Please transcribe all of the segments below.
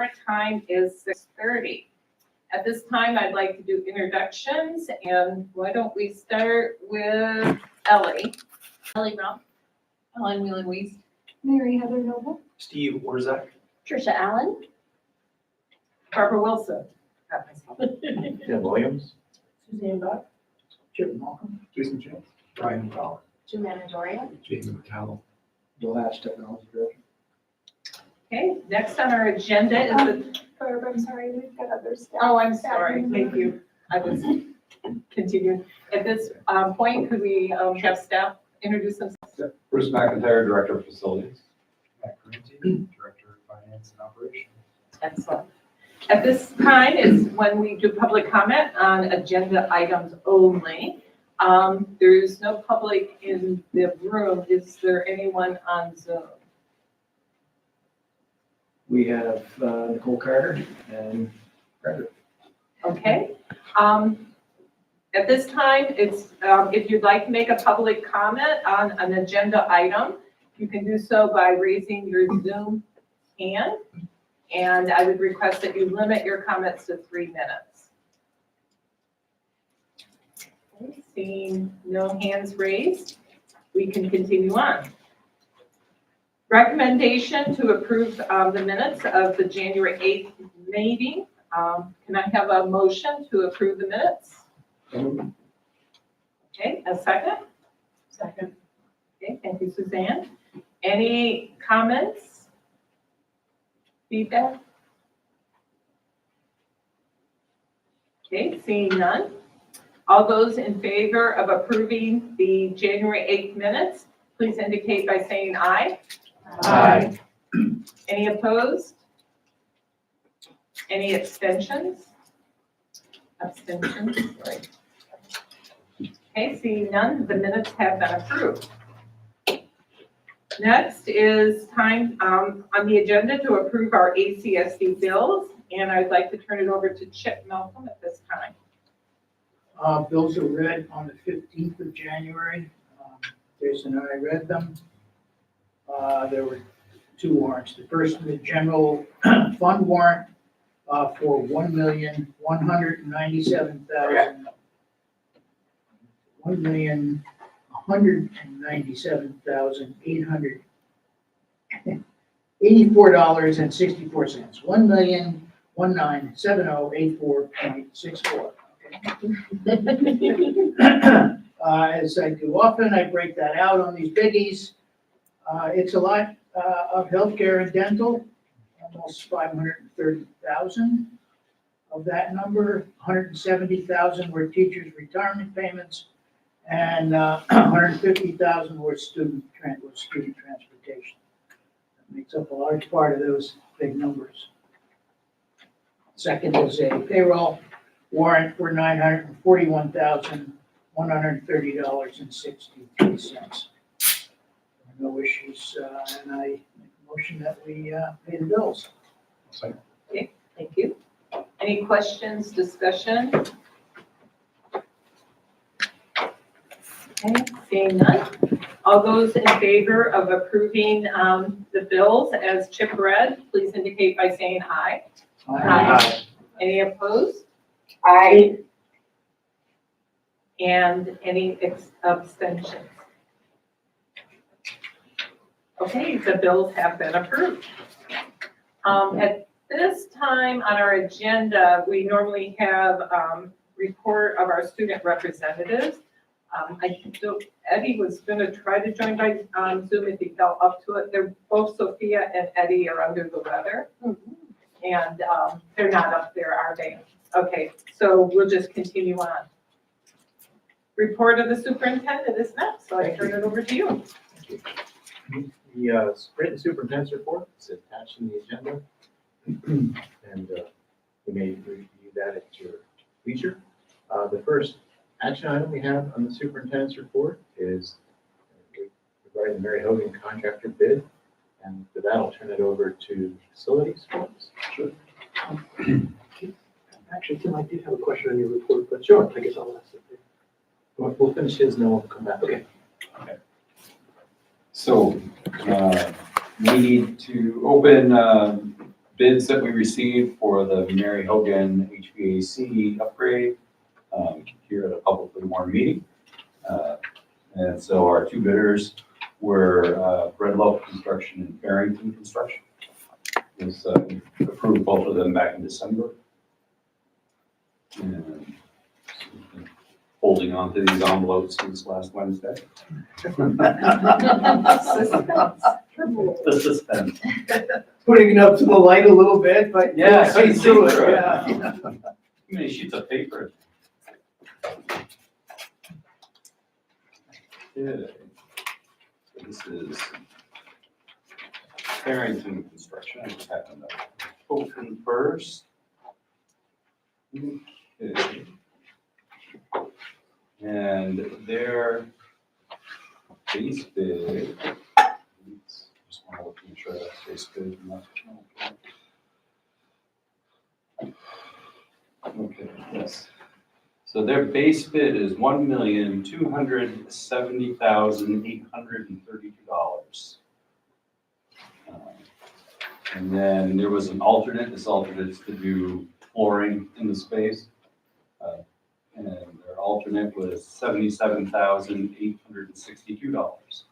Our time is 6:30. At this time, I'd like to do introductions, and why don't we start with Ellie? Ellie Brown. Ellen Wheelan-Weiss. Mary Heather Noble. Steve Warzak. Trisha Allen. Barbara Wilson. Tim Williams. Suzanne Buck. Chip Malcolm. Jason James. Brian Fowler. Joanna Doria. Jamie McCallum. Bill Hatch, Technology Director. Okay, next on our agenda is the, Barb, I'm sorry, we've got other staff. oh, I'm sorry, thank you. I was continuing. At this point, could we have staff introduce themselves? Bruce McIntyre, Director of Facilities. Matt Corinthy, Director of Finance and Operations. Excellent. At this time is when we do public comment on agenda items only. There's no public in the room. Is there anyone on Zoom? We have Nicole Carter and Frederick. Okay. At this time, it's, if you'd like to make a public comment on an agenda item, you can do so by raising your Zoom hand. And I would request that you limit your comments to 3 minutes. Okay, seeing no hands raised, we can continue on. Recommendation to approve the minutes of the January 8th meeting. Can I have a motion to approve the minutes? Okay, a second? Second. Okay, thank you, Suzanne. Any comments? Feedback? Okay, seeing none. All those in favor of approving the January 8th minutes, please indicate by saying aye. Aye. Any opposed? Any abstentions? Abstentions, sorry. Okay, seeing none, the minutes have been approved. Next is time on the agenda to approve our ACSD bills, and I'd like to turn it over to Chip Malcolm at this time. Bills are read on the 15th of January. Jason and I read them. There were 2 warrants. The first is the general fund warrant for $1,197,884.64. $1,197,084.64. As I do often, I break that out on these biggies. It's a lot of healthcare and dental, almost 530,000 of that number. 170,000 were teachers' retirement payments, and 150,000 were student transportation. That makes up a large part of those big numbers. Second is a payroll warrant for $941,130.63. No issues, and I make a motion that we pay the bills. Okay, thank you. Any questions, discussion? Okay, seeing none. All those in favor of approving the bills as Chip read, please indicate by saying aye. Aye. Any opposed? Aye. And any abstentions? Okay, the bills have been approved. At this time on our agenda, we normally have report of our student representatives. I think Eddie was going to try to join by Zoom if he fell up to it. They're both Sophia and Eddie are under the weather, and they're not up there, are they? Okay, so we'll just continue on. Report of the superintendent is next, so I turn it over to you. The written superintendent's report is attached in the agenda, and you may review that at your leisure. The first action item we have on the superintendent's report is regarding the Mary Hogan contractor bid, and for that I'll turn it over to facilities folks. Sure. Actually, Tim, I did have a question on your report, but sure, I guess I'll ask it. We'll finish his and then we'll come back. Okay. So, we need to open bids that we received for the Mary Hogan HVAC upgrade. Here at a publicly warned meeting. And so our two bidders were Red Loaf Construction and Barrington Construction. Was approved both of them back in December. And holding on to these envelopes since last Wednesday. The suspense. Putting it up to the light a little bit, but. Yeah, see I see through it, through it. yeah. How many sheets of paper? Okay. So this is Barrington Construction. I just happened to open first. Okay. And their base bid. Just want to look and make sure that's base bid. Okay, yes. So their base bid is $1,270,832. And then there was an alternate. This alternate is to do flooring in the space. And their alternate was $77,862.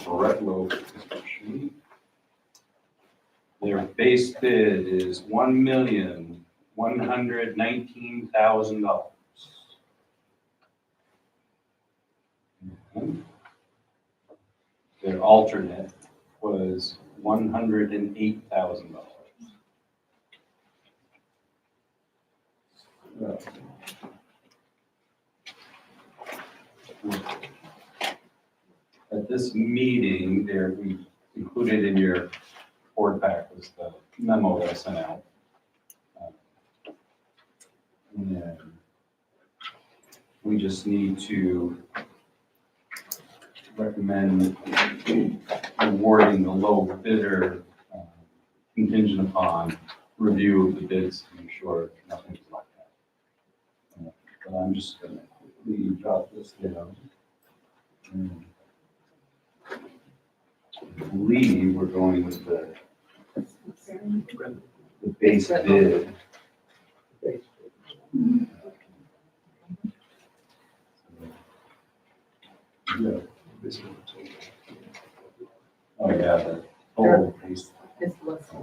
For Red Loaf Construction, their base bid is $1,119,000. Their alternate was $108,000. At this meeting, we included in your board pack was the memo that I sent out. And we just need to recommend awarding the low bidder contingent upon review of the bids to make sure nothing's left out. But I'm just going to quickly jot this down. I believe we're going with the base bid. Oh, yeah, the total base. It's listed.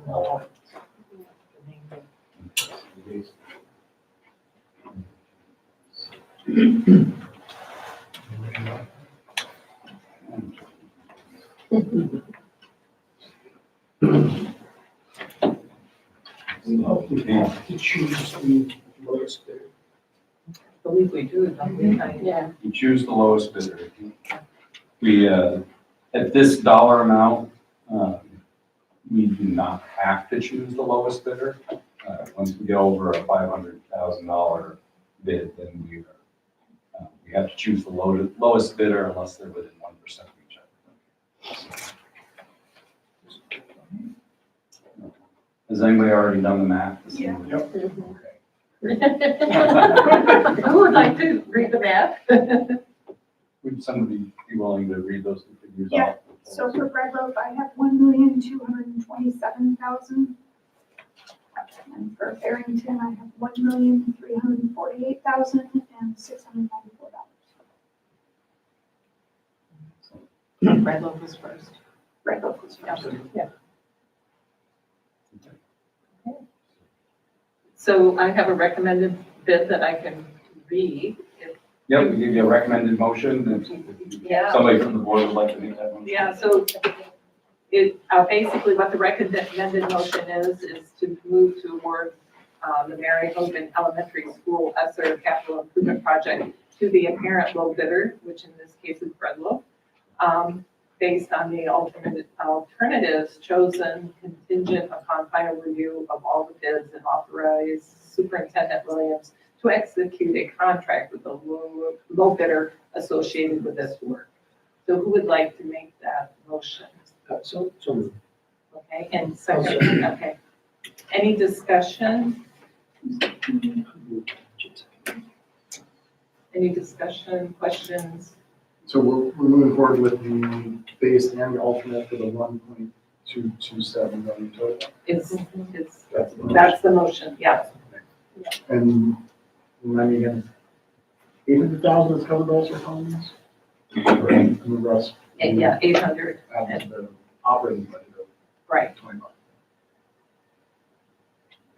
To choose the lowest bidder. I believe we do, don't we? Yeah. You choose the lowest bidder. We, at this dollar amount, we do not have to choose the lowest bidder. Once we get over a $500,000 bid, then we have to choose the lowest bidder unless they're within 1% of each other. Has anybody already done the math? Yeah. Yep. Who would like to read the math? Would somebody be willing to read those two figures Yeah. off? So for Red Loaf, I have 1,227,000. And for Barrington, I have $1,348,694. Red Loaf was first. Red Loaf was first. Yeah. So I have a recommended bid that I can read. Yep, we give you a recommended motion, if Yeah. somebody from the board would like to make that motion. Yeah, so basically what the recommended motion is to move to award the Mary Hogan Elementary School ESSER Capital Improvement Project to the apparent low bidder, which in this case is Red Loaf, based on the alternatives chosen contingent upon final review of all the bids and authorize Superintendent Williams to execute a contract with a low bidder associated with this work. So who would like to make that motion? So moved. Okay, and second, okay. Any discussion? Any discussion, questions? So we're moving forward with the base and the alternate for the 1.227 million total. It's, That's the motion. that's the motion, yes. And remind me again, 800,000 is covered also funds? And the rest? Yeah, 800, Out of the operating budget of right. 25.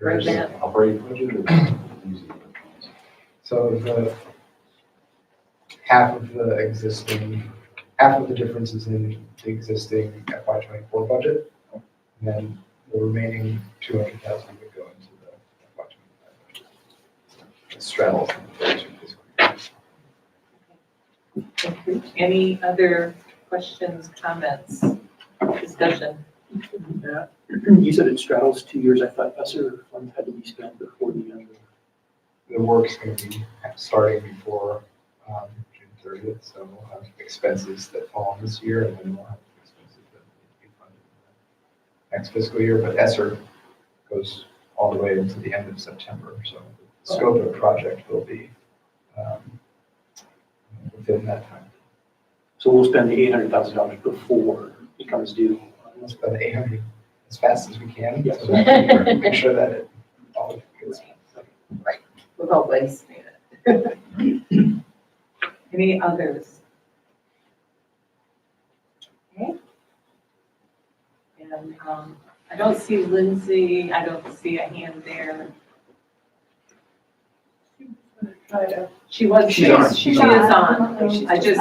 There's Right. operating budget or using the funds? So the half of the difference is in the existing FY '24 budget. And then the remaining 200,000 would go into the FY '25 budget. It straddles the two fiscal years. Thank you. Any other questions, comments, discussion? Yeah. You said it straddles 2 years. I thought ESSER funds had to be spent before the end of. The work's going to be starting before June 30th, so we'll have expenses that fall in this year, and then we'll have expenses that will be funded in the next fiscal year. But ESSER goes all the way into the end of September, so the scope of the project will be within that time. So we'll spend the $800,000 before it comes due. We'll spend 800 as fast as we can, Yes. so that we make sure that it all gets spent. We've always made it. Any others? Okay. And I don't see Lindsay, I don't see a hand there. She was, she She's on. is on. I just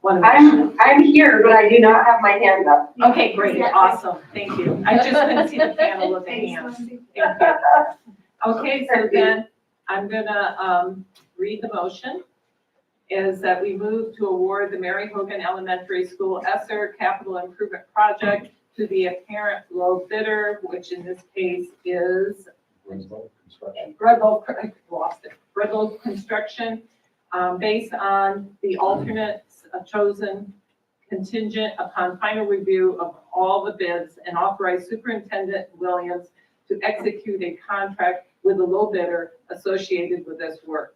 want to. I'm here, but I do not have my hand up. Okay, great, awesome, thank you. I just couldn't see the panel of the hands. Thank you. Okay, so then I'm gonna read the motion. Is that we move to award the Mary Hogan Elementary School ESSER Capital Improvement Project to the apparent low bidder, which in this case is Bredlow Construction, based on the alternates chosen contingent upon final review of all the bids, and authorize Superintendent Williams to execute a contract with the low bidder associated with this work.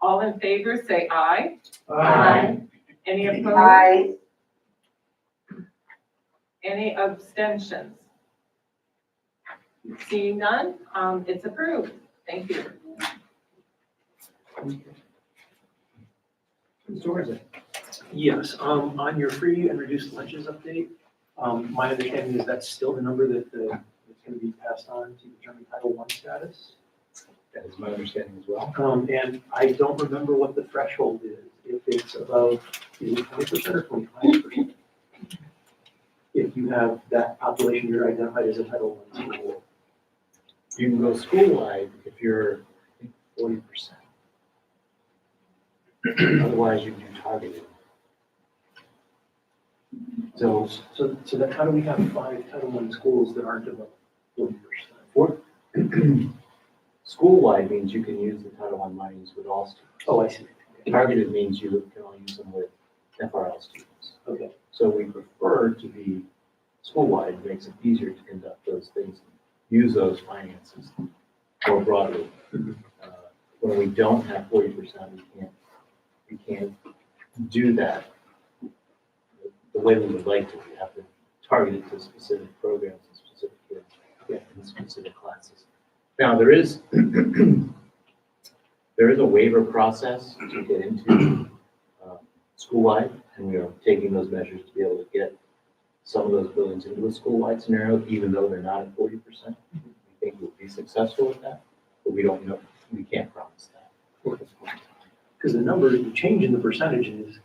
All in favor, say aye. Aye. Any opposed? Aye. Any abstentions? Seeing none, it's approved. Thank you. Mr. Warren, Yes, on your free and reduced lunches update, my understanding is that's still the number that's going to be passed on to determine Title I status. that is my understanding as well. And I don't remember what the threshold is, if it's above, is it 20% or 25%? If you have that population, you're identified as a Title I school. You can go school-wide if you're, I think, 40%. Otherwise, you do targeted. So, So that, how do we have 5 Title I schools that aren't above 40%? for, school-wide means you can use the Title I monies with all students. Oh, I see. Targeted means you can only use them with FRL students. Okay. So we prefer to be school-wide, it makes it easier to conduct those things, use those finances more broadly. When we don't have 40%, we can't do that the way we would like to. We have to target it to specific programs and specific kids and specific classes. Now, there is a waiver process to get into school-wide, and we are taking those measures to be able to get some of those buildings into a school-wide scenario, even though they're not at 40%. We think we'll be successful with that, but we don't know, we can't promise that. Because the number, the change in the percentages,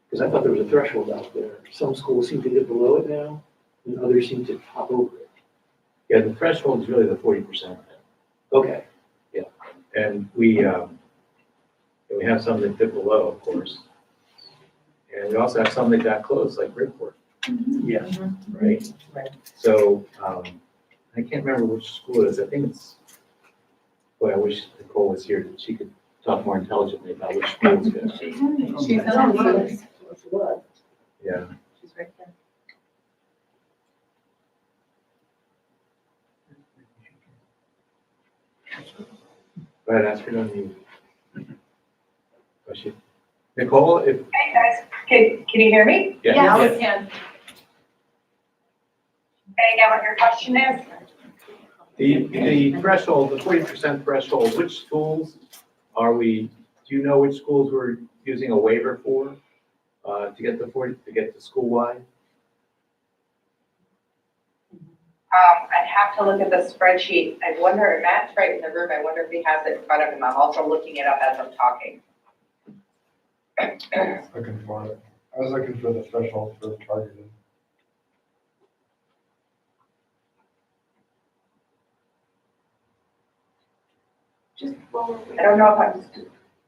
because I thought there was a threshold out there. Some schools seem to get below it now, and others seem to top over it. Yeah, the threshold is really the 40%. Okay. And we have some that dip below, of course. And we also have some that got close, like Bridgeport, Yeah. right? Right. So, I can't remember which school it is. I think it's Boy, I wish Nicole was here, that she could talk more intelligently about which schools get. She's on the Yeah. She's right there. Go ahead, ask her to unmute. Oh, Nicole, if, Hey, guys, can you hear me? yeah. Now yeah. we can. Hey, again, what your question is? The threshold, the 40% threshold, which schools are we, do you know which schools we're using a waiver for, to get the 40, to get to school-wide? I'd have to look at the spreadsheet. I wonder, if Matt's right in the room, I wonder if he has it in front of him. I'm also looking it up as I'm talking. Looking for it. I was looking for the threshold for targeted. Just lower. I don't know if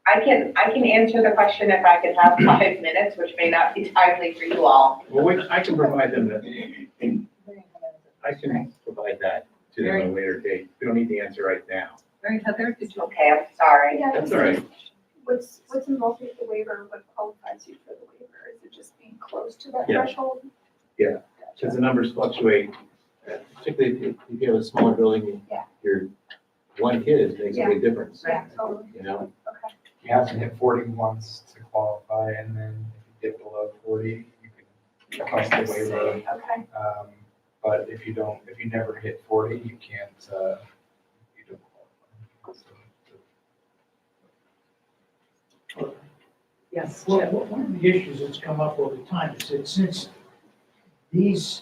I can answer the question if I could have 5 minutes, which may not be timely for you all. Well, I can provide them that. I can provide that to them at a later date. We don't need the answer right now. Mary Heather, did you? Okay, I'm sorry. Yeah, That's all right. What's involved with the waiver, what qualifies you for the waiver? Is it just being close to that Yeah. threshold? Yeah. Because the numbers fluctuate, particularly if you have a smaller building, Yeah. your one kid makes a big difference, Yeah, totally. you know? Okay. You have to hit 40 once to qualify, and then if you dip below 40, you can request a waiver. Okay. But if you never hit 40, you can't, you don't qualify. Yes. Well, one of the issues that's come up over time is that since this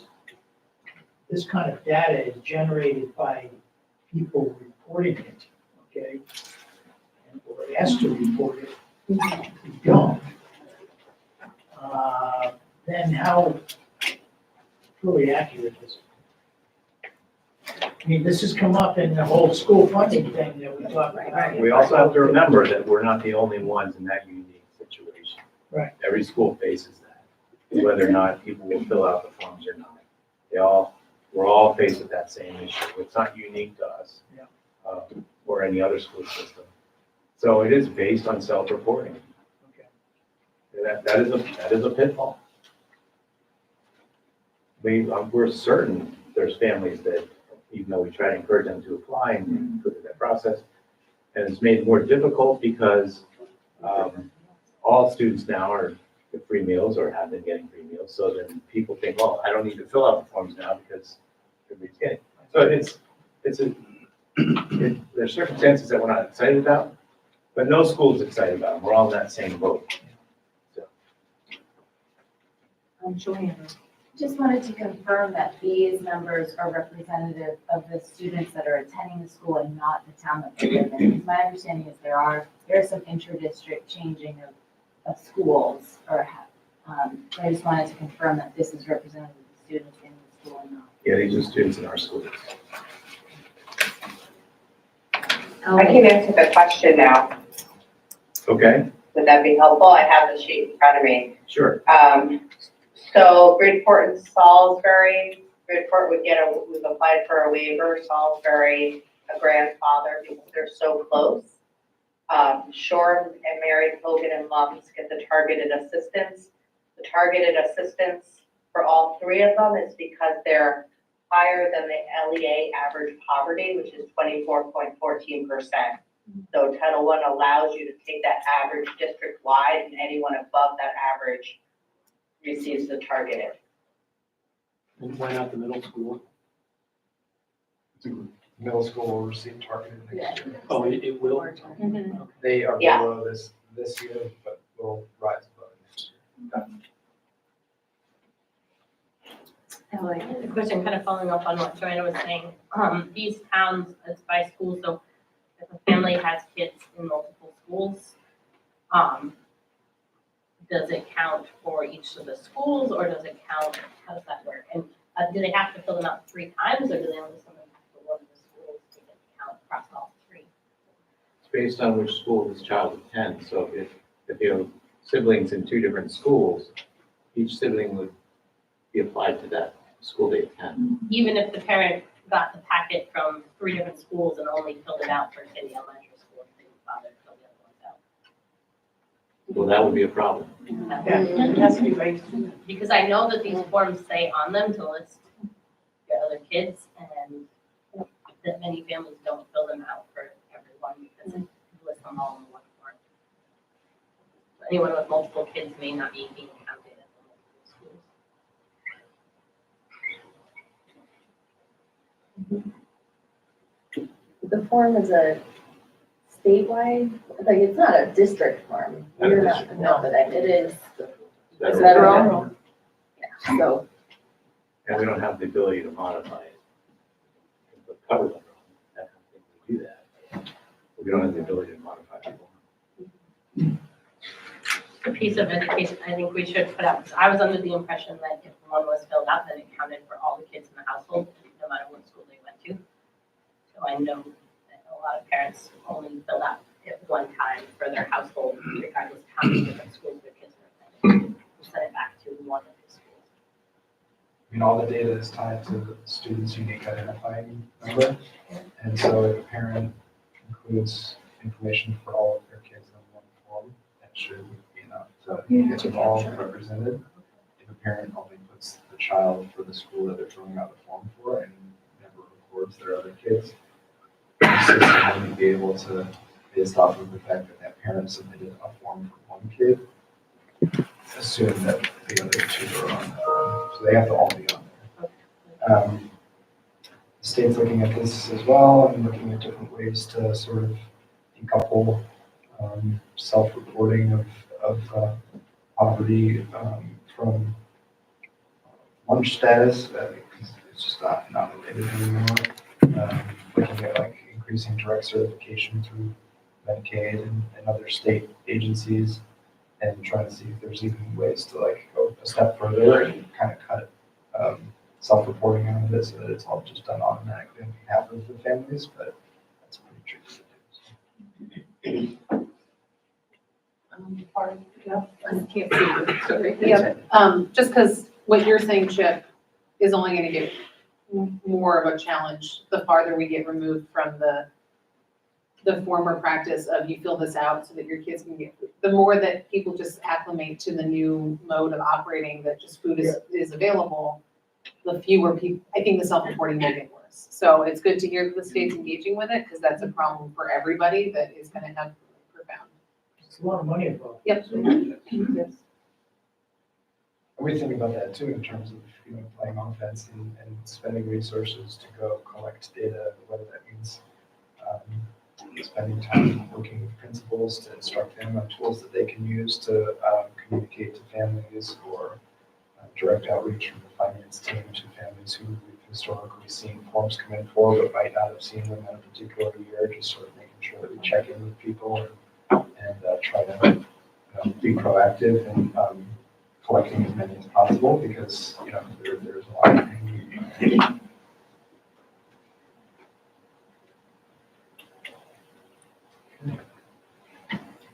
kind of data is generated by people reporting it, okay? And we're asked to report it, we don't. Then how truly accurate is it? I mean, this has come up in the whole school funding thing that we talked about. We also have to remember that we're not the only ones in that unique situation. Right. Every school faces that, whether or not people will fill out the forms or not. We're all faced with that same issue. It's not unique to us. Yeah. Or any other school system. So it is based on self-reporting. Okay. That is a pitfall. We're certain there's families that, even though we try to encourage them to apply and go through that process, and it's made more difficult because all students now are get free meals or have been getting free meals. So then people think, well, I don't need to fill out the forms now because everybody's getting. So there's circumstances that we're not excited about, but no school is excited about them. We're all in that same boat. So. Joanne. Just wanted to confirm that these numbers are representative of the students that are attending the school and not the town that they live in. My understanding is there is some intra-district changing of schools, or I just wanted to confirm that this is representative of the students in the school and not. Yeah, these are students in our schools. I can answer the question now. Okay, Would that be helpful? I have the sheet in front of me. sure. So Bridgeport and Salisbury, Bridgeport we've applied for a waiver, Salisbury, a grandfather, because they're so close. Shoreham and Marion, Hogan and Lumps get the targeted assistance. The targeted assistance for all three of them is because they're higher than the LEA average poverty, which is 24.14%. So Title I allows you to take that average district-wide, and anyone above that average receives the targeted. And why not the middle school? Middle school will receive targeted next year. Oh, it will? They are Yeah. below this year, but will rise above next year. A question kind of following up on what Joanna was saying. These towns, it's by school, so if a family has kids in multiple schools, does it count for each of the schools, or does it count, how does that work? And do they have to fill them out 3 times, or do they only have to one of the schools to get count across all 3? It's based on which school this child attends. So if you have siblings in 2 different schools, each sibling would be applied to that school they attend. Even if the parent got the packet from 3 different schools and only filled it out for City Elementary School and didn't bother to fill the other ones out. Well, that would be a problem. It has to be raised. Because I know that these forms say on them to list your other kids, and that many families don't fill them out for everyone because it lists them all in one form. So anyone with multiple kids may not be being counted at the multiple schools. The form is a statewide, like, it's not a district form. Not a You're not, district no, but it is Federal. federal. Yeah, so, And we don't have the ability to modify it. The cover letter, I don't think we do that. But we don't have the ability to modify it. The piece of education I think we should put out, because I was under the impression that if one was filled out, then it counted for all the kids in the household, no matter what school they went to. So I know that a lot of parents only fill out at one time for their household, regardless of how many different schools their kids are attending. Send it back to one of the schools. I mean, all the data is tied to the student's unique identifying number. And so if a parent includes information for all of their kids in one form, that should be enough to get them all represented. If a parent only puts the child for the school that they're filling out the form for and never records their other kids, the system wouldn't be able to, based off of the fact that that parent submitted a form for one kid, assume that the other two are on the form. So they have to all be on there. The state's looking at this as well and looking at different ways to sort of decouple self-reporting of poverty from lunch status, because it's just not related anymore. Looking at like increasing direct certification through Medicaid and other state agencies, and trying to see if there's even ways to like go a step further and kind of cut self-reporting out of it so that it's all just done automatically on behalf of the families, but that's pretty tricky to do. I can't see you, sorry. Yeah, just because what you're saying, Chip, is only gonna get more of a challenge the farther we get removed from the former practice of you fill this out so that your kids can get food. The more that people just acclimate to the new mode of operating, that just food is available, the fewer people, I think the self-reporting will get worse. So it's good to hear that the state's engaging with it, because that's a problem for everybody that is gonna have profound. It's a lot of money involved. Yep. Yes. And we think about that too in terms of, playing offense and spending resources to go collect data, whether that means spending time working with principals to instruct them on tools that they can use to communicate to families, or direct outreach from the finance team to families who we've historically seen forms come in for but might not have seen them in a particular year, just sort of making sure that we check in with people and try to be proactive and collecting as many as possible, because there's a lot of things.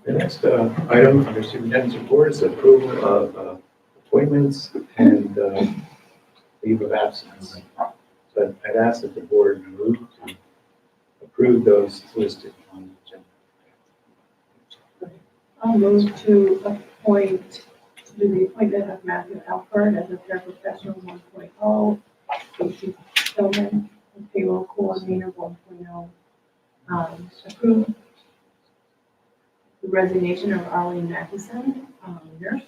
The next item under superintendent's report is approval of appointments and leave of absence. So I'd ask that the board move to approve those listed on the agenda. I'll move to do the appointment of Matthew Alford as a paraprofessional 1.0, Casey Tillman, payroll coordinator 1.0. Approve the resignation of Arlene Matheson, nurse.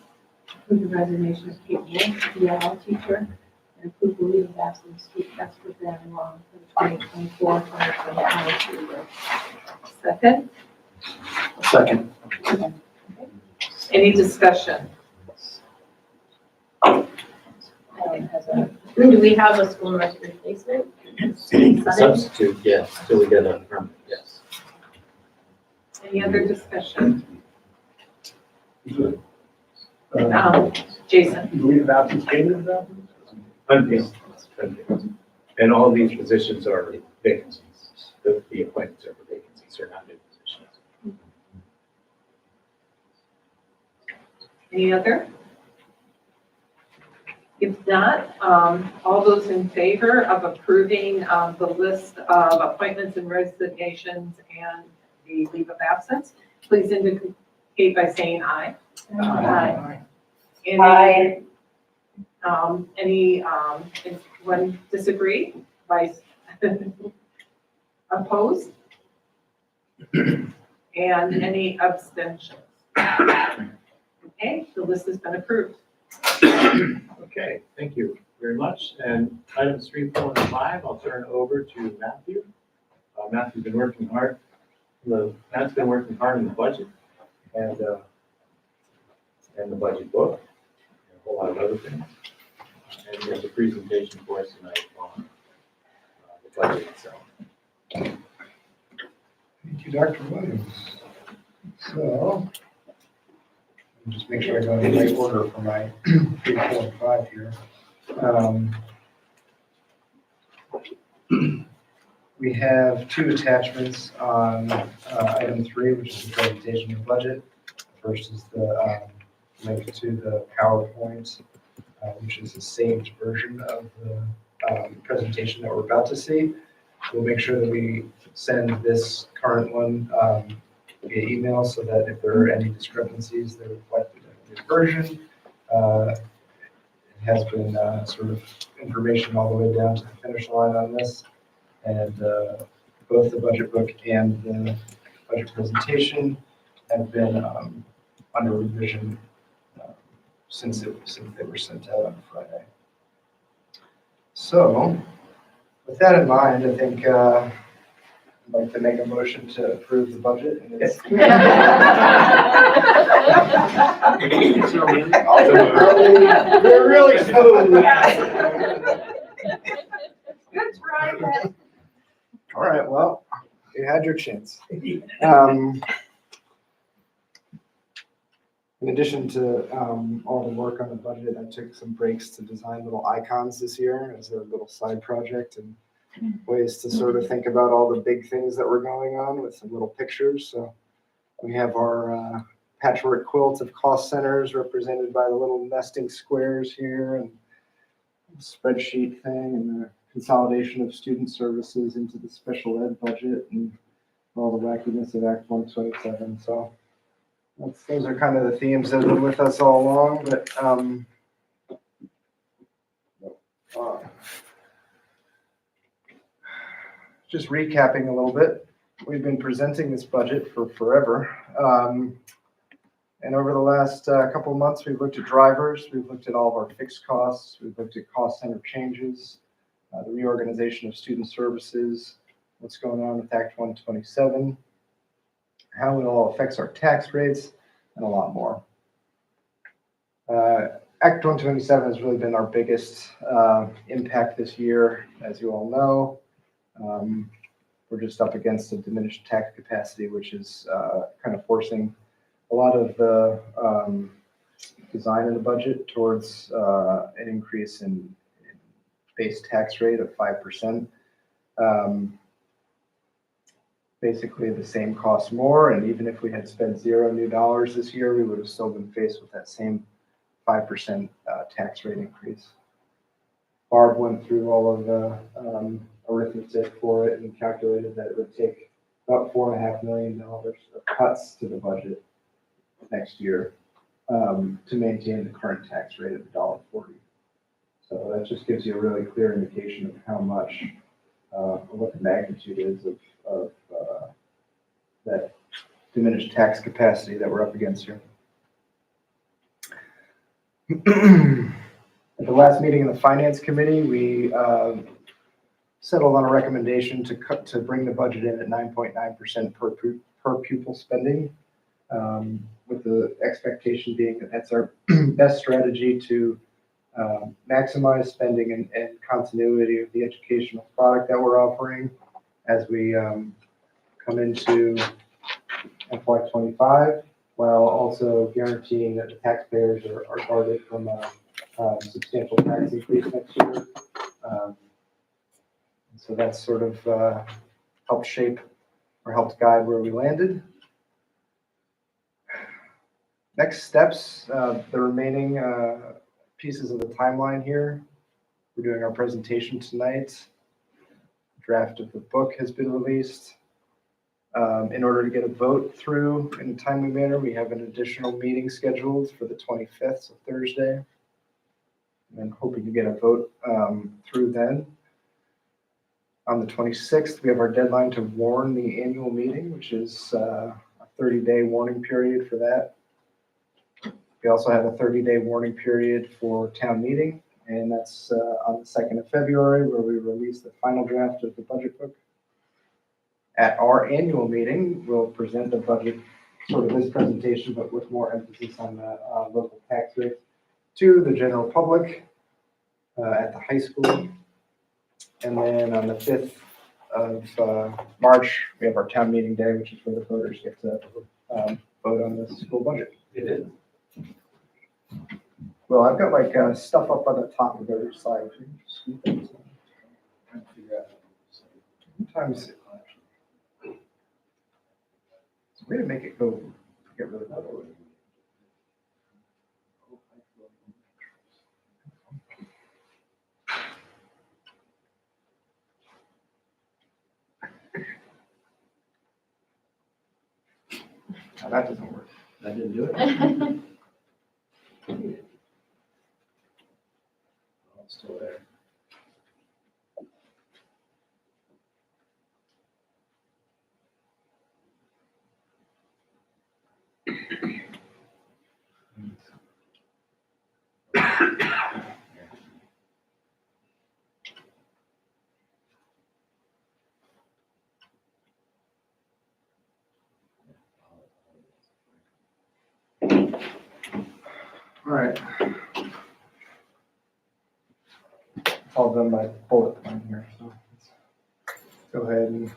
Approve the resignation of Kate Wolf, DLL teacher, and approve the leave of absence to Esther Van Long for the 2024-2025 school year. Second? Second. Any discussion? Do we have a school nurse replacement? The substitute, yes, till we get a permit, yes. Any other discussion? Good. Jason? Leave of absence, payment of absence? Unpaid. And all these positions are vacancies. The appointments are for vacancies, they're not new positions. Any other? If not, all those in favor of approving the list of appointments and resignations and the leave of absence, please indicate by saying aye. Aye. Any, anyone disagree? Vice opposed? And any abstentions? Okay, the list has been approved. Okay, thank you very much. And items 3, 4, and 5, I'll turn over to Matthew. Matthew's been working hard. Matt's been working hard on the budget and the budget book, and a whole lot of other things. And there's a presentation for us tonight on the budget itself. Thank you, Dr. Williams. So, I'll just make sure I go in the right order for my 3, 4, and 5 here. We have 2 attachments on item 3, which is the presentation of budget. First is the link to the PowerPoint, which is a saved version of the presentation that we're about to see. We'll make sure that we send this current one via email so that if there are any discrepancies, they're reflected in the version. It has been sort of information all the way down to the finish line on this. And both the budget book and the budget presentation have been under revision since they were sent out on Friday. So, with that in mind, I think I'd like to make a motion to approve the budget. And it's They're really smooth. Good try, Matt. All right, well, you had your chance. In addition to all the work on the budget, I took some breaks to design little icons this year as a little side project and ways to sort of think about all the big things that were going on with some little pictures. So we have our patchwork quilt of cost centers represented by the little nesting squares here, and spreadsheet thing, and the consolidation of student services into the special ed budget, and all the wackiness of Act 127. So those are kind of the themes that have been with us all along. But just recapping a little bit, we've been presenting this budget for forever. And over the last couple of months, we've looked at drivers, we've looked at all of our fixed costs, we've looked at cost center changes, the reorganization of student services, what's going on with Act 127, how it all affects our tax rates, and a lot more. Act 127 has really been our biggest impact this year, as you all know. We're just up against a diminished tax capacity, which is kind of forcing a lot of the design of the budget towards an increase in base tax rate of 5%. Basically the same cost more, and even if we had spent $0 new this year, we would have still been faced with that same 5% tax rate increase. Barb went through all of the arithmetic for it and calculated that it would take about $4.5 million of cuts to the budget next year to maintain the current tax rate of $1.40. So that just gives you a really clear indication of how much, what the magnitude is of that diminished tax capacity that we're up against here. At the last meeting of the Finance Committee, we settled on a recommendation to bring the budget in at 9.9% per pupil spending, with the expectation being that that's our best strategy to maximize spending and continuity of the educational product that we're offering as we come into FY25, while also guaranteeing that the taxpayers are guarded from a substantial tax increase next year. So that's sort of helped shape or helped guide where we landed. Next steps, the remaining pieces of the timeline here. We're doing our presentation tonight. Draft of the book has been released. In order to get a vote through in a timely manner, we have an additional meeting scheduled for the 25th, so Thursday. And I'm hoping to get a vote through then. On the 26th, we have our deadline to warn the annual meeting, which is a 30-day warning period for that. We also have a 30-day warning period for town meeting, and that's on the 2nd of February, where we release the final draft of the budget book. At our annual meeting, we'll present the budget, sort of this presentation, but with more emphasis on the local tax rate to the general public at the high school. And then on the 5th of March, we have our town meeting day, which is where the voters get to vote on the school budget. It is. Well, I've got like stuff up on the top of every slide. Sometimes it's a way to make it go, get rid of that. Now that doesn't work. That didn't do it. Oh, it's still there. All right. It's all done by bullet point here, so let's go ahead and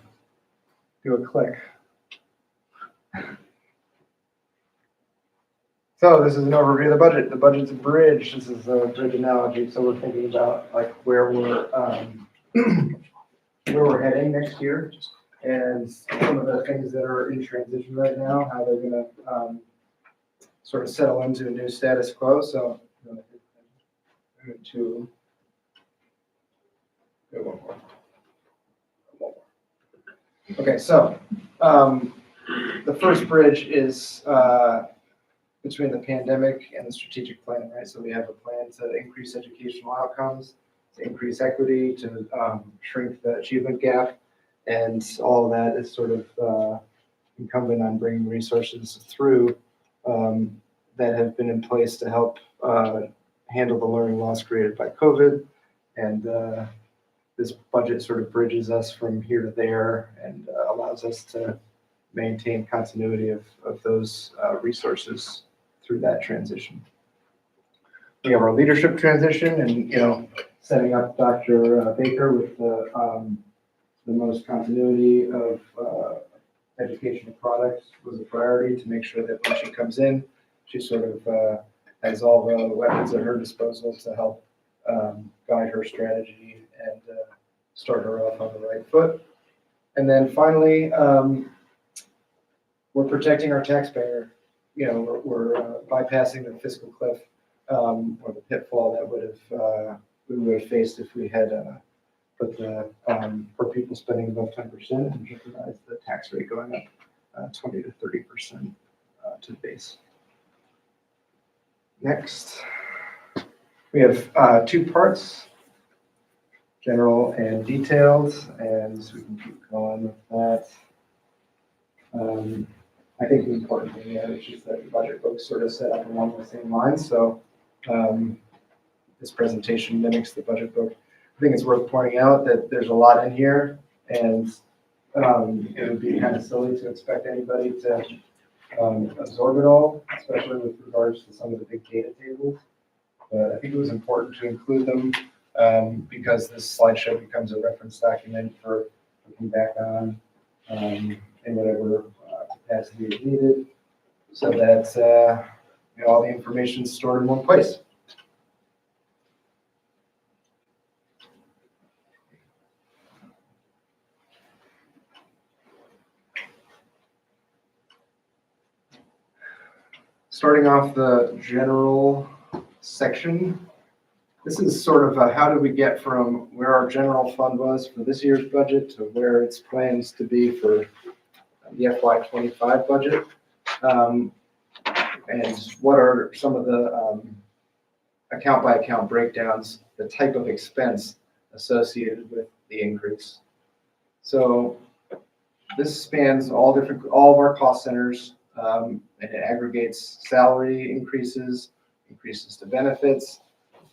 do a click. So this is an overview of the budget. The budget's a bridge. This is a bridge analogy. So we're thinking about like where we're heading next year, and some of the things that are in transition right now, how they're going to sort of settle into a new status quo. So I'm going to go one more. Okay, so the first bridge is between the pandemic and the strategic plan, right? So we have a plan to increase educational outcomes, to increase equity, to shrink the achievement gap, and all of that is sort of incumbent on bringing resources through that have been in place to help handle the learning loss created by COVID. And this budget sort of bridges us from here to there and allows us to maintain continuity of those resources through that transition. We have our leadership transition and, setting up Dr. Baker with the most continuity of educational products was a priority to make sure that when she comes in, she sort of has all the weapons at her disposal to help guide her strategy and start her off on the right foot. And then finally, we're protecting our taxpayer. We're bypassing the fiscal cliff or the pitfall that we would have faced if we had put the per pupil spending above 10% and jeopardized the tax rate going up 20 to 30% to the base. Next, we have two parts, general and detailed, and so we can keep going with that. I think the important thing there is just that the budget book's sort of set up along the same lines. So this presentation mimics the budget book. I think it's worth pointing out that there's a lot in here, and it would be kind of silly to expect anybody to absorb it all, especially with regards to some of the big data tables. But I think it was important to include them because this slideshow becomes a reference document for looking back on in whatever capacity is needed, so that all the information is stored in one place. Starting off the general section, This is sort of how do we get from where our general fund was for this year's budget to where it's plans to be for the FY25 budget. And what are some of the account by account breakdowns, the type of expense associated with the increase. So this spans all of our cost centers, and it aggregates salary increases, increases to benefits,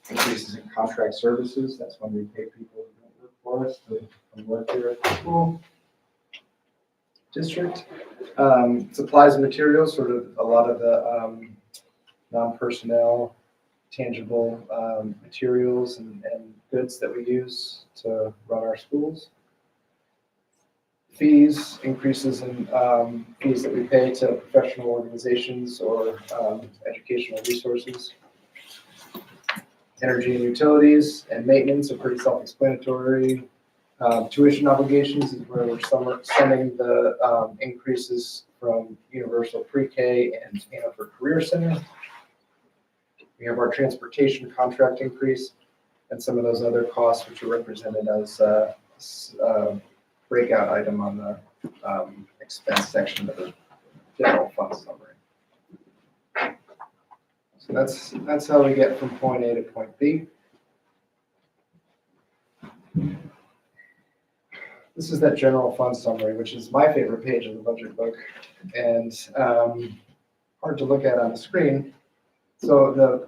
increases in contract services. That's when we pay people who don't work for us to come work here at the school district. Supplies and materials, sort of a lot of the non-personnel, tangible materials and goods that we use to run our schools. Fees, increases in fees that we pay to professional organizations or educational resources. Energy and utilities and maintenance are pretty self-explanatory. Tuition obligations is where we're sending the increases from Universal Pre-K and Hanover Career Center. We have our transportation contract increase and some of those other costs which are represented as a breakout item on the expense section of the general fund summary. So that's how we get from point A to point B. This is that general fund summary, which is my favorite page of the budget book, and hard to look at on the screen. So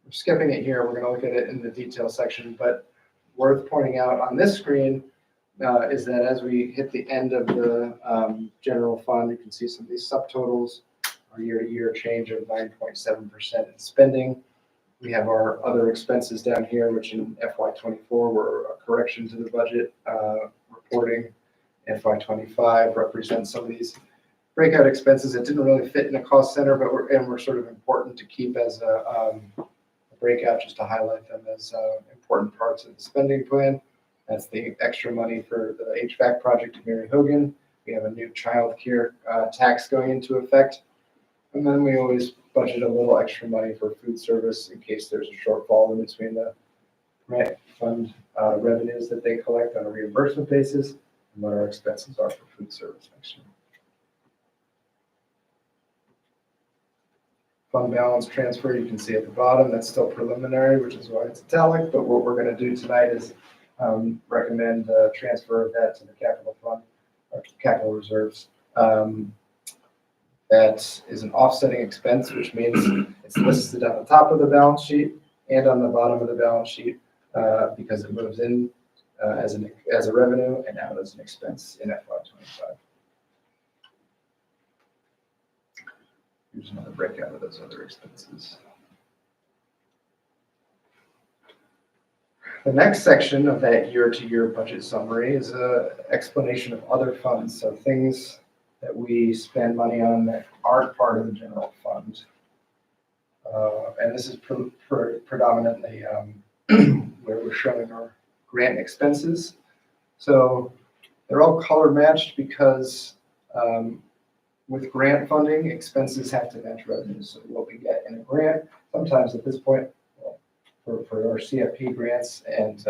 we're skipping it here. We're going to look at it in the detail section, but worth pointing out on this screen is that as we hit the end of the general fund, you can see some of these subtotals. Our year-to-year change of 9.7% in spending. We have our other expenses down here, which in FY24 were a correction to the budget reporting. FY25 represents some of these breakout expenses that didn't really fit in a cost center, but were sort of important to keep as a breakout, just to highlight them as important parts of the spending plan. That's the extra money for the HVAC project at Mary Hogan. We have a new child care tax going into effect. And then we always budget a little extra money for food service in case there's a shortfall in between the grant fund revenues that they collect on a reimbursement basis and what our expenses are for food service next year. Fund balance transfer, you can see at the bottom, that's still preliminary, which is why it's italic, but what we're going to do tonight is recommend transfer of that to the capital fund, or capital reserves. That is an offsetting expense, which means it's listed on the top of the balance sheet and on the bottom of the balance sheet because it moves in as a revenue and out as an expense in FY25. Here's another breakout of those other expenses. The next section of that year-to-year budget summary is an explanation of other funds, so things that we spend money on that aren't part of the general fund. And this is predominantly where we're showing our grant expenses. So they're all color matched because with grant funding, expenses have to match revenues. So what we get in a grant, sometimes at this point, for our CFP grants and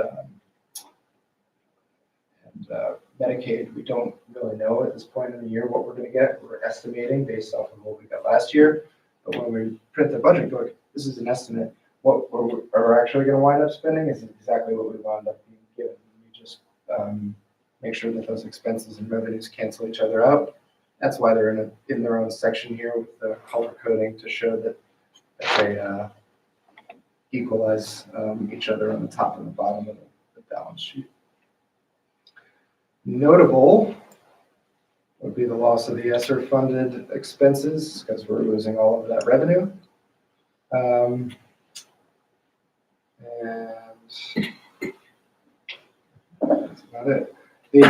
Medicaid, we don't really know at this point in the year what we're going to get. We're estimating based off of what we got last year. But when we print the budget book, this is an estimate. What we're actually going to wind up spending is exactly what we wound up being given. We just make sure that those expenses and revenues cancel each other out. That's why they're in their own section here with the color coding to show that they equalize each other on the top and the bottom of the balance sheet. Notable would be the loss of the ESSER funded expenses because we're losing all of that revenue. And that's about it. The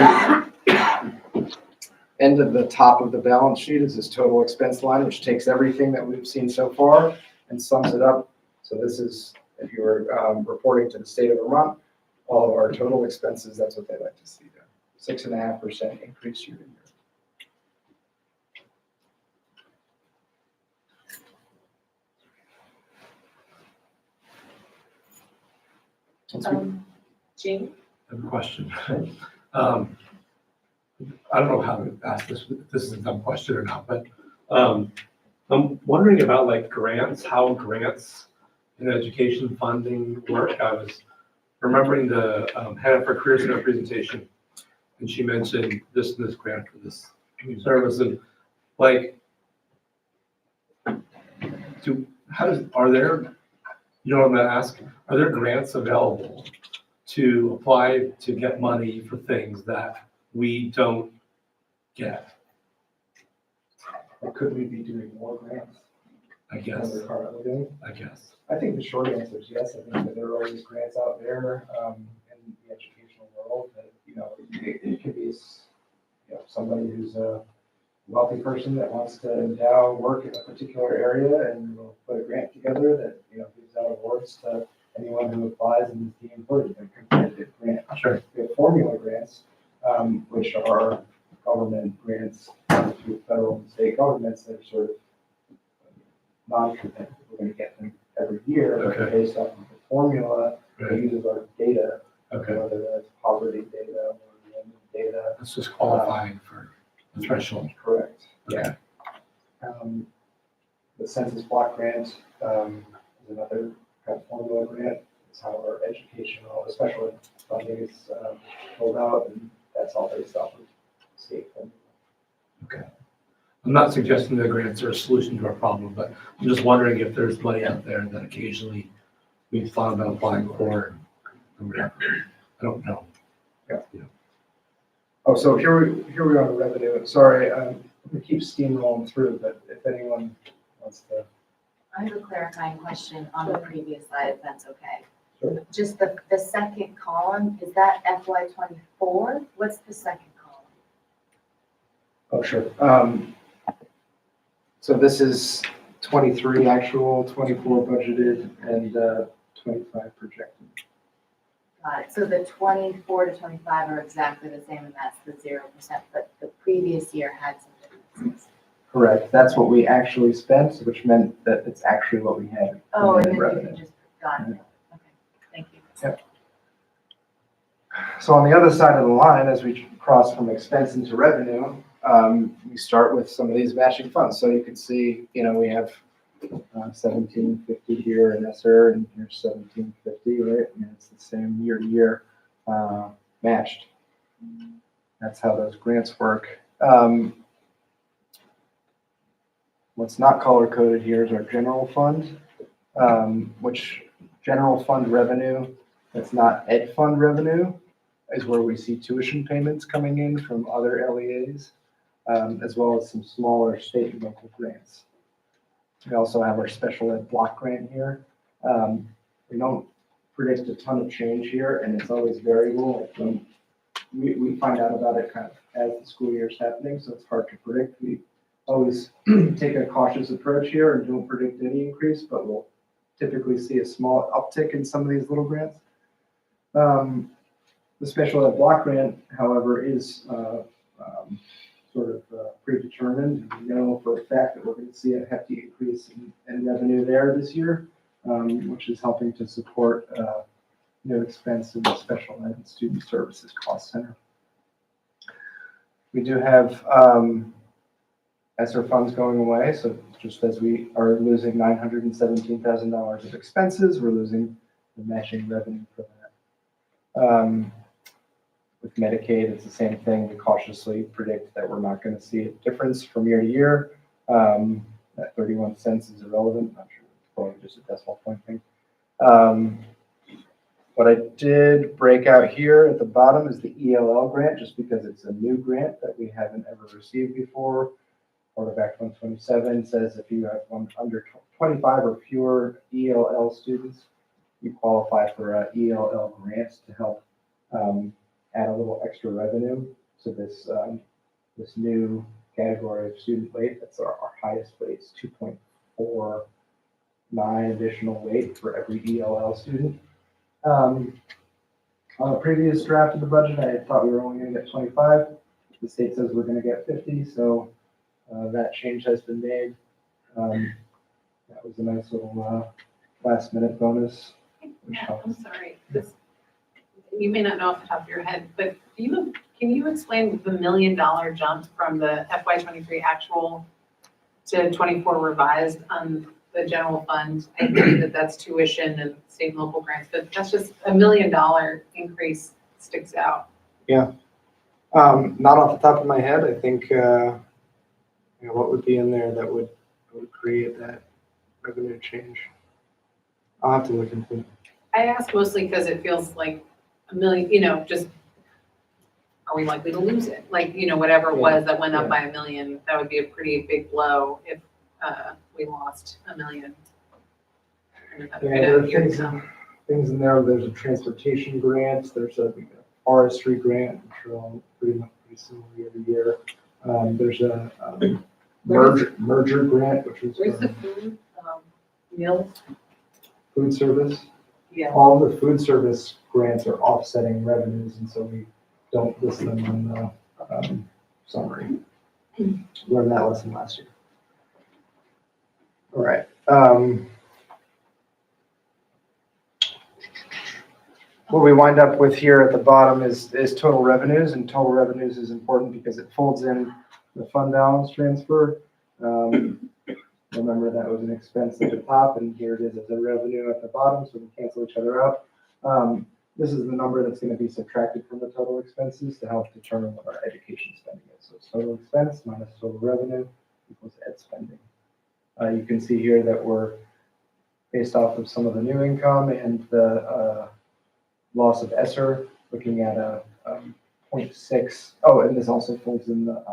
end of the top of the balance sheet is this total expense line, which takes everything that we've seen so far and sums it up. So this is, if you were reporting to the state of Vermont, all of our total expenses, that's what they like to see there. 6.5% increase year to year. Jean? I have a question. I don't know how to ask this, if this is a dumb question or not, but I'm wondering about like grants, how grants and education funding work. I was remembering the head of our career center presentation, and she mentioned this and this grant for this service, and like, are there, you know what I'm gonna ask, are there grants available to apply to get money for things that we don't get, Or could we be doing more grants I than guess, we're currently doing? I guess. I think the short answer is yes. I think that there are always grants out there in the educational world that, it could be, somebody who's a wealthy person that wants to endow work in a particular area and we'll put a grant together that, gives out awards to anyone who applies and is deemed worthy, a competitive grant. Sure. We have formula grants, which are government grants through federal and state governments that are sort of non-competitive. We're going to get them every year, but they're based off of the formula that Right. uses our data, Okay, whether that's poverty data or lending data. that's just qualifying for the threshold. Correct. Okay. The census block grant is another kind of formula grant. It's how our educational, special ed funding is rolled out, and that's all based off of state funding. Okay. I'm not suggesting that grants are a solution to our problem, but I'm just wondering if there's money out there that occasionally we've thought about applying for. Or whatever. I don't know. Oh, so here we are on revenue. Sorry, we keep steamrolling through, but if anyone wants to. I have a clarifying question on the previous slide, if that's okay. Sure. Just the second column, is that FY '24? What's the second column? Oh, sure. So this is 23 actual, 24 budgeted, and 25 projected. Got it. So the 24 to 25 are exactly the same, and that's the 0%, but the previous year had some differences. Correct. That's what we actually spent, which meant that it's actually what we had. Oh, and in then you revenue. can just, got it. Okay, thank you. So on the other side of the line, as we cross from expense into revenue, we start with some of these matching funds. So you can see, we have 1750 here in ESSER, and here's 1750, right? And it's the same year to year matched. That's how those grants work. What's not color coded here is our general fund, which general fund revenue, that's not ed fund revenue, is where we see tuition payments coming in from other LEAs, as well as some smaller state and local grants. We also have our special ed block grant here. We don't predict a ton of change here, and it's always variable. We find out about it kind of as the school year is happening, so it's hard to predict. We always take a cautious approach here and don't predict any increase, but we'll typically see a small uptick in some of these little grants. The special ed block grant, however, is sort of predetermined. We know for a fact that we're going to see a hefty increase in revenue there this year, which is helping to support expense in the special ed and student services cost center. We do have ESSER funds going away, so just as we are losing $917,000 of expenses, we're losing the matching revenue for that. With Medicaid, it's the same thing. We cautiously predict that we're not going to see a difference from year to year. That 31 cents is irrelevant. I'm sure it's probably just a decimal point thing. What I did break out here at the bottom is the ELL grant, just because it's a new grant that we haven't ever received before. Part of Act 127 says if you have one under 25 or fewer ELL students, you qualify for an ELL grant to help add a little extra revenue to this this new category of student weight. That's our highest weight. It's 2.49 additional weight for every ELL student. On the previous draft of the budget, I thought we were only going to get 25. The state says we're going to get 50, so that change has been made. That was a nice little last minute bonus. I'm sorry, you may not know off the top of your head, but can you explain the $1 million jump from the FY '23 actual to '24 revised on the general fund? I agree that that's tuition and state and local grants, but that's just $1 million increase sticks out. Not off the top of my head, I think, what would be in there that would create that revenue change? I'll have to look into it. I ask mostly because it feels like $1 million, just, are we likely to lose it? Like, whatever it was that went up by $1 million, that would be a pretty big blow if we lost $1 million. There are things in there, there's a transportation grant, there's a forestry grant, which are all pretty similar every year. There's a merger grant, which is Where's the for food, meals? food service. Yeah. All the food service grants are offsetting revenues, and so we don't list them on the summary. Learned that lesson last year. All right. What we wind up with here at the bottom is total revenues, and total revenues is important because it folds in the fund balance transfer. Remember that was an expense at the top, and here it is as a revenue at the bottom, so we cancel each other out. This is the number that's going to be subtracted from the total expenses to help determine what our education spending is. So it's total expense minus total revenue equals ed spending. You can see here that we're based off of some of the new income and the loss of ESSER, looking at a 0.6. Oh, and this also folds in the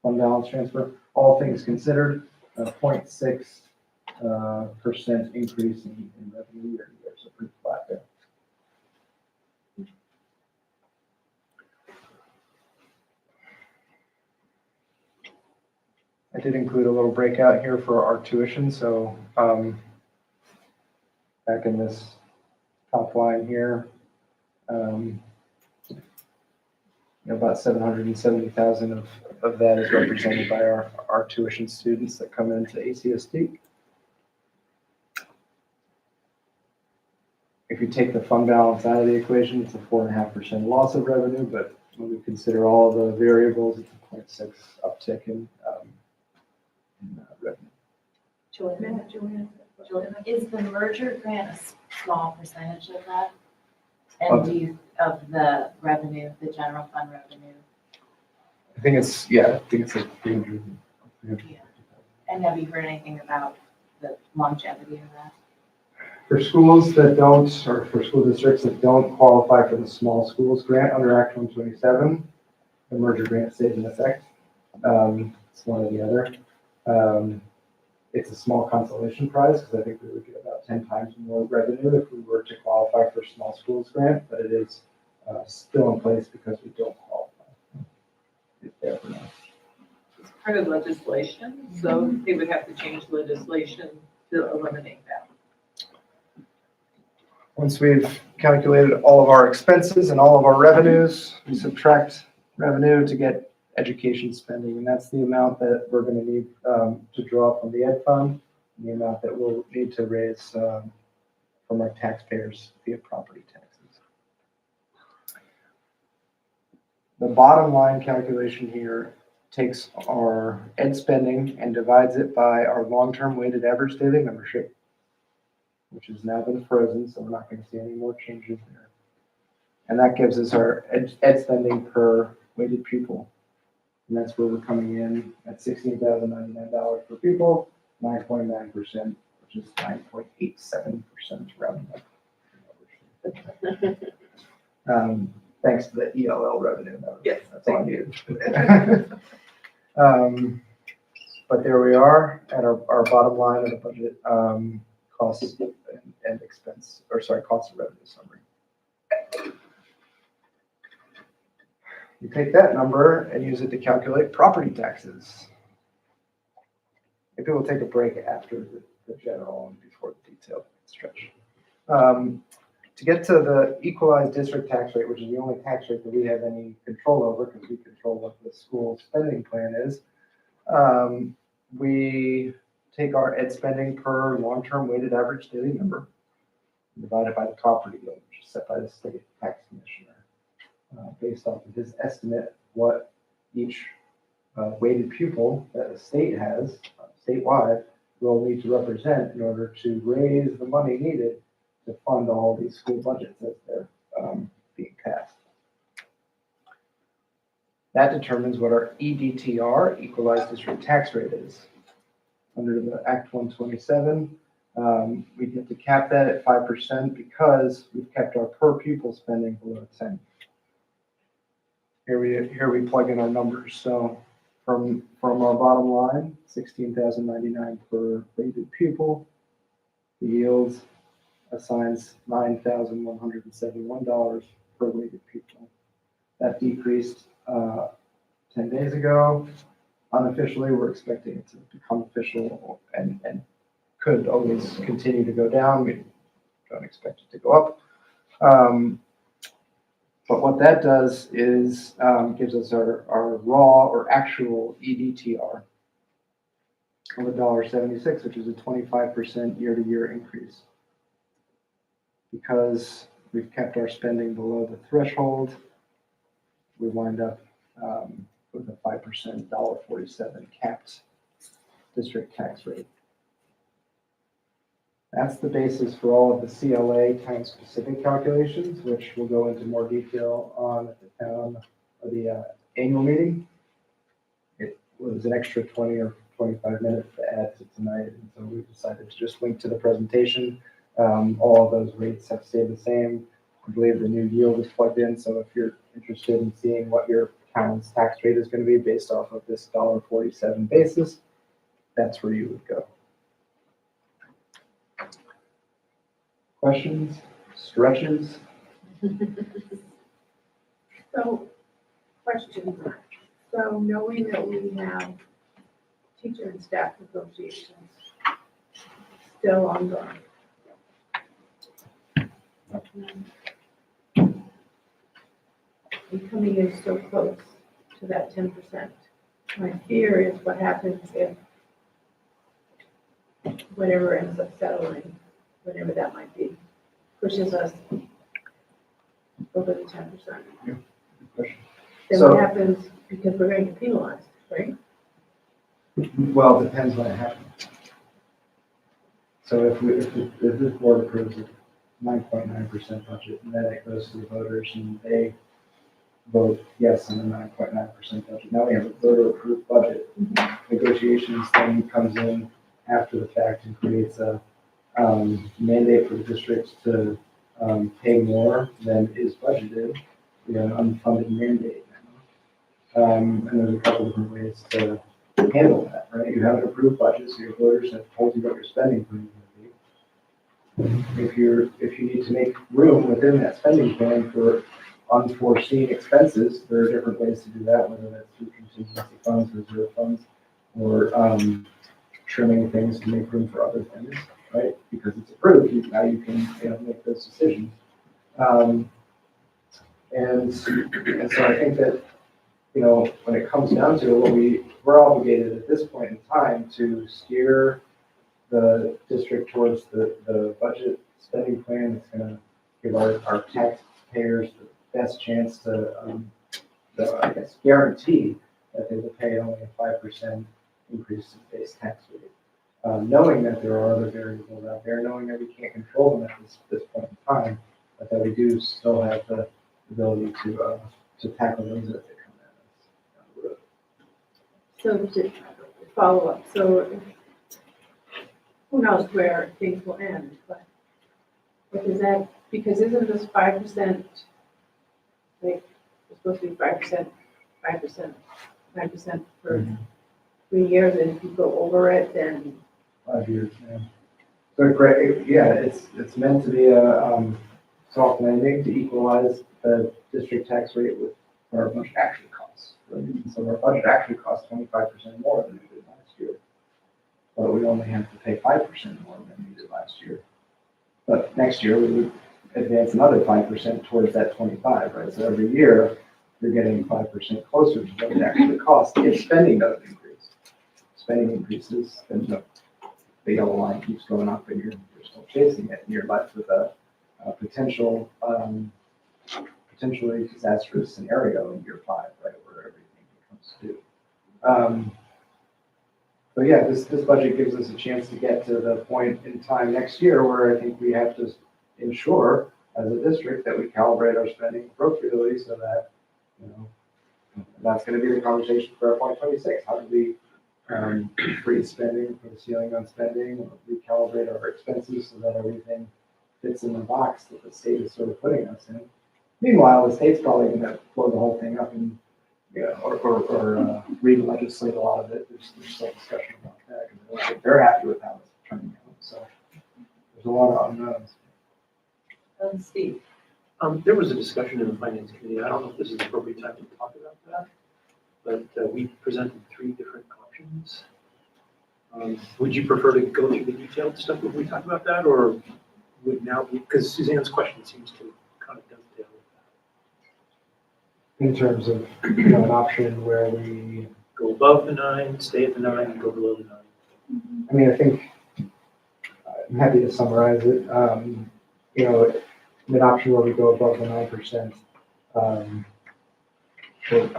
fund balance transfer. All things considered, a 0.6% increase in revenue year to year, so pretty flat there. I did include a little breakout here for our tuition, so back in this top line here, about 770,000 of that is represented by our tuition students that come into ACSD. If you take the fund balance out of the equation, it's a 4.5% loss of revenue, but when we consider all of the variables, it's a 0.6 uptick in revenue. Joanna, is the merger grant a small percentage of that? And of the revenue, the general fund revenue? I think it's like 300. And have you heard anything about the longevity of that? For schools that don't, or for school districts that don't qualify for the small schools grant under Act 127, the merger grant stays in effect. It's one or the other. It's a small consolation prize because I think we would get about 10 times more revenue if we were to qualify for small schools grant, but it is still in place because we don't qualify. It's there for now. It's part of legislation, so they would have to change legislation to eliminate that. Once we've calculated all of our expenses and all of our revenues, we subtract revenue to get education spending, and that's the amount that we're going to need to draw from the ed fund, and the amount that we'll need to raise from our taxpayers via property taxes. The bottom line calculation here takes our ed spending and divides it by our long-term weighted average daily membership, which has now been frozen, so we're not going to see any more changes there. And that gives us our ed spending per weighted pupil. And that's where we're coming in at $16,099 per pupil, 9.9%, which is 9.87% rounding up. Thanks to the ELL revenue. That's all I needed. But there we are at our bottom line of the budget costs and expense, cost of revenue summary. You take that number and use it to calculate property taxes. Maybe we'll take a break after the general and before the detailed stretch. To get to the equalized district tax rate, which is the only tax rate that we have any control over because we control what the school spending plan is, we take our ed spending per long-term weighted average daily member, divided by the property yield, which is set by the state tax commissioner, based off of his estimate what each weighted pupil that the state has statewide will need to represent in order to raise the money needed to fund all these school budgets as they're being passed. That determines what our EDTR, equalized district tax rate, is. Under the Act 127, we get to cap that at 5% because we've kept our per pupil spending below 10. Here we plug in our numbers. So from our bottom line, $16,099 per weighted pupil. The yields assigns $9,171 per weighted pupil. That decreased 10 days ago. Unofficially, we're expecting it to become official and could always continue to go down. We don't expect it to go up. But what that does is gives us our raw or actual EDTR of $1.76, which is a 25% year-to-year increase. Because we've kept our spending below the threshold, we wind up with a 5% $1.47 capped district tax rate. That's the basis for all of the CLA time-specific calculations, which we'll go into more detail on at the annual meeting. It was an extra 20 or 25 minutes to add to tonight, and so we decided to just link to the presentation. All of those rates have stayed the same. I believe the new yield is plugged in, so if you're interested in seeing what your town's tax rate is going to be based off of this $1.47 basis, that's where you would go. Questions, stretches? So, question, so knowing that we have teacher and staff negotiations still ongoing. And coming in so close to that 10%. My fear is what happens if whatever ends up settling, whatever that might be, pushes us over the 10%. Yeah, good question. Then So- what happens, because we're going to get penalized, right? Well, it depends when it happens. So if this board approves a 9.9% budget, and then it goes to the voters and they vote yes on the 9.9% budget, now we have a voter-approved budget. Negotiations then comes in after the fact and creates a mandate for the districts to pay more than is budgeted, an unfunded mandate. And there's a couple different ways to handle that, right? You have an approved budget, so your voters have told you what your spending plan is going to be. If you need to make room within that spending plan for unforeseen expenses, there are different ways to do that, whether that's through contingency funds, reserve funds, or trimming things to make room for other things, right? Because it's approved, now you can make those decisions. And so I think that, when it comes down to it, we're obligated at this point in time to steer the district towards the budget spending plan that's going to give our taxpayers the best chance to, I guess, guarantee that they will pay only a 5% increase in base tax rate. Knowing that there are other variables out there, knowing that we can't control them at this point in time, but that we do still have the ability to tackle those as they come at us down the road. So to follow up, so who knows where things will end, but what does that, because isn't this 5%, like, it's supposed to be 5%, 5% for 3 years, and if you go over it, then 5 years, yeah. So great, yeah, it's meant to be a soft landing to equalize the district tax rate with our budget actually costs. Right? So our budget actually costs 25% more than we did last year, but we only have to pay 5% more than we did last year. But next year we would advance another 5% towards that 25, right? So every year you're getting 5% closer to what it actually costs if spending doesn't increase. Spending increases, then the yellow line keeps going up and you're still chasing it, and you're left with a potentially disastrous scenario in year 5, right, where everything becomes due. But yeah, this budget gives us a chance to get to the point in time next year where I think we have to ensure as a district that we calibrate our spending appropriately so that, that's gonna be the conversation for FY 26. How do we freeze spending, put a ceiling on spending, or recalibrate our expenses so that everything fits in the box that the state is sort of putting us in. Meanwhile, the state's probably gonna blow the whole thing up and, or re-legislate a lot of it. There's some discussion about that, because I don't think they're happy with how it's turning out, so there's a lot of unknowns. Steve? There was a discussion in the finance committee, I don't know if this is the appropriate time to talk about that, but we presented 3 different options. Would you prefer to go through the detailed stuff when we talk about that, or would now, because Suzanne's question seems to kind of dovetail with In terms of, an option where we, that. Go above the 9, stay at the 9, and go below the 9. I think, I'm happy to summarize it. An option where we go above the 9%,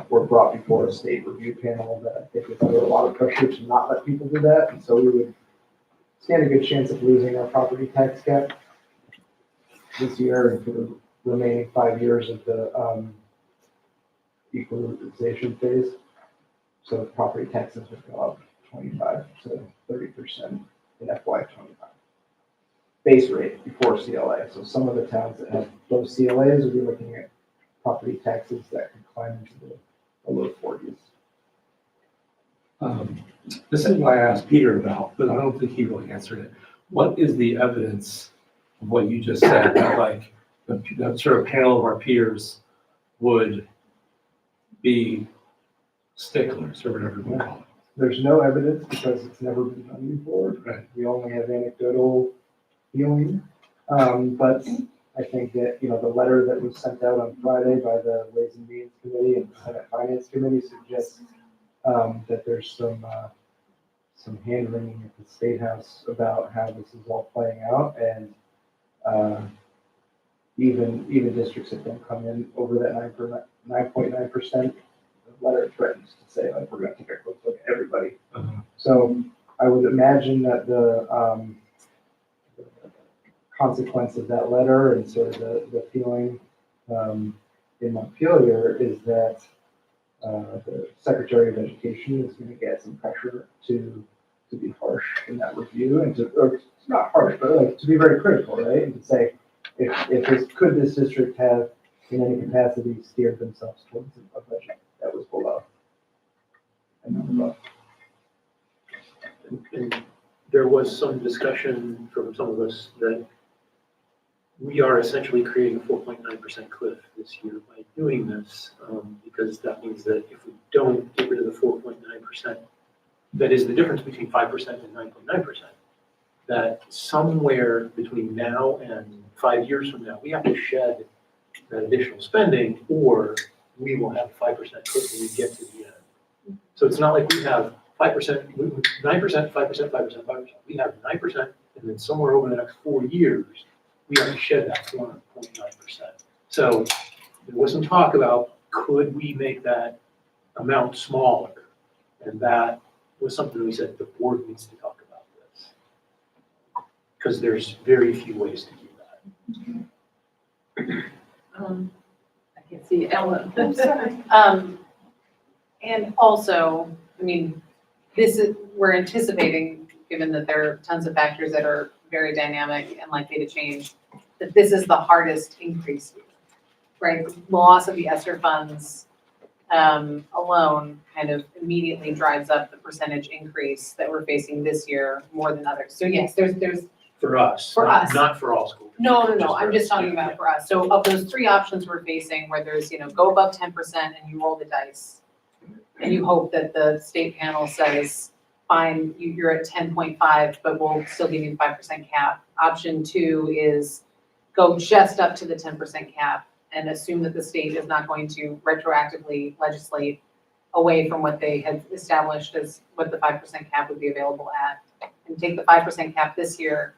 we're brought before a state review panel that I think is under a lot of pressure to not let people do that. And so we would stand a good chance of losing our property tax cap this year and for the remaining 5 years of the equalization phase. So property taxes would go up 25 to 30% in FY 25. Base rate before CLA. So some of the towns that have low CLAs will be looking at property taxes that could climb into the low 40s. This is what I asked Peter about, but I don't think he really answered it. What is the evidence of what you just said, that like the sort of panel of our peers would be sticklers or whatever we call it? There's no evidence because it's never been done before. Right. We only have anecdotal feeling. But I think that, the letter that was sent out on Friday by the Ways and Means Committee and the Senate Finance Committee suggests that there's some hand-wringing at the State House about how this is all playing out. And even districts that don't come in over that 9.9%, the letter threatens to say, like, we're gonna take a close look at everybody. So I would imagine that the consequence of that letter and sort of the feeling in Montpelier is that the Secretary of Education is going to get some pressure to be harsh in that review and or it's not harsh, but like to be very critical, right? And to say, could this district have in any capacity steered themselves towards a budget that was below and not above? And there was some discussion from some of us that we are essentially creating a 4.9% cliff this year by doing this, because that means that if we don't get rid of the 4.9%, that is the difference between 5% and 9.9%, that somewhere between now and 5 years from now, we have to shed that additional spending, or we will have 5% cliff when we get to the end. So it's not like we have 5%, 9%, 5%, 5%, 5%. We have 9%, and then somewhere over the next 4 years, we have to shed that 4.9%. So there was some talk about, could we make that amount smaller? And that was something we said the board needs to talk about this. Because there's very few ways to do that. I can see Ellen. I'm sorry. And also, we're anticipating, given that there are tons of factors that are very dynamic and likely to change, that this is the hardest increase, right? The loss of the ESSER funds alone kind of immediately drives up the percentage increase that we're facing this year more than others. So yes, there's For us. For us. Not for all schools. No, Just I'm for just us, talking yeah. about for us. So of those 3 options we're facing, where there's, go above 10% and you roll the dice, and you hope that the state panel says, fine, you're at 10.5, but we'll still give you 5% cap. Option 2 is go just up to the 10% cap and assume that the state is not going to retroactively legislate away from what they had established as what the 5% cap would be available at, and take the 5% cap this year,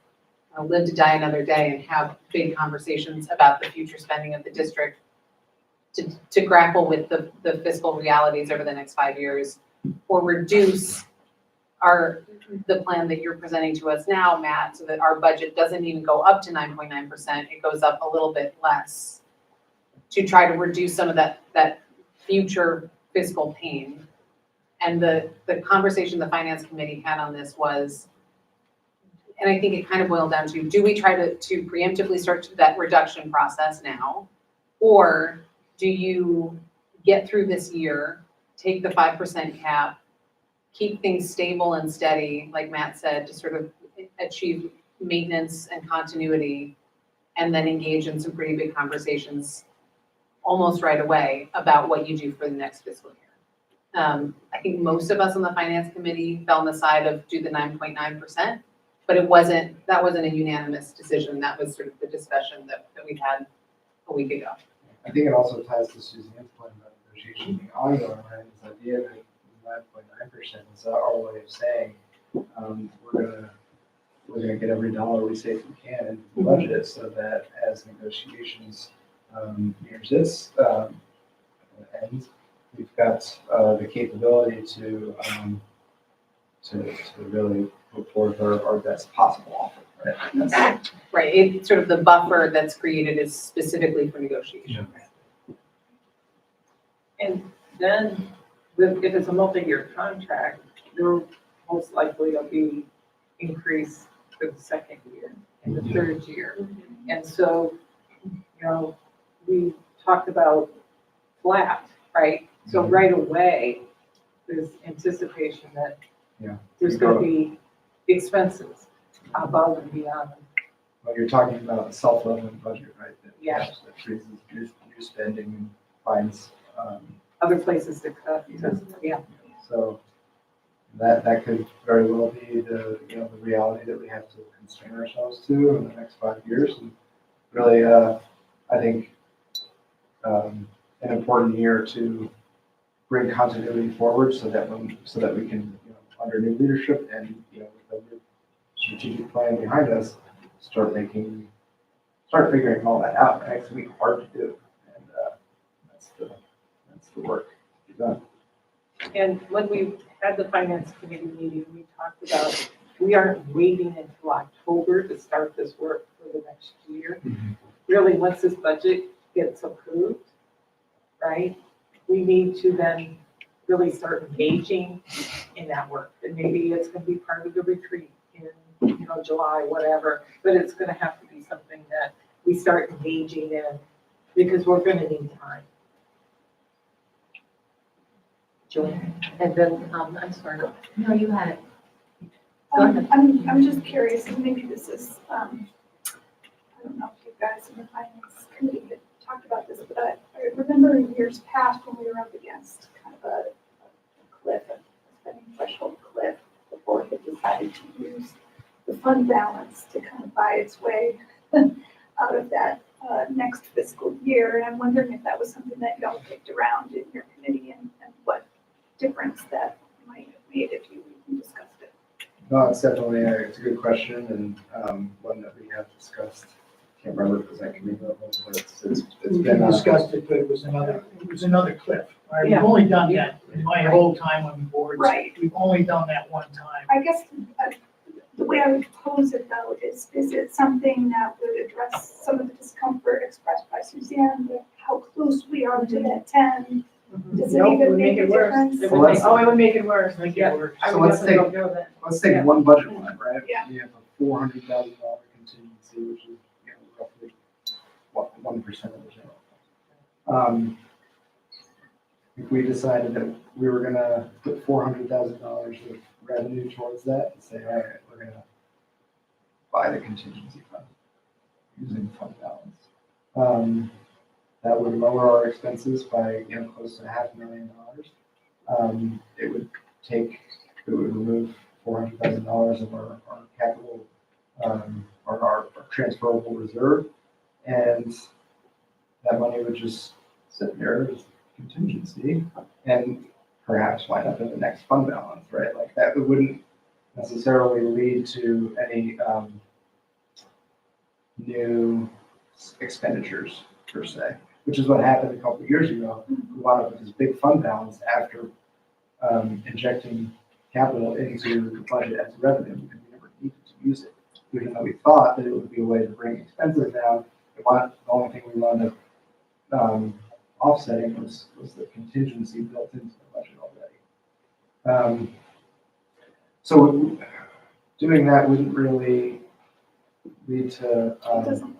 live to die another day and have big conversations about the future spending of the district to grapple with the fiscal realities over the next 5 years, or reduce the plan that you're presenting to us now, Matt, so that our budget doesn't even go up to 9.9%, it goes up a little bit less, to try to reduce some of that future fiscal pain. And the conversation the finance committee had on this was, and I think it kind of boiled down to, do we try to preemptively start that reduction process now? Or do you get through this year, take the 5% cap, keep things stable and steady, like Matt said, to sort of achieve maintenance and continuity, and then engage in some pretty big conversations almost right away about what you do for the next fiscal year? I think most of us on the finance committee fell on the side of do the 9.9%, but that wasn't a unanimous decision. That was sort of the discussion that we had a week ago. I think it also ties to Suzanne's point about negotiation being ongoing, right? This idea that 9.9% is our way of saying, we're gonna get every dollar we safely can into the budget, so that as negotiations nears its end, we've got the capability to really put forth our best possible offer, right? Right, it's sort of the buffer that's created is specifically for negotiation. And then, if it's a multi-year contract, there most likely will be increase for the second year and the third year. And so, we talked about flat, right? So right away, there's anticipation that there's gonna be expenses above and beyond. Well, you're talking about a self-leveling budget, right? Yeah. That freezes new spending and finds, Other places to cut, yeah. so that could very well be the reality that we have to constrain ourselves to in the next 5 years. And really, I think, an important year to bring continuity forward so that we can, under new leadership and, with the new strategic plan behind us, start figuring all that out. It's gonna be hard to do, and that's the work to be done. And when we had the finance committee meeting, we talked about, we aren't waiting until October to start this work for the next year. Really, once this budget gets approved, right, we need to then really start engaging in that work. And maybe it's gonna be part of the retreat in, July, whatever, but it's gonna have to be something that we start engaging in, because we're gonna need time. Julie, and then, I'm sorry. No, you had it. I'm just curious, and maybe this is, I don't know if you guys in the finance committee had talked about this, but I remember in years past when we were up against kind of a cliff, a spending threshold cliff, the board had decided to use the fund balance to kind of buy its way out of that next fiscal year. And I'm wondering if that was something that y'all kicked around in your committee, and what difference that might have made if you discussed it. No, it's definitely it's a good question, and one that we have discussed. Can't remember if it was that committee level, but it's We been discussed it, but it was another cliff. All right, Yeah. we've only done that in my whole time on the board. Right. We've only done that one time. I guess the way I would pose it though is it something that would address some of the discomfort expressed by Suzanne with how close we are to that 10? Does it Nope, even would make a it worse. difference? It So would let's- make- it would make it worse. Make it Yeah. work. I So would let's definitely take- go with it. Let's take Yeah. one budget line, right? Yeah. We have a $400,000 contingency, which is roughly 1% of the general fund. If we decided that we were gonna put $400,000 of revenue towards that and say, all right, we're gonna buy the contingency fund using fund balance, that would lower our expenses by close to $500,000. It would remove $400,000 of our capital, or our transferable reserve, and that money would just sit there as contingency and perhaps wind up in the next fund balance, right? Like that, it wouldn't necessarily lead to any new expenditures per se, which is what happened a couple of years ago. We wound up with this big fund balance after injecting capital into the budget as revenue because we never needed to use it. Even though we thought that it would be a way to bring expenses down, the only thing we wound up offsetting was the contingency built into the budget already. So doing that wouldn't really lead to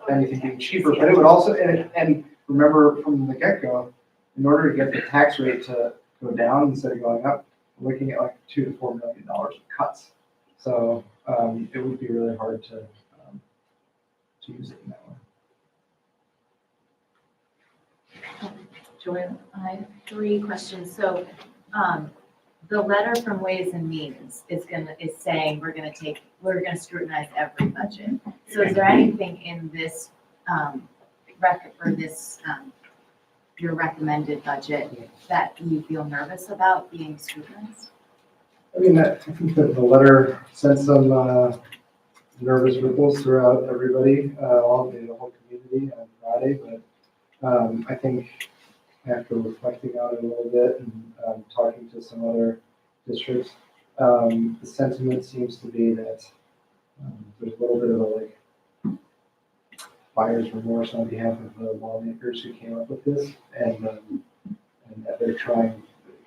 anything being cheaper, but it would also, and remember from the get-go, in order to get the tax rate to go down instead of going up, we're looking at like $2 to $4 million of cuts. So it would be really hard to use it in that way. Joanne, I have 3 questions. So, the letter from Ways and Means is saying we're gonna scrutinize every budget. So is there anything in this, your recommended budget that you feel nervous about being scrutinized? I mean, I think that the letter sent some nervous ripples throughout everybody, all the whole community on Friday, but I think after reflecting on it a little bit and talking to some other districts, the sentiment seems to be that there's a little bit of a buyer's remorse on behalf of the lawmakers who came up with this, and that they're trying,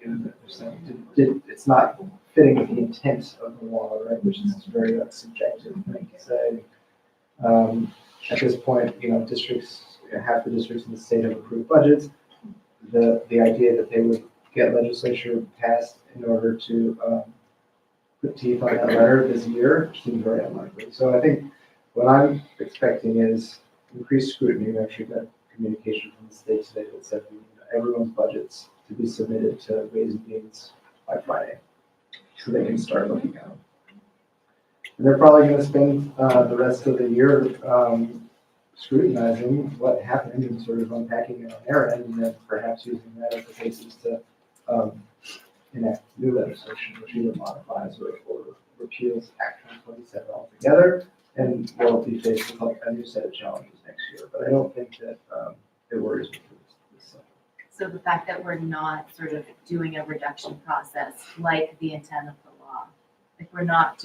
they're saying it's not fitting with the intent of the law, right? Which is a very subjective thing to say. At this point, half the districts in the state have approved budgets. The idea that they would get legislature passed in order to put teeth on that letter this year seems very unlikely. So I think what I'm expecting is increased scrutiny. We actually got communication from the state today that said everyone's budgets to be submitted to Ways and Means by Friday, so they can start looking at them. And they're probably going to spend the rest of the year scrutinizing what happened and sort of unpacking it on their end, and then perhaps using that as a basis to enact new legislation, which either modifies or repeals Act 127 altogether, and we'll be faced with like a new set of challenges next year. But I don't think that it worries me for this cycle. So the fact that we're not sort of doing a reduction process like the intent of the law, like we're not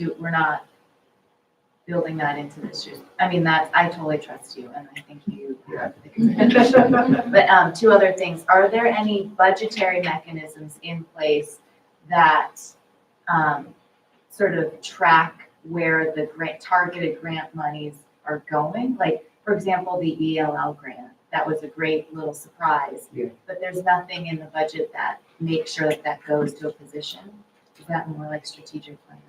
building that into this year. I mean, I totally trust you, and I think you have the communication. But 2 other things. Are there any budgetary mechanisms in place that sort of track where the targeted grant monies are going? Like, for example, the ELL grant, that was a great little surprise. Yeah. But there's nothing in the budget that makes sure that goes to a position. Is that more like strategic planning?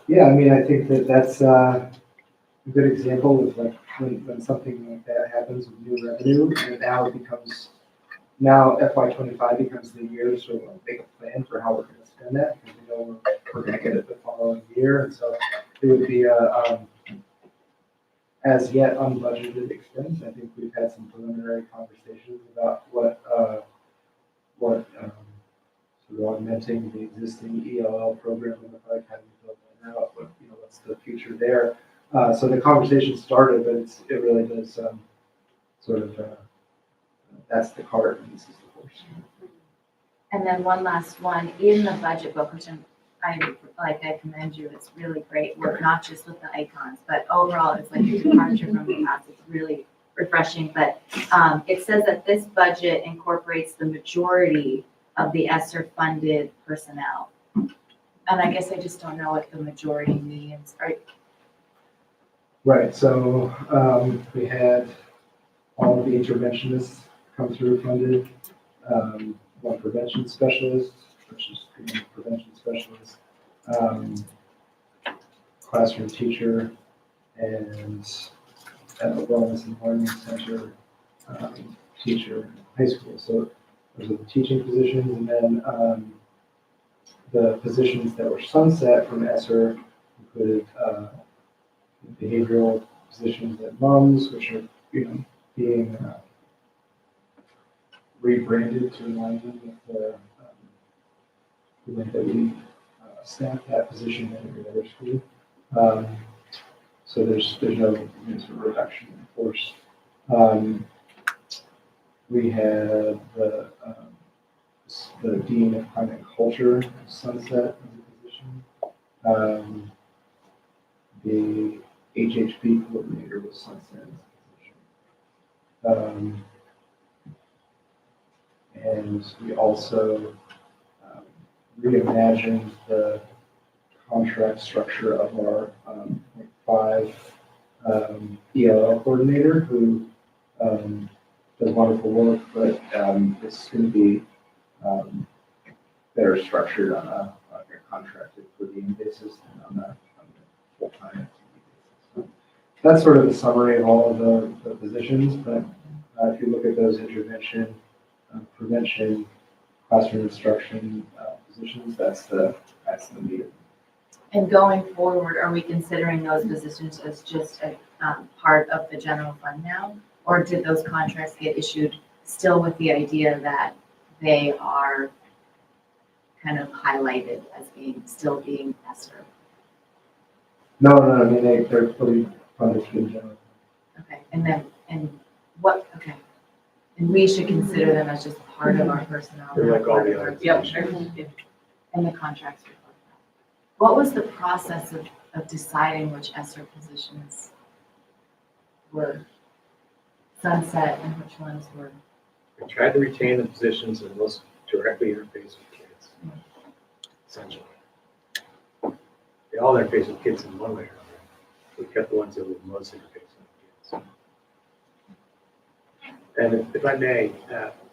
Yeah, I mean, I think that's a good example of like when something like that happens with new revenue, and now FY25 becomes the year to sort of like make a plan for how we're going to spend that, because we know we're going to get it the following year, and so it would be a as yet unbudgeted expense. I think we've had some preliminary conversations about what sort of augmenting the existing ELL program and if I kind of build that out, what's the future there. So the conversation started, but it really does sort of that's the cart and this is the horse. And then one last one, in the budget book, which I commend you, it's really great work, not just with the icons, but overall, it's like a departure from the past. It's really refreshing, but it says that this budget incorporates the majority of the ESSER funded personnel. And I guess I just don't know what the majority means. Right, so we had all of the interventionists come through funded, one prevention specialist, which is prevention specialist, classroom teacher, and a wellness and learning center teacher in high school. So those are the teaching positions, and then the positions that were sunset from ESSER included behavioral positions at MUMS, which are being rebranded to align with the way that we staff that position at every other school. So there's no sort of reduction in force. We have the Dean of Climate and Culture, sunset as a position. The HHP coordinator was sunset as a position. And we also reimagined the contract structure of our 5 ELL coordinator who does wonderful work, but it's going to be better structured on a contracted per diem basis than on a full-time activity basis. So that's sort of the summary of all of the positions, but if you look at those intervention, prevention, classroom instruction positions, that's the meat of it. And going forward, are we considering those positions as just a part of the general fund now? Or did those contracts get issued still with the idea that they are kind of highlighted as still being ESSER? No, I mean, they're fully funded through the general. Okay, okay. And we should consider them as just part of our personnel. They're like all the part of other our- positions. And the contracts reflect that. What was the process of deciding which ESSER positions were sunset and which ones were? We tried to retain the positions that most directly interface with kids, essentially. They all interface with kids in one way or another. We kept the ones that would most interface with kids. And if I may,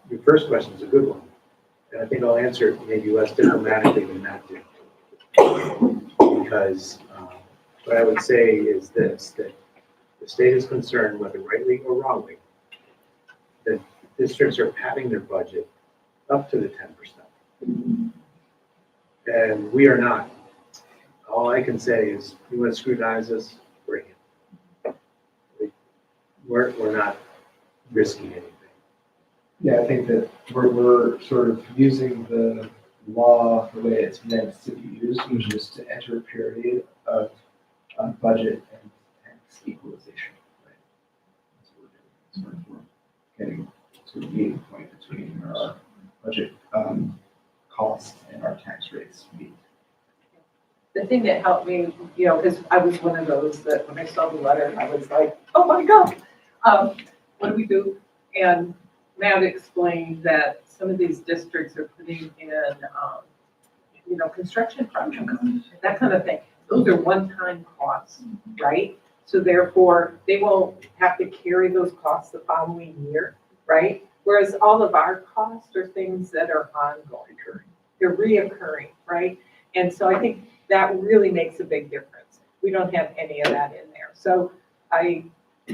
your first question is a good one. And I think I'll answer it maybe less diplomatically than Matt did. Because what I would say is this, that the state is concerned, whether rightly or wrongly, that districts are padding their budget up to the 10%. And we are not. All I can say is, you want to scrutinize us, bring it. We're not risking anything. Yeah, I think that we're sort of using the law the way it's meant to be used, which is to enter a period of budget and tax equalization. Right? That's what we're doing. So we're getting to a meeting point between our budget costs and our tax rates meet. The thing that helped me, because I was one of those that when I saw the letter, I was like, oh my God, what do we do? And Matt explained that some of these districts are putting in, construction projects, that kind of thing. Those are one-time costs, right? So therefore, they won't have to carry those costs the following year, right? Whereas all of our costs are things that are ongoing. They're reoccurring, right? And so I think that really makes a big difference. We don't have any of that in there. So I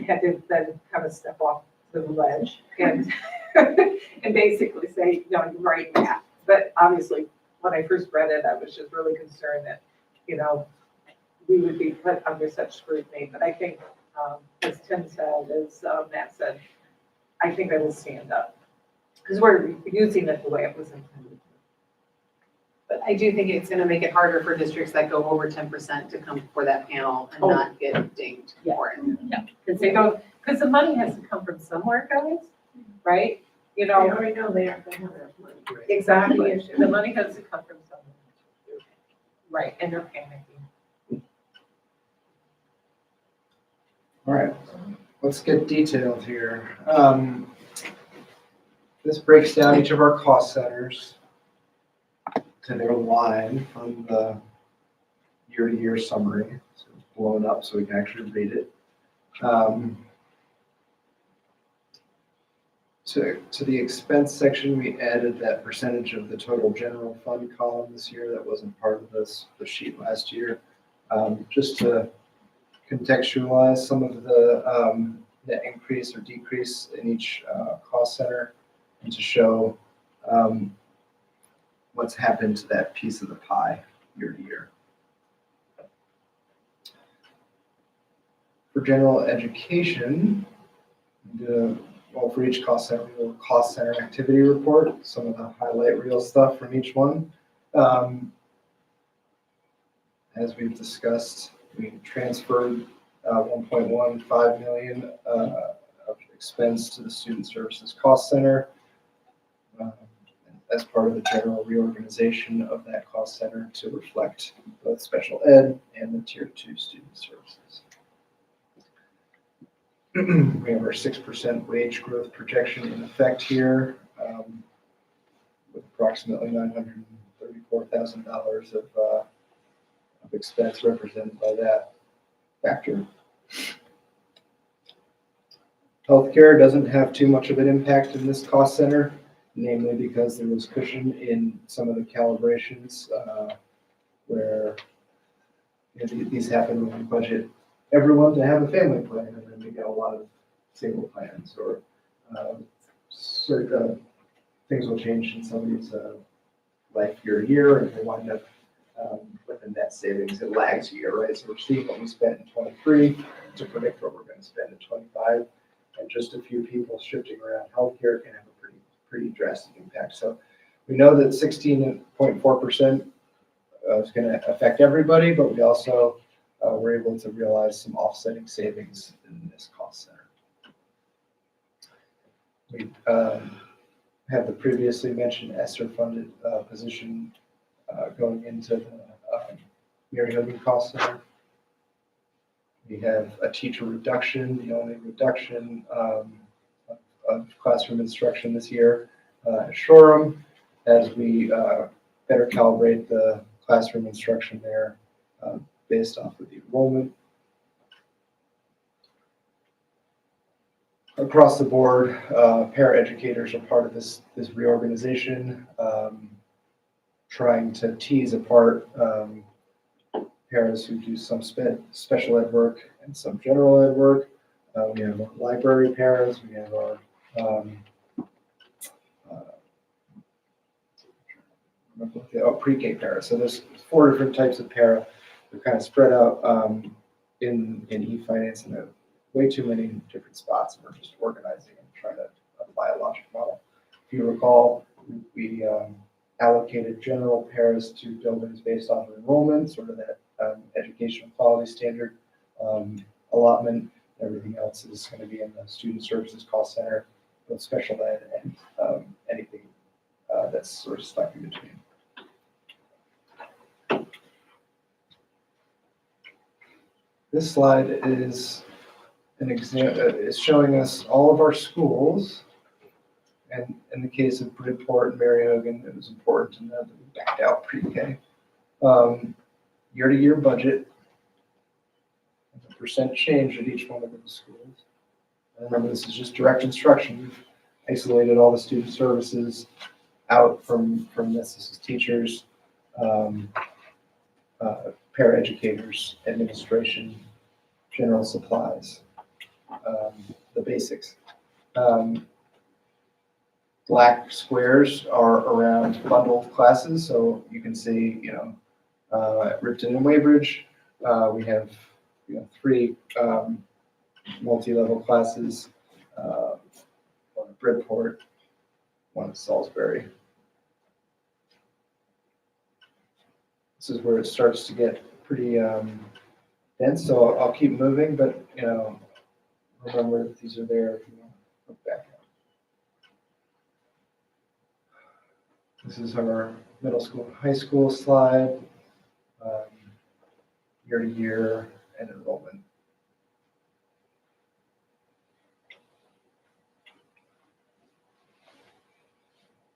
had to then kind of step off the ledge and and basically say, no, you're right, Matt. But obviously, when I first read it, I was just really concerned that, we would be put under such scrutiny. But I think, as Tim said, as Matt said, I think I will stand up because we're using it the way it was intended. But I do think it's gonna make it harder for districts that go over 10% to come before that panel and not get dinged for it. Because the money has to come from somewhere, guys, right? They already know they have to have enough money. Exactly. The money has to come from somewhere. Right, and they're panicking. All right, let's get detailed here. This breaks down each of our cost centers to their line from the year-to-year summary. So it's blown up so we can actually read it. To the expense section, we added that percentage of the total general fund column this year that wasn't part of the sheet last year. Just to contextualize some of the net increase or decrease in each cost center and to show what's happened to that piece of the pie year to year. For general education, for each cost center, we have a cost center activity report, some of the highlight reel stuff from each one. As we've discussed, we transferred 1.15 million of expense to the Student Services Cost Center as part of the general reorganization of that cost center to reflect both special ed and the Tier 2 student services. We have our 6% wage growth projection in effect here, with approximately $934,000 of expense represented by that factor. Healthcare doesn't have too much of an impact in this cost center, namely because there was cushion in some of the calibrations where these happen when we budget everyone to have a family plan, and then we get a lot of single plans, or certain things will change in somebody's life year to year, and they wind up with a net savings. It lags a year, right? So we're seeing what we spent in 23 to predict what we're going to spend in 25, and just a few people shifting around healthcare can have a pretty drastic impact. So we know that 16.4% is going to affect everybody, but we also were able to realize some offsetting savings in this cost center. We have the previously mentioned ESSER funded position going into the Mary Hogan cost center. We have a teacher reduction, the only reduction of classroom instruction this year at Shoreham, as we better calibrate the classroom instruction there based off of the enrollment. Across the board, paraeducators are part of this reorganization, trying to tease apart paras who do some special ed work and some general ed work. We have our library paras, we have our pre-K para. So there's 4 different types of para. They're kind of spread out in e-finance, and there way too many different spots, and we're just organizing and trying to apply a logic model. If you recall, we allocated general paras to buildings based off of enrollment, sort of that educational quality standard allotment. Everything else is going to be in the Student Services Cost Center, both special ed and anything that's sort of stuck in between. This slide is an example, is showing us all of our schools. And in the case of Bridport and Mary Hogan, it was important to know that we backed out pre-K. Year-to-year budget, and the percent change at each one of those schools. And remember, this is just direct instruction. We've isolated all the student services out from this. This is teachers, paraeducators, administration, general supplies, the basics. Black squares are around bundled classes, so you can see, at Ripton and Weybridge, we have 3 multi-level classes, 1 at Bridport, 1 at Salisbury. This is where it starts to get pretty dense, so I'll keep moving, but remember that these are there if you want to look back at. This is our middle school and high school slide, year to year and enrollment.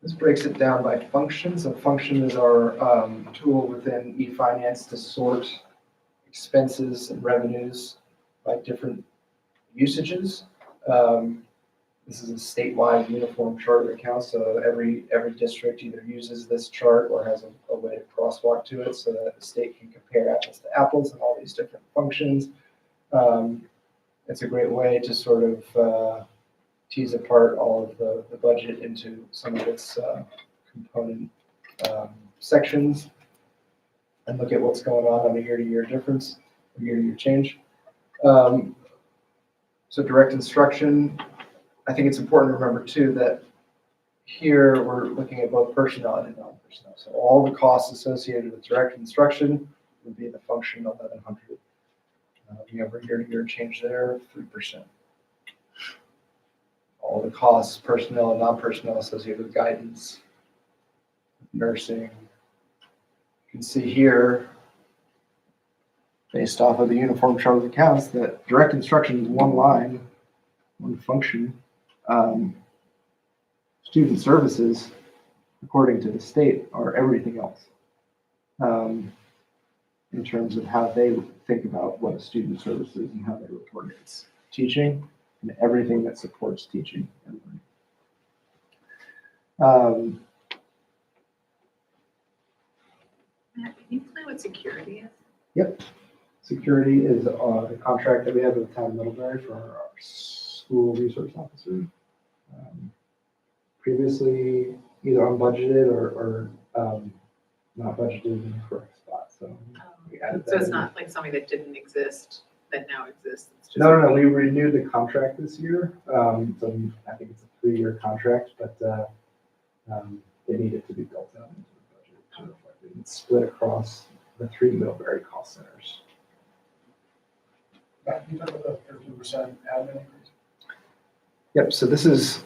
This breaks it down by functions. A function is our tool within eFinance to sort expenses and revenues by different usages. This is a statewide uniform chart of accounts, so every district either uses this chart or has a way to crosswalk to it so that the state can compare apples to apples and all these different functions. It's a great way to sort of tease apart all of the budget into some of its component sections and look at what's going on a year-to-year difference, a year-to-year change. So direct instruction, I think it's important to remember too that here we're looking at both personnel and non-personnel. So all the costs associated with direct instruction would be the function 1100. You have a year-to-year change there of 3%. All the costs, personnel and non-personnel associated with guidance, nursing. You can see here, based off of the uniform chart of accounts, that direct instruction is one line, one function. Student services, according to the state, are everything else. In terms of how they think about what a student service is and how they report it. It's teaching and everything that supports teaching and learning. Matt, can you explain what security is? Yep. Security is the contract that we have with the town of Middlebury for our school resource officer. Previously, either unbudgeted or not budgeted in the correct spot, so we added that. So it's in. not like something that didn't exist that now exists? It's just- No, we renewed the contract this year. So I think it's a 3-year contract, but they need it to be built out into the budget to reflect it. It's split across the 3 Middlebury cost centers. Can you talk about the 13% admin increase? Yep, so this is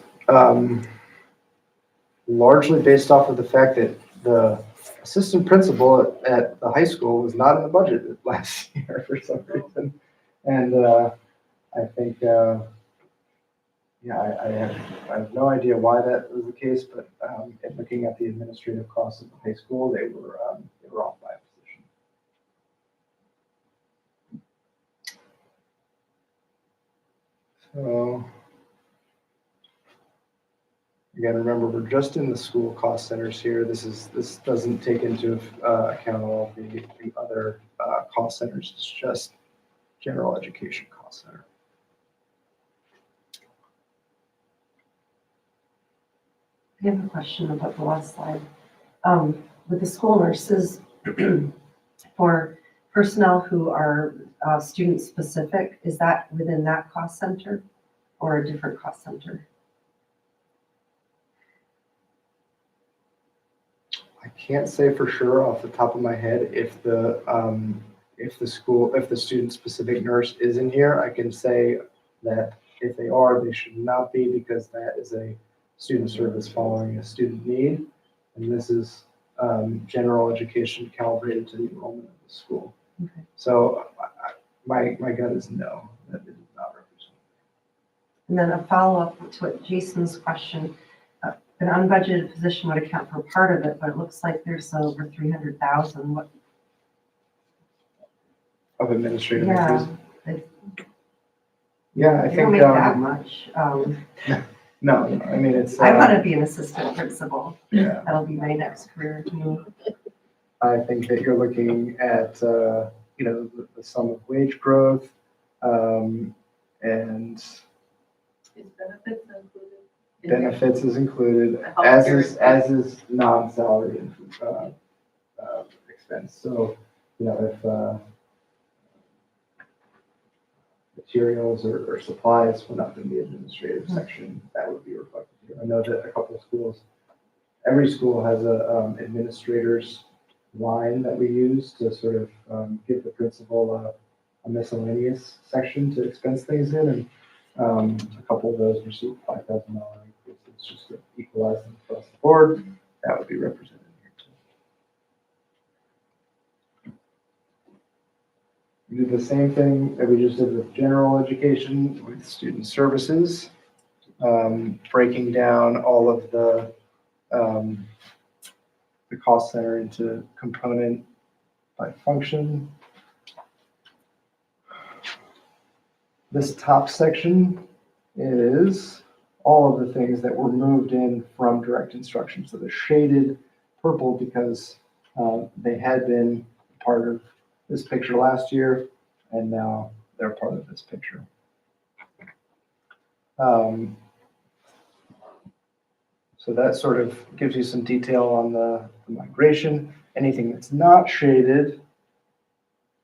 largely based off of the fact that the assistant principal at the high school was not in the budget last year for some reason. And I think, I have no idea why that was the case, but in looking at the administrative costs of the high school, they were off by a position. So, again, remember, we're just in the school cost centers here. This doesn't take into account all of the other cost centers. It's just general education cost center. I have a question about the last slide. With the school nurses, for personnel who are student specific, is that within that cost center or a different cost center? I can't say for sure off the top of my head if the student specific nurse is in here. I can say that if they are, they should not be, because that is a student service following a student need. And this is general education calibrated to the enrollment of the school. Okay. So my gut is no, that it is not represented. And then a follow-up to what Jason's question, an unbudgeted position would account for part of it, but it looks like there's over 300,000. What? Of administrative Yeah, increase. Yeah, I you don't think, make that much. no, I mean, it's. I want to be an assistant principal. Yeah. That'll be my next career move. I think that you're looking at, the sum of wage growth, and Is benefits included? benefits is included, The healthcare as is non-salary expense. So, if materials or supplies went up in the administrative section, that would be reflected here. I know that a couple of schools, every school has a administrator's line that we use to sort of give the principal a miscellaneous section to expense things in, and a couple of those received $5,000 increases just to equalize them across the board. That would be represented here too. We did the same thing that we just did with general education with student services, breaking down all of the cost center into component by function. This top section is all of the things that were moved in from direct instruction. So they're shaded purple because they had been part of this picture last year, and now they're part of this picture. So that sort of gives you some detail on the migration. Anything that's not shaded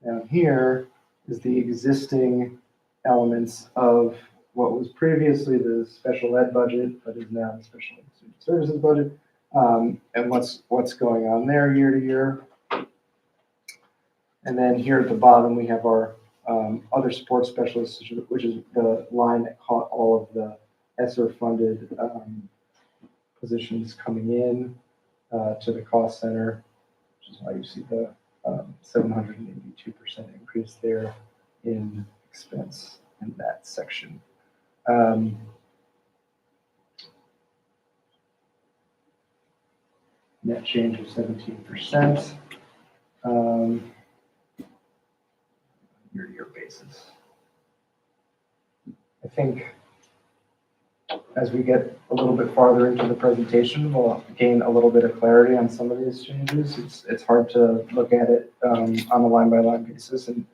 down here is the existing elements of what was previously the special ed budget, but is now the special ed student services budget, and what's going on there year to year. And then here at the bottom, we have our other support specialists, which is the line that caught all of the ESSER-funded positions coming in to the cost center, which is why you see the 782% increase there in expense in that section. Net change of 17%. Year-to-year basis. I think as we get a little bit farther into the presentation, we'll gain a little bit of clarity on some of these changes. It's hard to look at it on a line-by-line basis and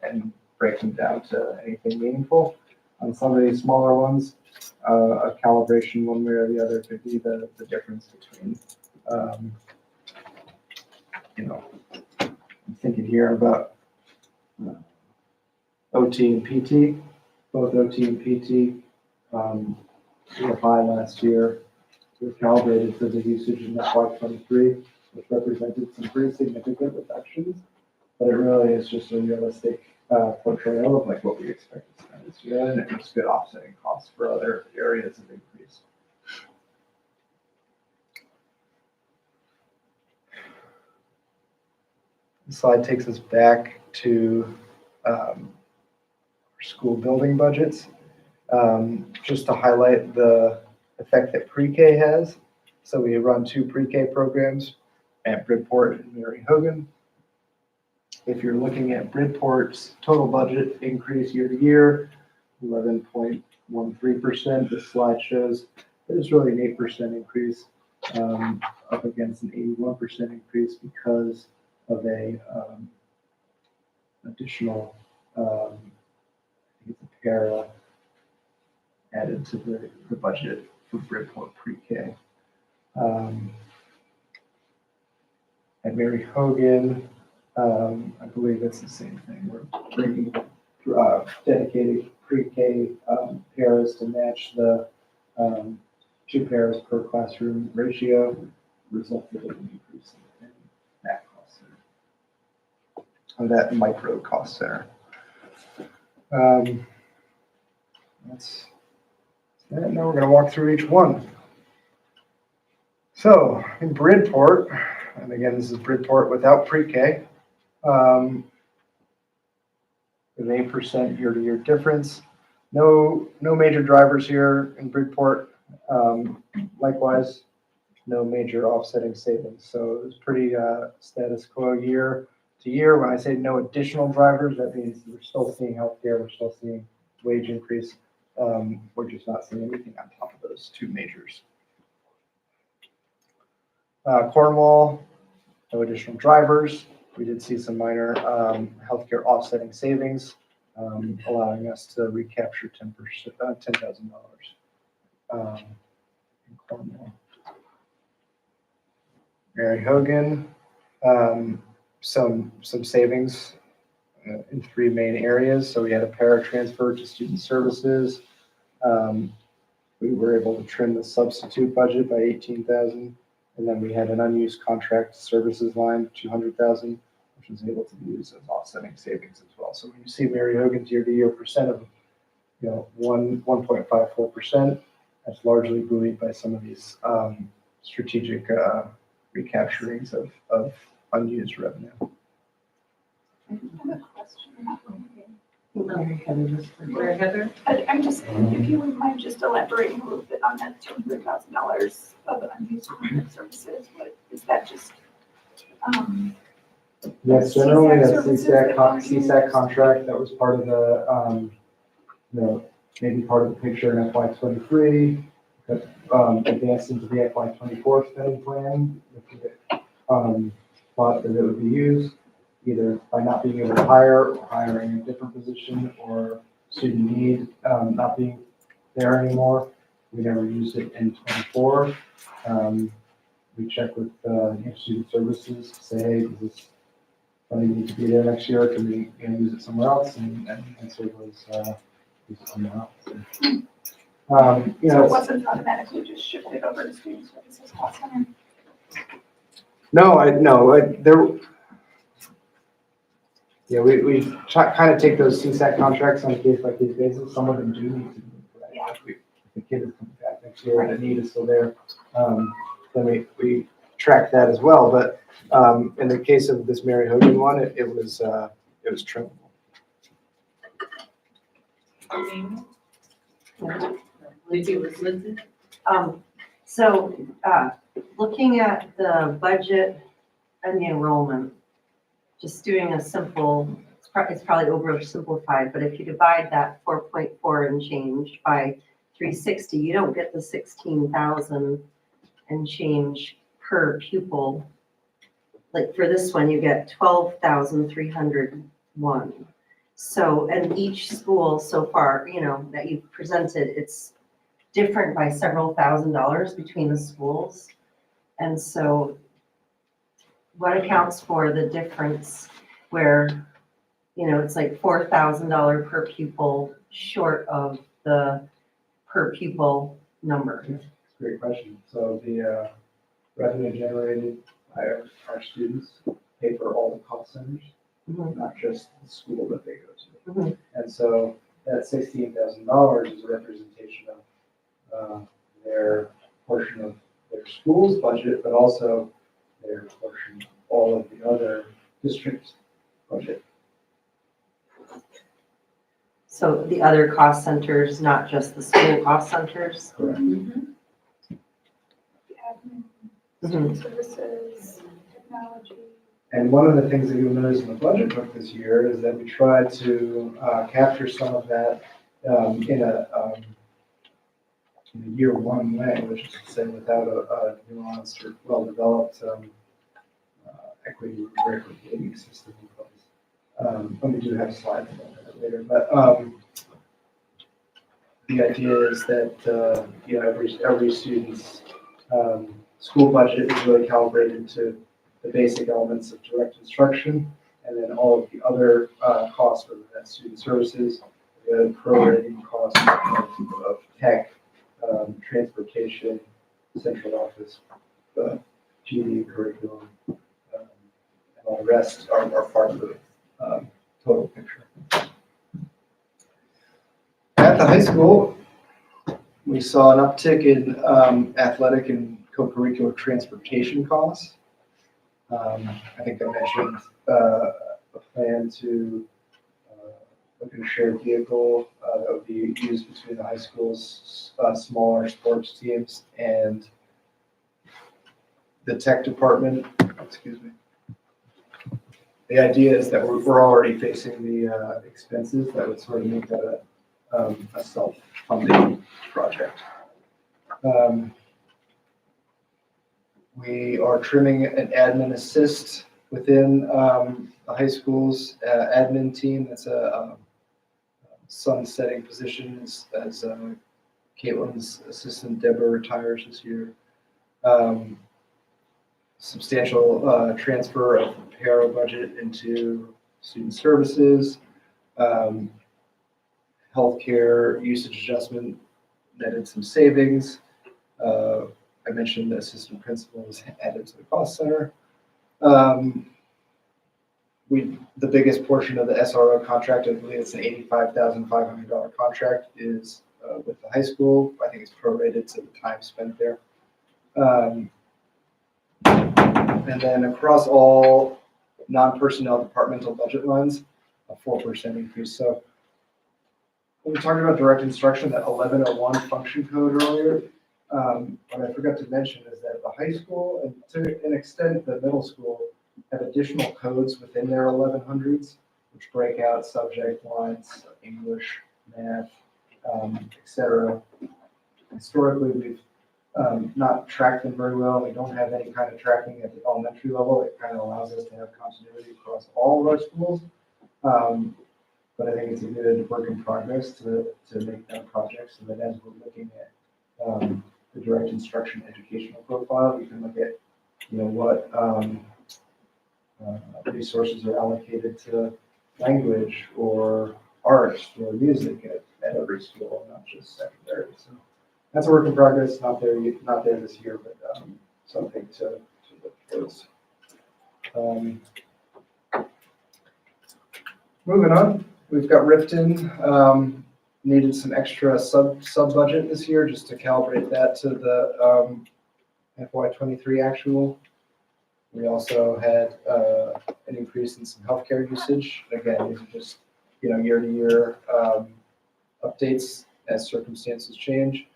break them down to anything meaningful. On some of these smaller ones, a calibration one way or the other could be the difference between, I'm thinking here about OT and PT. Both OT and PT were high last year. We were calibrated for the usage in FY23, which represented some pretty significant reductions. But it really is just a realistic portrayal of like what we expect to spend this year, and it's good offsetting costs for other areas of increase. The slide takes us back to school building budgets, just to highlight the effect that pre-K has. So we run 2 pre-K programs at Bridport and Mary Hogan. If you're looking at Bridport's total budget increase year to year, 11.13%, this slide shows there's really an 8% increase up against an 81% increase because of a additional para added to the budget for Bridport pre-K. At Mary Hogan, I believe it's the same thing. We're bringing dedicated pre-K paras to match the 2 paras per classroom ratio, resulted in an increase in that cost center, or that micro cost center. That's that. Now we're going to walk through each one. So in Bridport, and again, this is Bridport without pre-K, an 8% year-to-year difference. No major drivers here in Bridport. Likewise, no major offsetting savings. So it was pretty status quo year to year. When I say no additional drivers, that means we're still seeing healthcare, we're still seeing wage increase. We're just not seeing anything on top of those 2 majors. Cornwall, no additional drivers. We did see some minor healthcare offsetting savings, allowing us to recapture $10,000 in Cornwall. Mary Hogan, some savings in 3 main areas. So we had a para transfer to student services. We were able to trim the substitute budget by $18,000, and then we had an unused contract services line, $200,000, which was able to be used as offsetting savings as well. So when you see Mary Hogan's year-to-year percent of 1.54%, that's largely buoyed by some of these strategic recapturings of unused revenue. I have a question. Mary Heather. I'm just, if you wouldn't mind just elaborating a little bit on that $200,000 of unused contract services, what is that just? Yes, generally that's the CSAC contract that was part of the maybe part of the picture in FY23 that advanced into the FY24 spending plan. Thought that it would be used either by not being able to hire or hiring a different position or student need not being there anymore. We never used it in 24. We checked with student services to say, hey, does this funding need to be there next year? Can we use it somewhere else? And the answer was use it somewhere else. So it wasn't automatically just shifted over to student services cost center? Yeah, we kind of take those CSAC contracts on a case by case basis. Some of them do need to be for that. If the kid is coming back next year and the need is still there, then we track that as well. But in the case of this Mary Hogan one, it was trimmable. Lindsay? So, looking at the budget and the enrollment, just doing a simple, it's probably oversimplified, but if you divide that 4.4 and change by 360, you don't get the 16,000 and change per pupil. Like for this one, you get 12,301. So, and each school so far, that you've presented, it's different by several $1,000s between the schools. And so what accounts for the difference where, it's like $4,000 per pupil short of the per pupil number? Great question. So the revenue generated by our students pay for all the cost centers, not just the school that they go to. And so that $16,000 is a representation of their portion of their school's budget, but also their portion of all of the other districts' budget. So the other cost centers, not just the school cost centers? Correct. Services, technology. And one of the things that you'll notice in the budget book this year is that we tried to capture some of that in a year one way, which is to say without a nuanced or well-developed equity rating system in place. And we do have slides about that later, but the idea is that every student's school budget is really calibrated to the basic elements of direct instruction, and then all of the other costs, whether that's student services, the prorating costs of tech, transportation, central office, GD curriculum, and all the rest are part of the total picture. At the high school, we saw an uptick in athletic and co-curricular transportation costs. I think I mentioned a plan to look at a shared vehicle that would be used between the high school's smaller sports teams and the tech department. Excuse me. The idea is that we're already facing the expenses that would sort of make that a self-funding project. We are trimming an admin assist within the high school's admin team. That's a sunsetting position as Caitlin's assistant Deborah retires this year. Substantial transfer of payroll budget into student services. Healthcare usage adjustment netted some savings. I mentioned the assistant principals added to the cost center. The biggest portion of the SRO contract, I believe it's an $85,500 contract, is with the high school. I think it's prorated to the time spent there. And then across all non-personnel departmental budget lines, a 4% increase. So when we talked about direct instruction, that 1101 function code earlier, what I forgot to mention is that the high school, and to an extent the middle school, have additional codes within their 1100s, which break out subject lines, English, math, etc. Historically, we've not tracked them very well. We don't have any kind of tracking at the elementary level. It kind of allows us to have continuity across all of our schools. But I think it's a good work in progress to make that project so that as we're looking at the direct instruction educational profile, we can look at what resources are allocated to language or art or music at every school, not just secondary. So that's a work in progress. Not there this year, but something to look towards. Moving on, we've got Riften, needed some extra sub-budget this year just to calibrate that to the, FY '23 actual. We also had, an increase in some healthcare usage. Again, these are just, year-to-year, updates as circumstances change.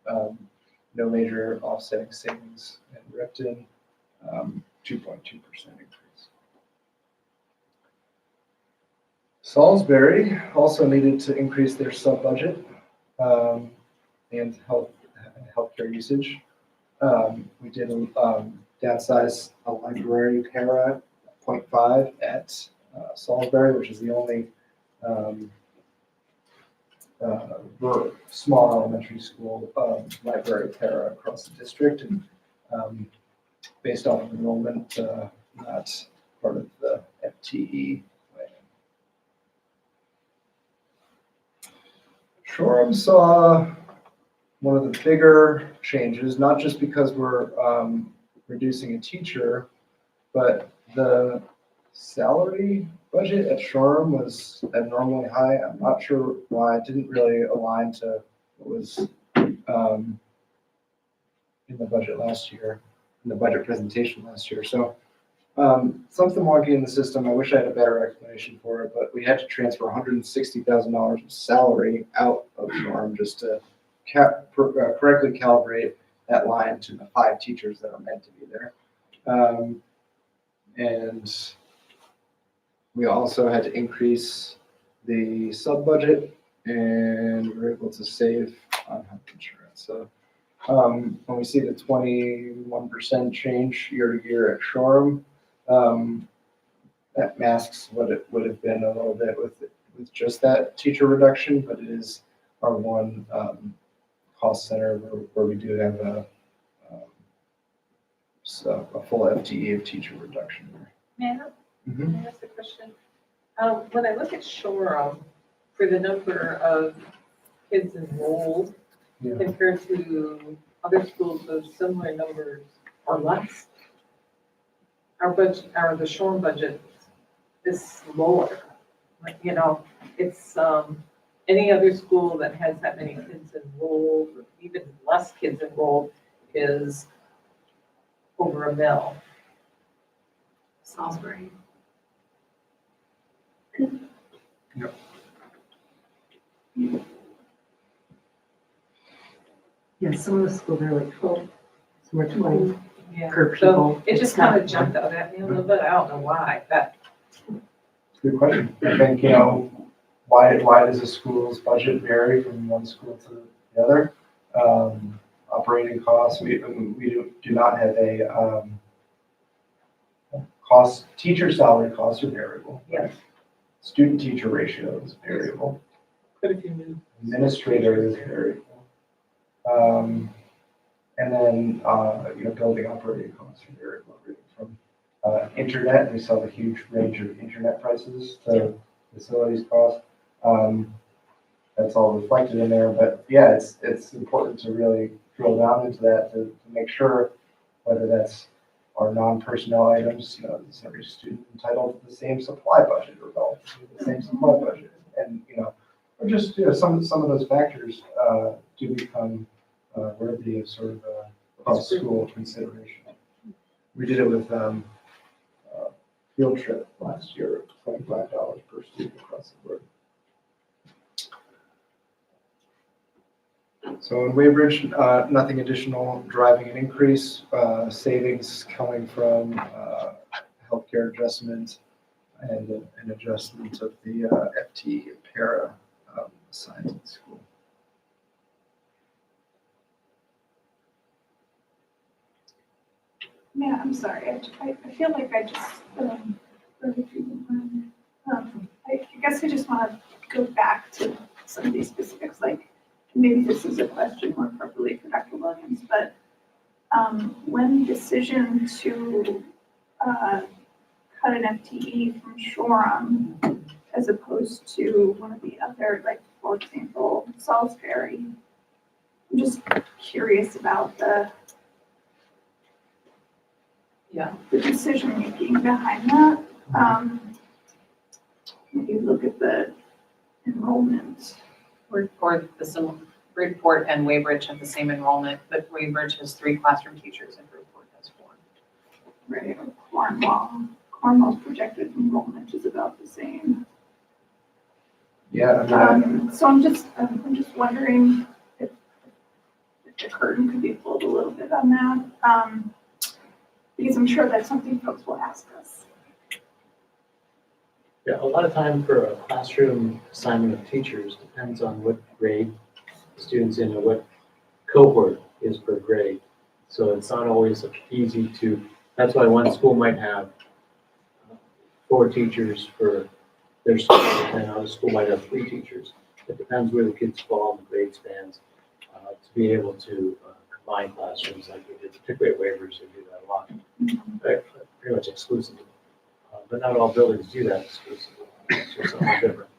No major offsetting savings in Riften, 2.2% increase. Salisbury also needed to increase their sub-budget, and healthcare usage. We did, downsize a library para 0.5 at, Salisbury, which is the only, small elementary school, library para across the district, and, based off of enrollment, not part of the FTE plan. Shoreham saw one of the bigger changes, not just because we're, reducing a teacher, but the salary budget at Shoreham was abnormally high. I'm not sure why. It didn't really align to what was, in the budget last year, in the budget presentation last year. So, something wonky in the system. I wish I had a better explanation for it, but we had to transfer $160,000 of salary out of Shoreham just to correctly calibrate that line to the 5 teachers that are meant to be there. And we also had to increase the sub-budget, and we were able to save on health insurance. So when we see the 21% change year to year at Shoreham, that masks what it would have been a little bit with just that teacher reduction, but it is our one cost center where we do have a full FTE of teacher reduction there. May I ask a question? When I look at Shoreham, for the number of kids enrolled compared to other schools of similar numbers or less, our budget, the Shoreham budget is lower. Like, it's, any other school that has that many kids enrolled, or even less kids enrolled, is over $1 million. Salisbury. Yep. Yeah, some of the schools are like 12, some are 20 Yeah. per So pupil. it just kind of jumped out at me a little bit. I don't know why, but Good question. I think, why does a school's budget vary from one school to the other? Operating costs, we do not have a, teacher salary costs are variable. Yes. Student teacher ratio is variable. quite a few new. Administrator is variable. And then, building operating costs are variable. From internet, we saw the huge range of internet prices to facilities costs. That's all reflected in there, but yeah, it's important to really drill down into that to make sure whether that's our non-personnel items, is every student entitled to the same supply budget or relatively the same supply budget, and or just some of those factors do become worthy of sort of a school consideration. We did it with field trip last year, $25 per student across the board. So in Weybridge, nothing additional driving an increase, savings coming from healthcare adjustment and an adjustment of the FTE and para assigned to the school. Yeah, I'm sorry. I feel like I just heard a few I guess I just want to go back to some of these specifics, like maybe this is a question more appropriately for Dr. Williams, but when the decision to cut an FTE from Shoreham as opposed to one of the other, like for example, Salisbury, I'm just curious about the decision making behind that. maybe look at the enrollment. Or Bridgeport and Waybridge have the same enrollment, but Waybridge has 3 classroom teachers and Bridgeport has 4. Right, or Cornwall's projected enrollment is about the same. Yeah, So I'm just wondering if the curtain could be pulled a little bit on that. Because I'm sure that's something folks will ask us. Yeah, a lot of time for a classroom assignment of teachers depends on what grade the student's in or what cohort is per grade. So it's not always easy to, that's why one school might have 4 teachers for their school, and another school might have 3 teachers. It depends where the kids fall in the grade spans, to be able to combine classrooms like we did, particularly at Waivers, we do that a lot, pretty much exclusively. But not all buildings do that exclusively, it's just something different.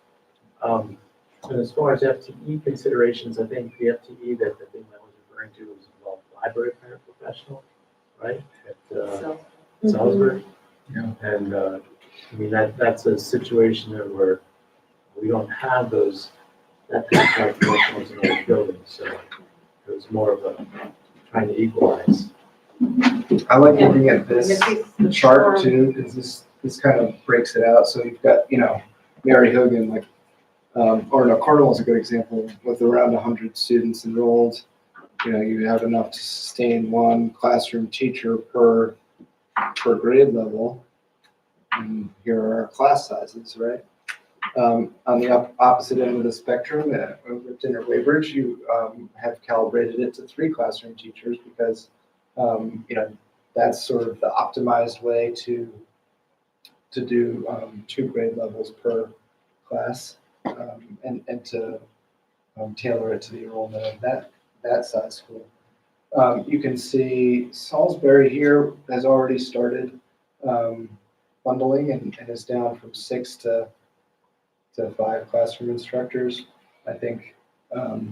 And as far as FTE considerations, I think the FTE that the thing I was referring to was involved library paraprofessional, right? At Salisbury. Yeah. And I mean, that's a situation where we don't have that kind of professionals in those buildings, so it was more of a trying to equalize. I like looking at this chart too, because this kind of breaks it out. So you've got, Mary Hogan, like, Cornwall's a good example with around 100 students enrolled. You have enough to sustain 1 classroom teacher per grade level. And here are our class sizes, right? On the opposite end of the spectrum, at Ripton or Waybridge, you have calibrated it to 3 classroom teachers because, that's sort of the optimized way to do 2 grade levels per class, and to tailor it to the enrollment of that size school. You can see Salisbury here has already started bundling and is down from 6 to 5 classroom instructors. I think that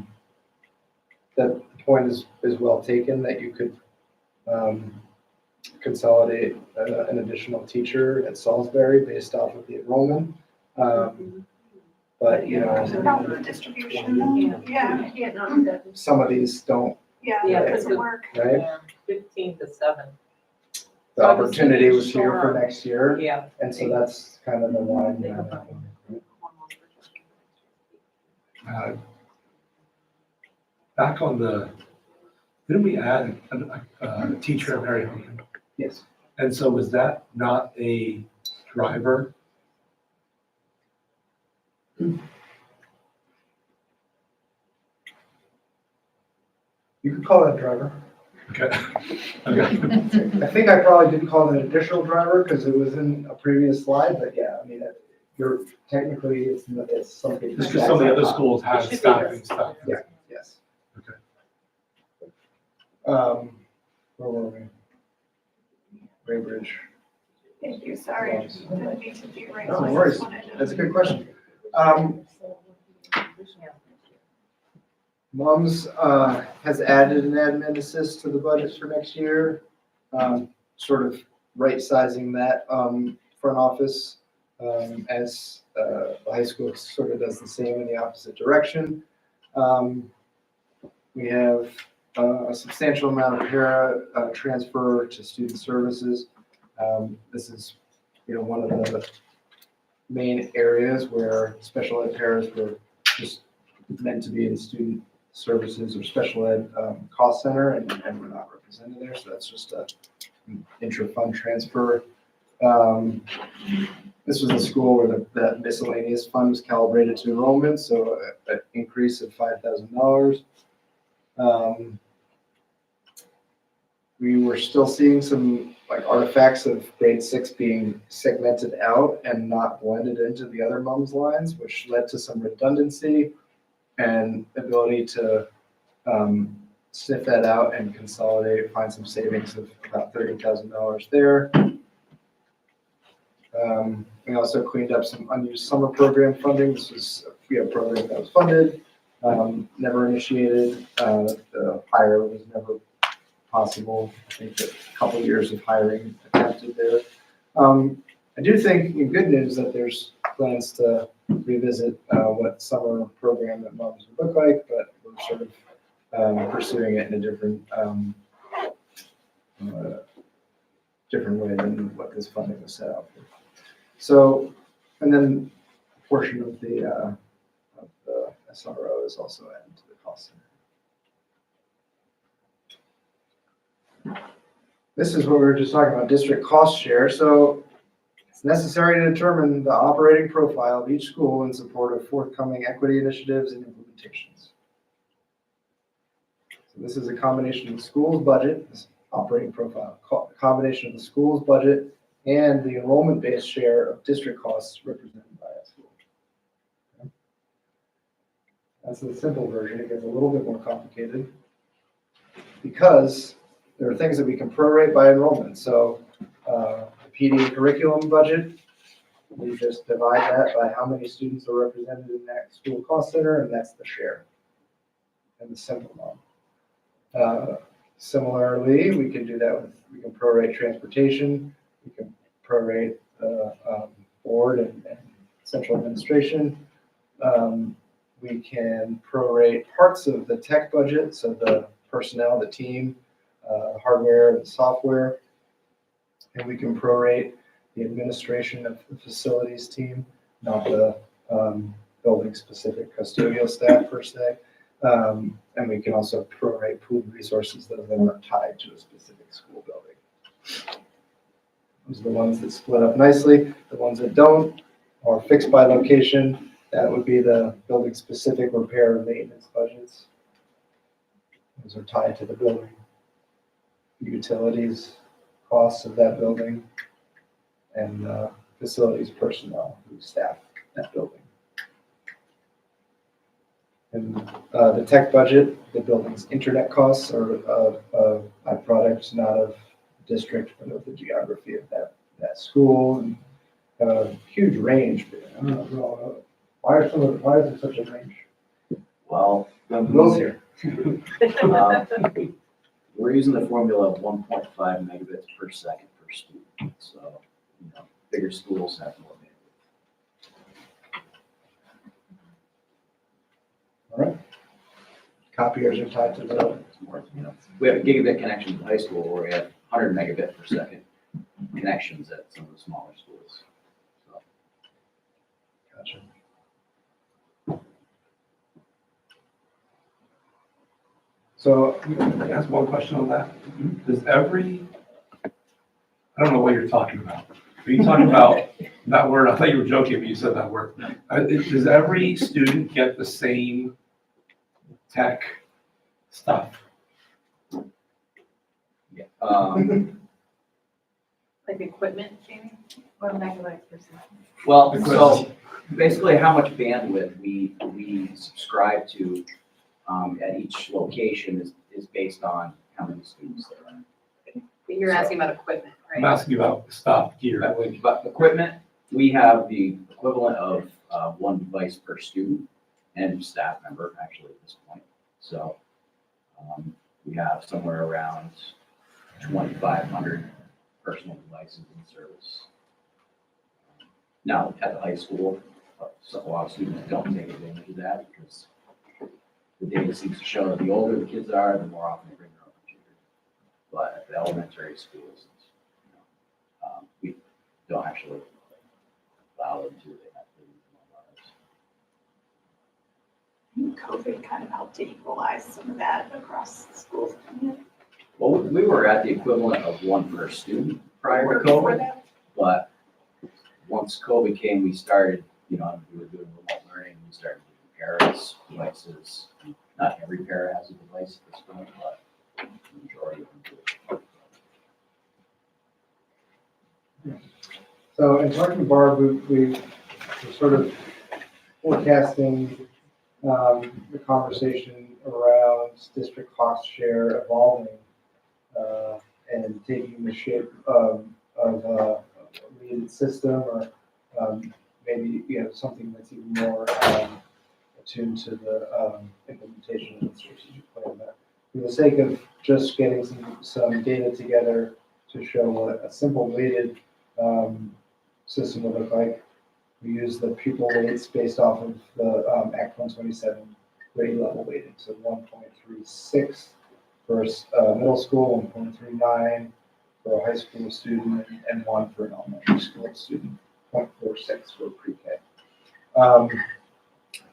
the point is well taken that you could consolidate an additional teacher at Salisbury based off of the enrollment. But, About the distribution, yeah, some of these don't, yeah, Yeah, that doesn't work. right? 15 to 7. The opportunity was here for next year, Yeah. and so that's kind of the line. Back on didn't we add a teacher at Mary Hogan? Yes. And so was that not a driver? You could call that a driver. Okay. I think I probably did call it an additional driver because it was in a previous slide, but yeah, I mean, you're technically, it's something. It's just some of the other schools have staffing stuff. Yeah, yes. Okay. Where were we? Waybridge. Thank you, sorry, I didn't mean to be right. No worries. That's a good question. Mums has added an admin assist to the budget for next year, sort of right-sizing that front office as the high school sort of does the same in the opposite direction. We have a substantial amount of para transfer to student services. This is, one of the main areas where special ed paras were just meant to be in student services or special ed cost center, and we're not represented there, so that's just an intra-fund transfer. This was a school where the miscellaneous fund was calibrated to enrollment, so an increase of $5,000. We were still seeing some artifacts of grade 6 being segmented out and not blended into the other mums lines, which led to some redundancy and ability to sniff that out and consolidate, find some savings of about $30,000 there. We also cleaned up some unused summer program funding. This was a program that was funded, never initiated. The hire was never possible. I think that a couple of years of hiring attempted there. I do think in good news that there's plans to revisit what summer program at Mums would look like, but we're sort of pursuing it in a different way than what this funding was set out for. So, and then a portion of the SRO is also added to the cost center. This is what we were just talking about, district cost share. So it's necessary to determine the operating profile of each school in support of forthcoming equity initiatives and implementations. So this is a combination of the school's budget, this operating profile, a combination of the school's budget and the enrollment-based share of district costs represented by a school. Okay. That's the simple version. It gets a little bit more complicated because there are things that we can prorate by enrollment. So the PD curriculum budget, we just divide that by how many students are represented in that school cost center, and that's the share in the simple model. Similarly, we can do that we can prorate transportation, we can prorate board and central administration. We can prorate parts of the tech budget, so the personnel, the team, hardware, the software. And we can prorate the administration of the facilities team, not the building-specific custodial staff per se. And we can also prorate pooled resources that are tied to a specific school building. Those are the ones that split up nicely. The ones that don't are fixed by location. That would be the building-specific repair and maintenance budgets. Those are tied to the building. Utilities, costs of that building, and facilities personnel who staff that building. And the tech budget, the building's internet costs are a byproduct not of district, but of the geography of that school, and a huge range. I don't know, why is there such a range? Well, Bill's here. We're using the formula of 1.5 megabits per second per student. So, bigger schools have more bandwidth. All right. Copiers are tied to the building. We have a gigabit connection in high school where we have 100 megabit per second connections at some of the smaller schools. So. Gotcha. So, Can I ask one question on that? Does I don't know what you're talking about. Are you talking about that word? I thought you were joking when you said that word. Does every student get the same tech stuff? Yeah. Like equipment, Jamie? Or megabytes per second? Well, so basically how much bandwidth we subscribe to at each location is based on how many students there are. But you're asking about equipment, I'm right? asking about stuff, gear. But equipment, we have the equivalent of one device per student and staff member actually at this point. So we have somewhere around 2,500 personal devices in service. Now, at the high school, a lot of students don't take advantage of that because the data seems to show that the older the kids are, the more often they bring their own computer. But at the elementary schools, we don't actually allow them to. They have to use them on ours. COVID kind of helped to equalize some of that across schools. Well, we were at the equivalent of one per student prior to COVID, but once COVID came, we started, we were doing remote learning, we started using parents' devices. Not every parent has a device at this point, but the majority of them do. So in talking to Barb, we're sort of forecasting the conversation around district cost share evolving and taking the shape of a related system or maybe something that's even more attuned to the implementation of the strategic plan. But for the sake of just getting some data together to show what a simple weighted system would look like, we use the pupil weights based off of the Act 127 grade level weighting. So 1.36 for middle school, 1.39 for a high school student, and 1 for an elementary school student, 0.46 for pre-K.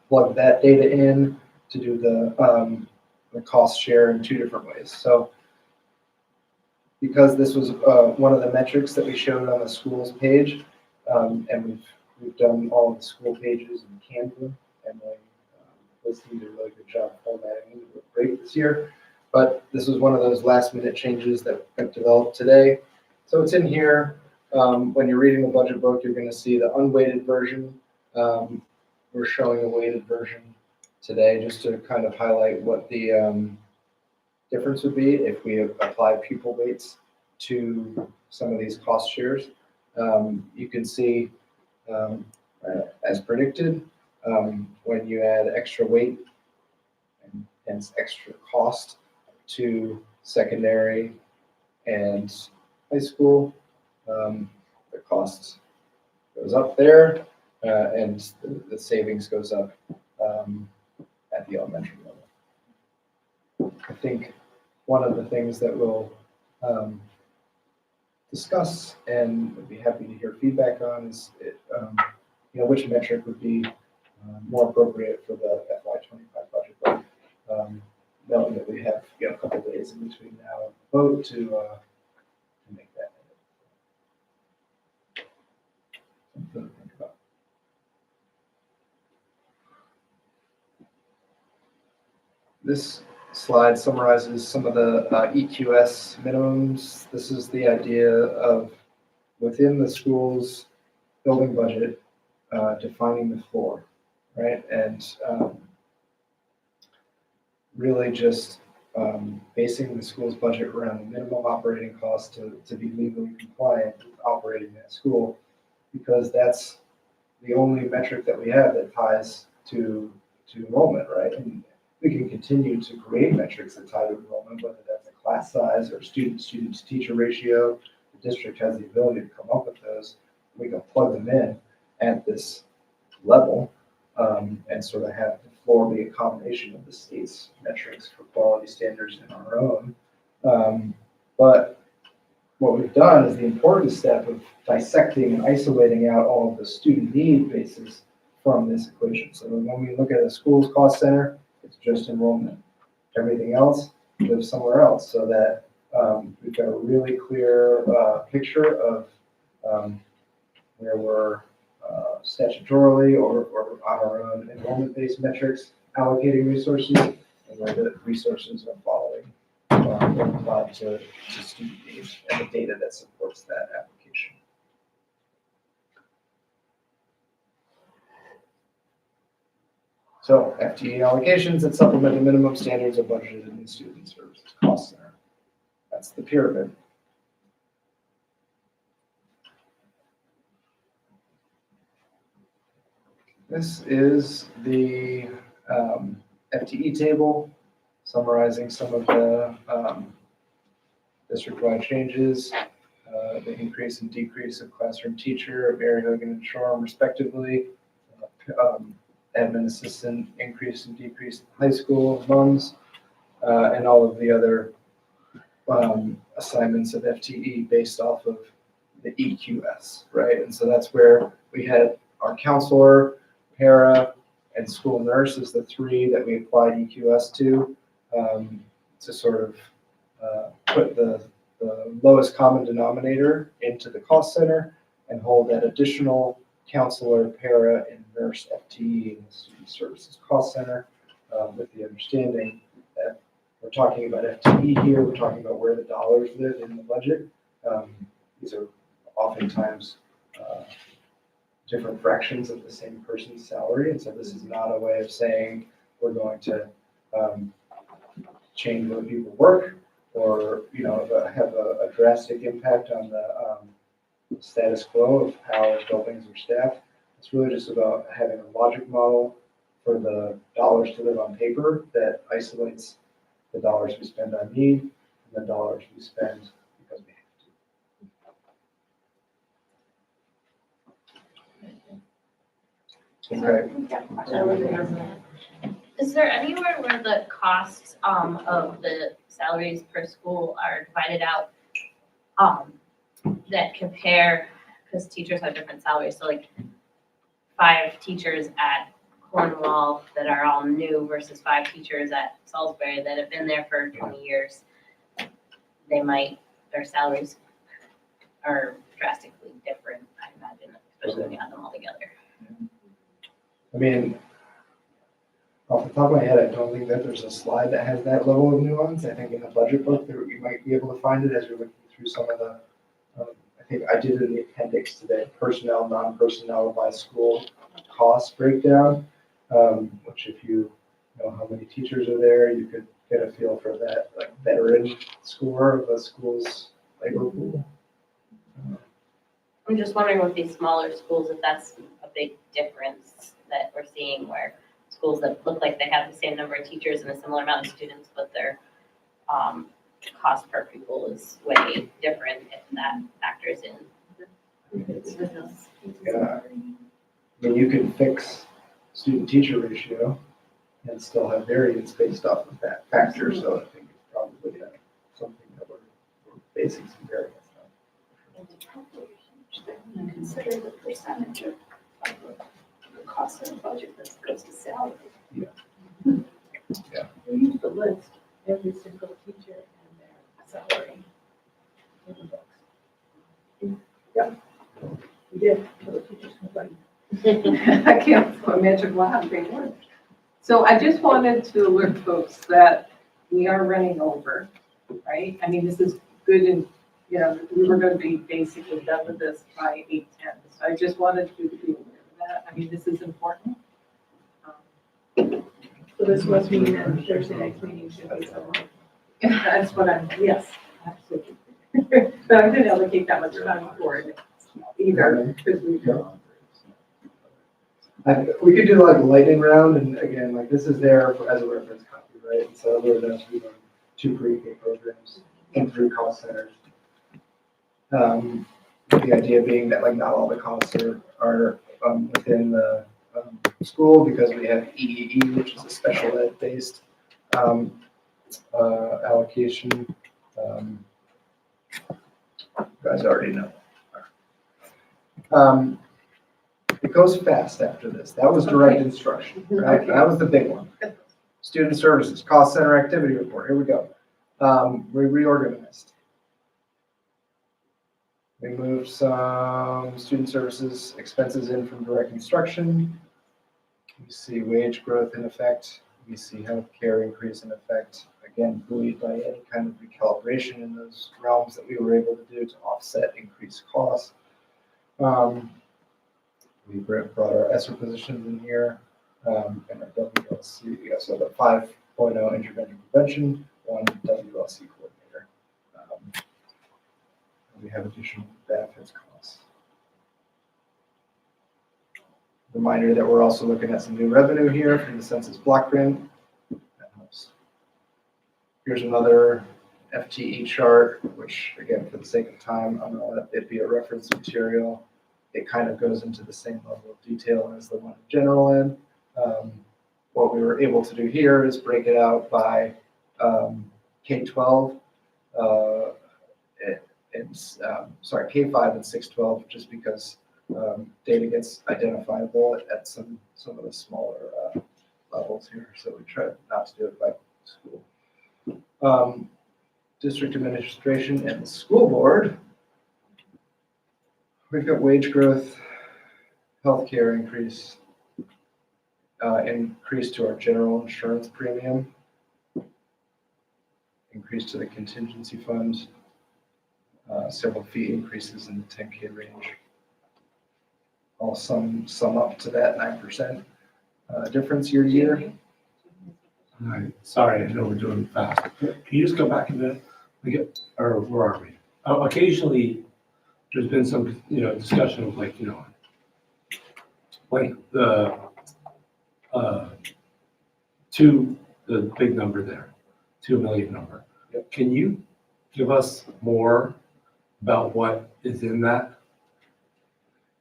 Plug that data in to do the cost share in 2 different ways. So because this was one of the metrics that we showed on the schools page, and we've done all of the school pages in Canva, and Liz did a really good job formatting it. It looked great this year. But this was one of those last minute changes that got developed today. So it's in here. When you're reading the budget book, you're going to see the unweighted version. We're showing a weighted version today just to kind of highlight what the difference would be if we apply pupil weights to some of these cost shares. You can see, as predicted, when you add extra weight and hence extra cost to secondary and high school, the cost goes up there, and the savings goes up at the elementary level. I think one of the things that we'll discuss and would be happy to hear feedback on is which metric would be more appropriate for the FY25 budget book. Knowing that we have a couple of days in between now and the vote to make that. Something to think about. This slide summarizes some of the EQS minimums. This is the idea of within the school's building budget, defining the floor, right? And really just basing the school's budget around the minimum operating cost to be legally compliant with operating that school, because that's the only metric that we have that ties to enrollment, right? And we can continue to create metrics that tie to enrollment, whether that's a class size or student-to-teacher ratio. The district has the ability to come up with those. We can plug them in at this level and sort of have the floor be a combination of the state's metrics for quality standards and our own. But what we've done is the important step of dissecting and isolating out all of the student need bases from this equation. So when we look at a school's cost center, it's just enrollment. Everything else lives somewhere else, so that we've got a really clear picture of where we're statutorily or on our own enrollment-based metrics allocating resources, and where the resources are following applied to student needs and the data that supports that application. So FTE allocations that supplement the minimum standards are budgeted in the student services cost center. That's the pyramid. This is the FTE table summarizing some of the district-wide changes, the increase and decrease of classroom teacher, Mary Hogan and Shoreham respectively, admin assistant increase and decrease in high school, MUMS, and all of the other assignments of FTE based off of the EQS, right? And so that's where we had our counselor, para, and school nurse as the 3 that we applied EQS to sort of put the lowest common denominator into the cost center and hold that additional counselor, para, and nurse FTE in the student services cost center, with the understanding that we're talking about FTE here, we're talking about where the dollars live in the budget. These are oftentimes different fractions of the same person's salary, and so this is not a way of saying we're going to change where people work or have a drastic impact on the status quo of how our buildings are staffed. It's really just about having a logic model for the dollars to live on paper that isolates the dollars we spend on need and the dollars we spend because we have to. Okay. Is there anywhere where the costs of the salaries per school are divided out that compare, because teachers have different salaries, so like 5 teachers at Cornwall that are all new versus 5 teachers at Salisbury that have been there for 20 years, their salaries are drastically different, I imagine, especially when you add them all together. I mean, off the top of my head, I don't think that there's a slide that has that level of nuance. I think in the budget book, there, you might be able to find it as you're looking through some of the, I think I did it in the appendix to the personnel, non-personnel by school cost breakdown, which if you know how many teachers are there, you could get a feel for that, like veteran score of a school's labor pool. I'm just wondering with these smaller schools, if that's a big difference that we're seeing where schools that look like they have the same number of teachers and a similar amount of students, but their cost per pupil is way different, if that factors in. Yeah. I mean, you can fix student-teacher ratio and still have variance based off of that factor, so I think it's probably something that we're basing some variance on. Consider the percentage of the cost of the budget that goes to salary. Yeah. Yeah. We used to list every single teacher and their salary in the books. Yep. We did, until the teachers complained. I can't imagine why they weren't. So I just wanted to alert folks that we are running over, right? I mean, this is good and, you know, we were gonna be basically done with this by 8:10. So I just wanted you to be aware of that. I mean, this is important. So this must mean that Thursday night's meeting should be so long. That's what I'm, yes, absolutely. But I didn't allocate that much time for it either, because we. We could do like a lightning round, and again, like this is there as a reference copy, right? So we're going to do 2 pre-K programs and 3 cost centers. The idea being that like not all the costs are within the school, because we have EEE, which is a special ed based allocation. You guys already know. It goes fast after this. That was direct instruction, right? Okay. That was the big one. Student services, cost center activity report. Here we go. We reorganized. We moved some student services expenses in from direct instruction. We see wage growth in effect. We see healthcare increase in effect. Again, buoyed by any kind of recalibration in those realms that we were able to do to offset increased costs. We brought our ESSER positions in here, and our WLC, so the 5.0 intervention prevention, 1 WLC coordinator. We have additional benefits costs. Reminder that we're also looking at some new revenue here from the census block grant. That helps. Here's another FTE chart, which again, for the sake of time, I'm gonna let it be a reference material. It kind of goes into the same level of detail as the one in general ed. What we were able to do here is break it out by K-12, K-5 and 6-12, just because data gets identifiable at some of the smaller levels here. So we try not to do it by school. District administration and the school board. We've got wage growth, healthcare increase, increase to our general insurance premium, increase to the contingency fund, several fee increases in the 10K range. All sum up to that 9% difference year to year. All right, sorry, I know we're doing fast. Can you just go back a bit? Or where are we? Occasionally, there's been some, discussion of like the the big number there, 2 million number. Yep. Can you give us more about what is in that?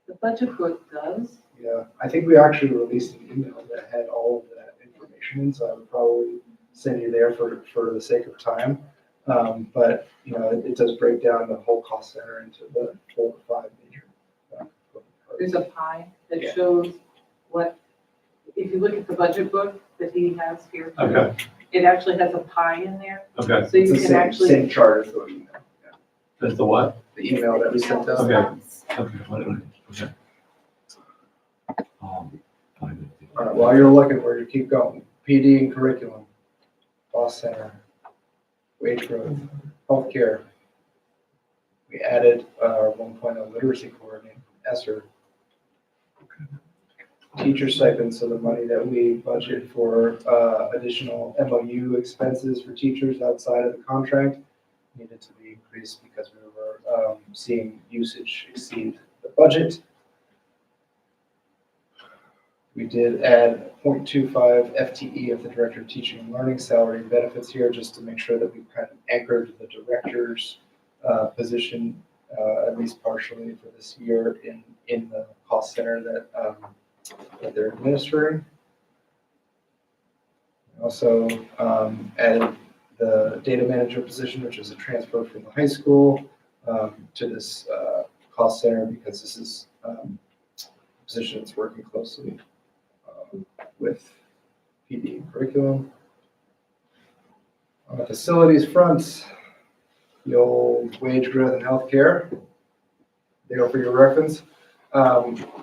The budget book does. Yeah, I think we actually released an email that had all of that information, in, so I would probably send you there for the sake of time. But, you know, it does break down the whole cost center into the 4 or 5 major. There's a pie that Yeah. shows what, if you look at the budget book that he has here. Okay, It actually has a pie in there, okay. so you It's the can same, actually. same chart as the email. Yeah. That's the what? The email that we sent out. Okay. Okay, whatever. Okay. All right, while you're looking, we're gonna keep going. PD and curriculum, cost center, wage growth, healthcare. We added our 1.0 literacy coordinator from ESSER. Teacher stipends, so the money that we budget for additional MOU expenses for teachers outside of the contract needed to be increased because we were seeing usage exceed the budget. We did add 0.25 FTE of the Director of Teaching and Learning salary and benefits here, just to make sure that we kind of anchored the director's position, at least partially for this year in the cost center that they're administering. Also added the data manager position, which is a transfer from the high school to this cost center, because this is a position that's working closely with PD and curriculum. On the facilities front, the old wage growth and healthcare, there for your reference.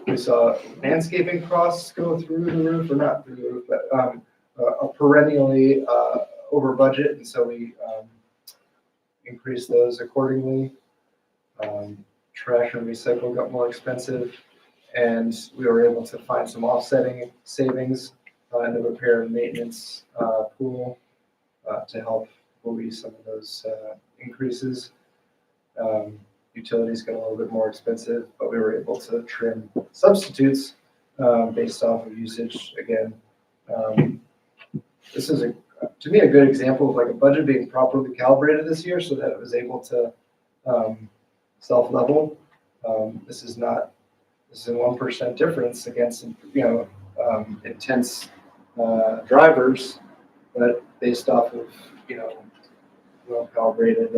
We saw landscaping costs go through the roof, or not through the roof, but perennially over budget, and so we increased those accordingly. Trash and recycle got more expensive, and we were able to find some offsetting savings in the repair and maintenance pool to help buoy some of those increases. Utilities got a little bit more expensive, but we were able to trim substitutes based off of usage again. This is, to me, a good example of like a budget being properly calibrated this year so that it was able to self-level. This is a 1% difference against, intense drivers, but based off of, well-calibrated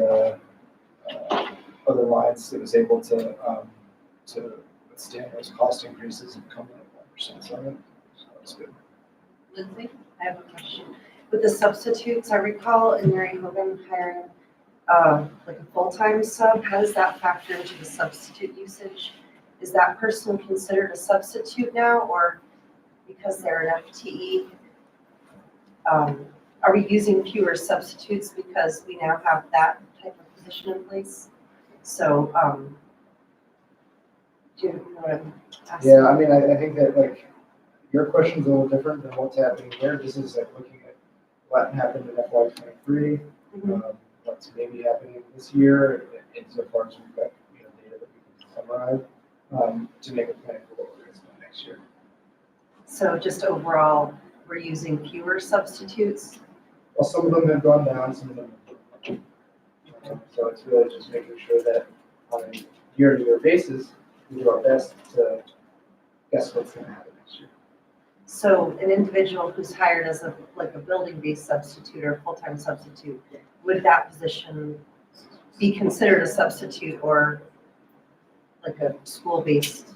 other lines, it was able to withstand those cost increases and come in at 1%. So that's good. Lindsay, I have a question. With the substitutes, I recall in Mary Hogan hiring like a full-time sub. How does that factor into the substitute usage? Is that person considered a substitute now, or because they're an FTE? Are we using fewer substitutes because we now have that type of position in place? So, do you know what I'm asking? Yeah, I mean, I think that like your question's a little different than what's happening here. This is like looking at what happened in FY23, what's maybe happening this year, insofar as we've got data that we can summarize to make a plan for what we're going to do next year. So just overall, we're using fewer substitutes? Well, some of them have gone down, some of them have gone up. So it's really just making sure that on a year-to-year basis, we do our best to guess what's going to happen next year. So an individual who's hired as a building-based substitute or full-time substitute, would that position be considered a substitute or like a school-based?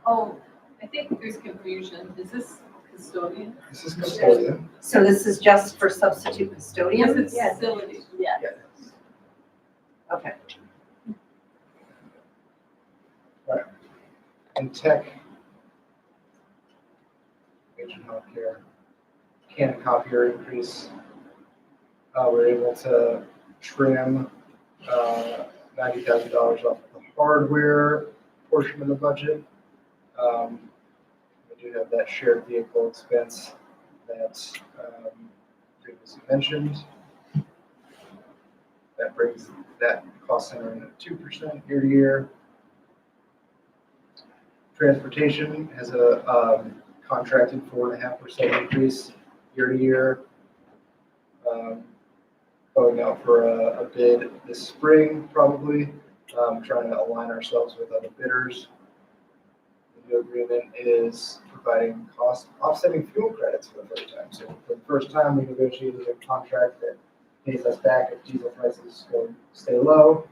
Oh, I think there's confusion. Is this custodian? This is custodian. So this is just for substitute custodians? Yes, it's facility. Yeah. Yeah. Okay. Right. And tech, patient healthcare, can copier increase. We're able to trim $90,000 off the hardware portion of the budget. We do have that shared vehicle expense that previously mentioned. That brings that cost center in at 2% year to year. Transportation has a contracted 4.5% increase year to year. Going out for a bid this spring, probably, trying to align ourselves with other bidders. new agreement is providing cost offsetting fuel credits for the first time. So for the first time, we negotiated a contract that pays us back if diesel prices stay low.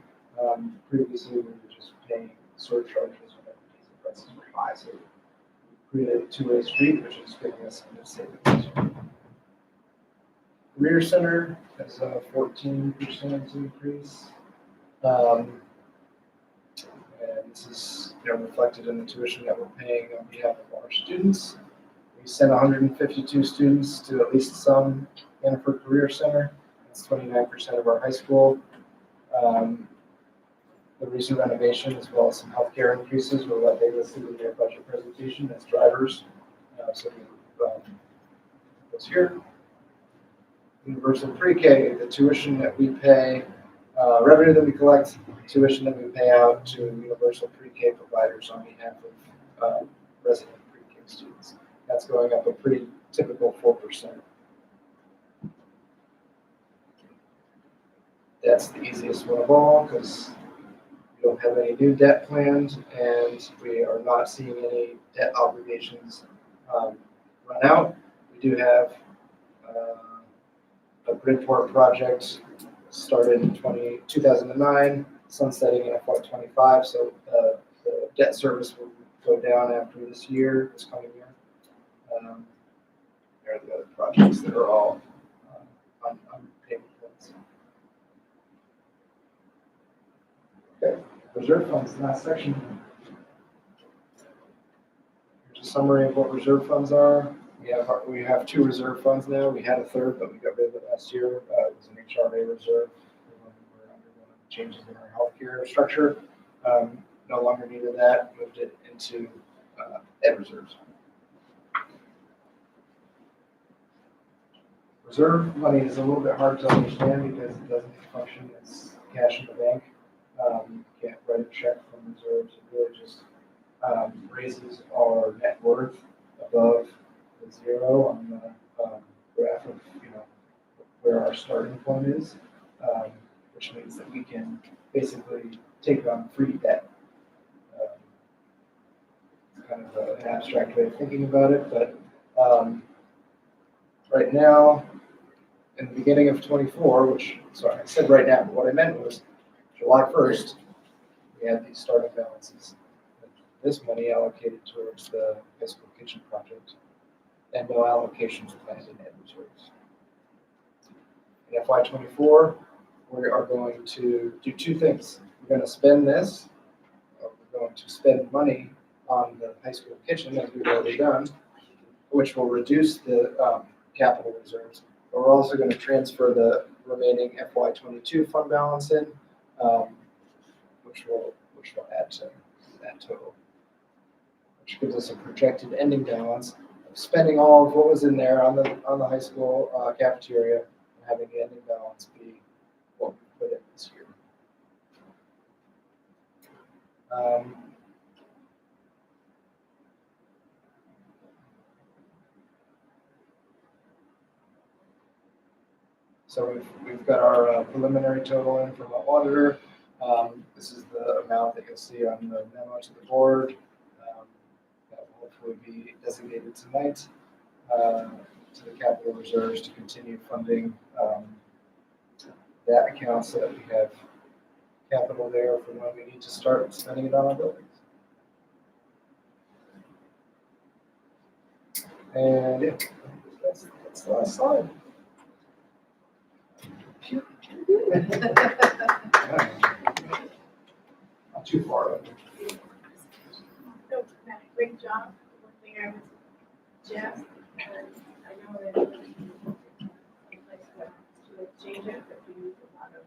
Previously, we were just paying surcharges when diesel prices were high. So we created a two-way street, which is giving us some savings. Career Center has a 14% increase. And this is reflected in the tuition that we're paying on behalf of our students. We sent 152 students to at least some Hannaford Career Center. That's 29% of our high school. The recent renovation, as well as some healthcare increases, were what they listed in their budget presentation as drivers. So this here. Universal pre-K, the tuition that we pay, revenue that we collect, tuition that we pay out to universal pre-K providers on behalf of resident pre-K students. That's going up a pretty typical 4%. That's the easiest one of all because we don't have any new debt planned and we are not seeing any debt obligations run out. We do have a Bridgeport project started in 2009, sunsetting in FY25, so the debt service will go down after this coming year. There are the other projects that are all on payment plans. Okay, reserve funds, last section. Here's a summary of what reserve funds are. We have two reserve funds now. We had a third, but we got rid of it last year. It was an HRA reserve. We're undergoing changes in our healthcare structure. No longer needed that. Moved it into ed reserves. Reserve money is a little bit hard to understand because it doesn't function as cash in the bank. You can't write a check from reserves. It really just raises our net worth above the zero on the graph of where our starting point is, which means that we can basically take on free debt. It's kind of an abstract way of thinking about it, but right now, in the beginning of 24, I said right now, but what I meant was July 1st, we had these starting balances. This money allocated towards the high school kitchen project, and no allocations planned in ed reserves. In FY24, we are going to do two things. We're going to spend this, we're going to spend money on the high school kitchen, as we've already done, which will reduce the capital reserves. But we're also going to transfer the remaining FY22 fund balance in, which will add to that total, which gives us a projected ending balance of spending all of what was in there on the high school cafeteria and having the ending balance be what we put in this year. So we've got our preliminary total in from our auditor. This is the amount that you'll see on the memo to the board. That will hopefully be designated tonight to the capital reserves to continue funding that account so that we have capital there for when we need to start spending it on our buildings. And yeah, that's the last slide. Not too far. No, Matt, great job. One thing I would suggest, I know that some place to change it, but we use a lot of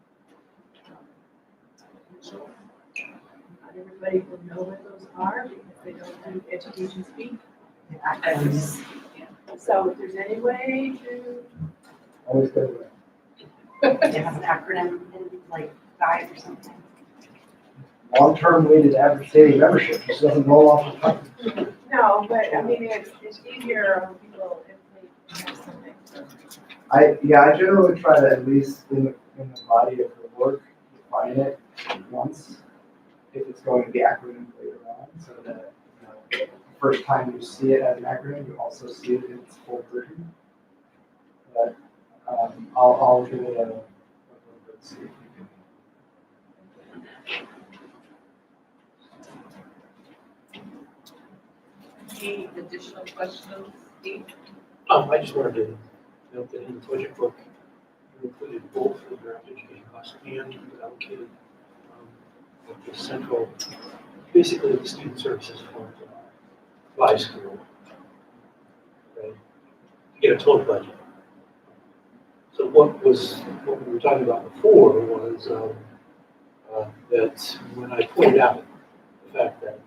initials. Not everybody will know what those are because they don't do education speak. Acronyms. So if there's any way to. Always good. Do you have an acronym in like guide or something? Long-term weighted average daily membership just doesn't roll off the tongue. No, but I mean, it's easier when people, if they have something. So. I generally try to at least in the body of the work define it once if it's going to be acronym later on, so that first time you see it as an acronym, you also see it in its full version. But I'll give it a let's see if we can. Any additional questions, Steve? I just wanted to note that in the budget book, you included both the draft education costs and you allocated the central, basically the student services fund by school. Right? To get a total budget. So what we were talking about before was that when I pointed out the fact that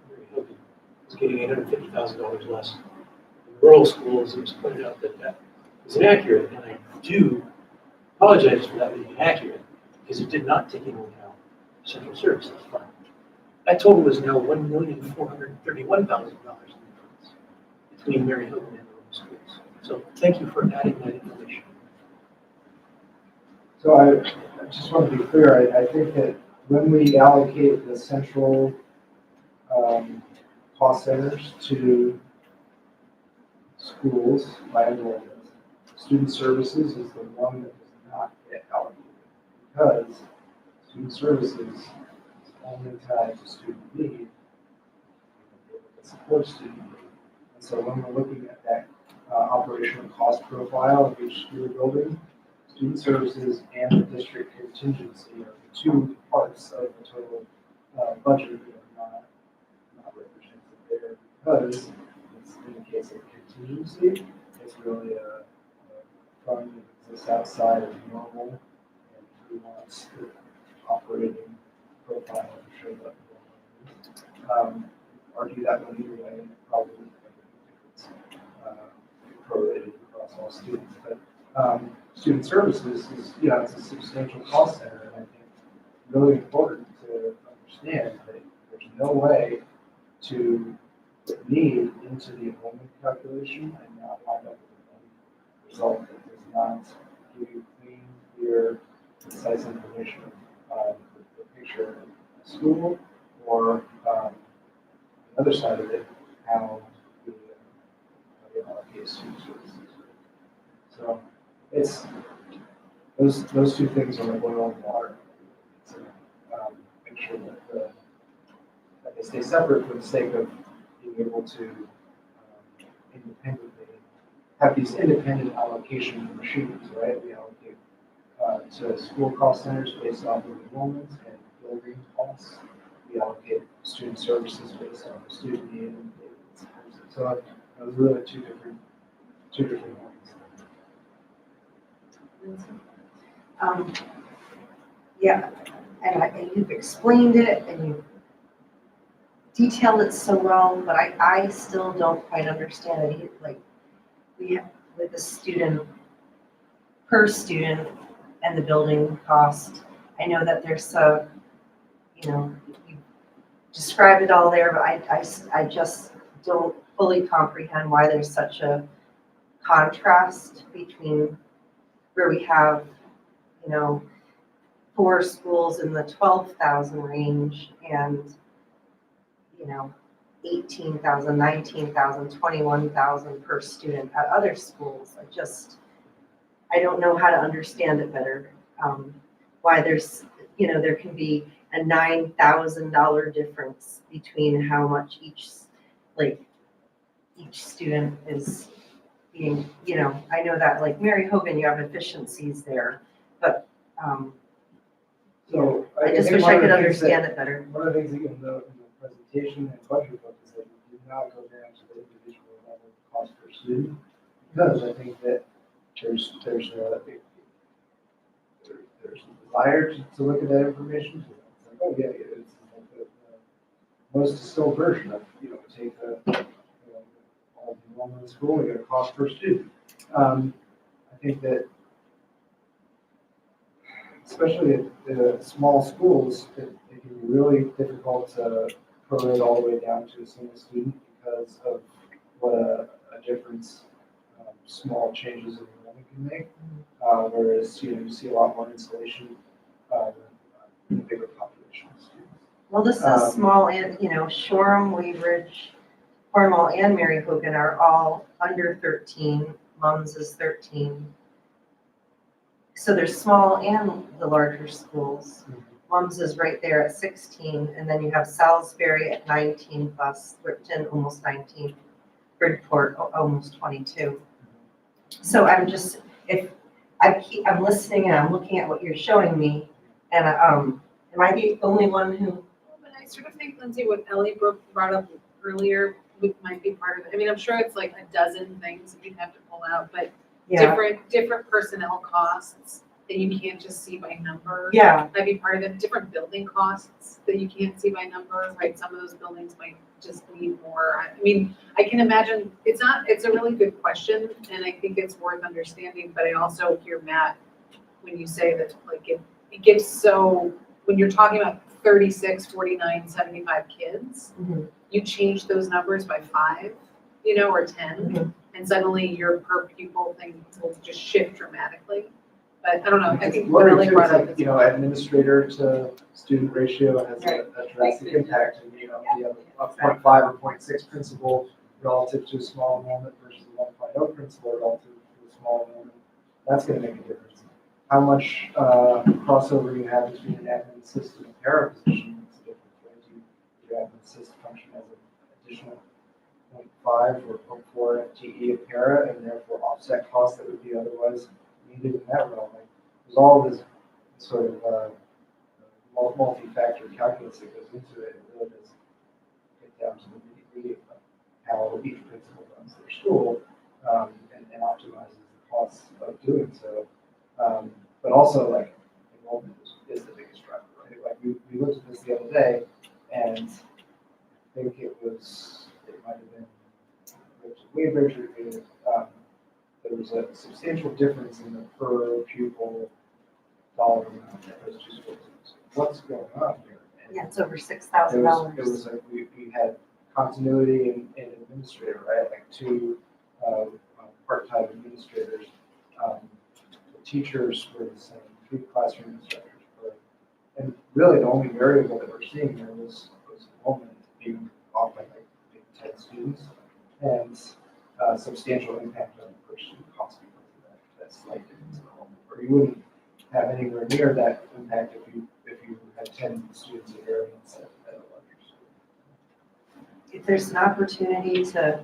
Mary Hogan was getting $850,000 less in rural schools, it was pointed out that that was inaccurate, and I do apologize for that being inaccurate, because it did not take into account central services fund. That total is now $1,431,000 in difference between Mary Hogan and rural schools. So thank you for adding that information. So I just want to be clear, I think that when we allocate the central cost centers to schools by enrollment, student services is the one that does not get allocated because student services is only tied to student need, it supports student need. And so when we're looking at that operational cost profile of each school building, student services and the district contingency are the two parts of the total budget that are not represented there because it's in the case of contingency, it's really a fund that exists outside of normal and who wants the operating profile to show up. Argue that one either way, and it probably would make a difference prorated across all students. But student services is, it's a substantial cost center, and I think really important to understand that there's no way to put need into the enrollment calculation and not wind up with a result that does not give you clean, clear, concise information of the picture of the school or the other side of it, how they allocate student services. So it's those two things are like oil and water. So make sure that they stay separate for the sake of being able to independently have these independent allocation machines, right? We allocate to school cost centers based off of enrollment and building costs. We allocate student services based on the student need and so those are really two different ones. Yeah, and you've explained it and you've detailed it so well, but I still don't quite understand it. Like, we have with the student, per student and the building cost, I know that there's you described it all there, but I just don't fully comprehend why there's such a contrast between where we have, 4 schools in the 12,000 range and, 18,000, 19,000, 21,000 per student at other schools. I don't know how to understand it better. Why there's, there can be a $9,000 difference between how much each student is being, I know that like Mary Hogan, you have efficiencies there, but So I just think wish one I of could the things understand it better. One of the things that you'll note in the presentation and budget book is that we do not go down to the individual level of cost per student because I think that there's a desire to look at that information. It's like, oh yeah, it's like the most distilled version of take all the enrollment in school, we get a cost per student. I think that especially at the small schools, it can be really difficult to prorate all the way down to a single student because of what a difference small changes in enrollment can make. Whereas you see a lot more insulation in a bigger population of students. Well, this is small and, Shoreham, Weybridge, Cornwall and Mary Hogan are all under 13. Mums is 13. So there's small and the larger schools. Mums is right there at 16, and then you have Salisbury at 19 plus, Ripton almost 19, Bridport almost 22. So I'm just, I'm listening and I'm looking at what you're showing me, and am I the only one who? But I sort of think, Lindsay, what Ellie brought up earlier might be part of it. I mean, I'm sure it's like a dozen things that you'd have to pull out, but Yeah, different personnel costs that you can't just see by number. yeah, Might be part of it, different building costs that you can't see by number, right? Some of those buildings might just need more. I mean, I can imagine, it's a really good question, and I think it's worth understanding, but I also hear Matt, when you say that, like, it gets so, when you're talking about 36, 49, 75 kids, Mhm. you change those numbers by 5, or 10, and suddenly your per pupil thing will just shift dramatically. But I don't know, I think what Worry Ellie too, brought it's up. like, administrator to student ratio has a drastic impact. And, you have a 0.5 or 0.6 principal relative to a small enrollment versus a 1.0 principal relative to a small enrollment. That's gonna make a difference. How much crossover you have between an admin assist and a para position makes a difference, right? Do your admin assist function as an additional 0.5 or 0.4 FTE of para, and therefore offset costs that would be otherwise needed in that realm. Like, there's all this sort of multi-factor calculus that goes into it. It really does get down to the nitty-gritty of how each principal runs their school, and optimizes the costs of doing so. But also, like, enrollment is the biggest driver, right? Like, we looked at this the other day, and I think it might have been way Bridger. There was a substantial difference in the per pupil dollar amount that those two schools. What's going on here? And yeah, it's over it $6,000. was like we had continuity in administrator, right? Like 2 part-time administrators. The teachers were the same, 3 classroom instructors were. And really the only variable that we're seeing here was enrollment being off by like 10 students, and substantial impact on per student cost because of that slight difference in enrollment. Or you wouldn't have anywhere near that impact if you had 10 students at variance at a larger school. If there's an opportunity to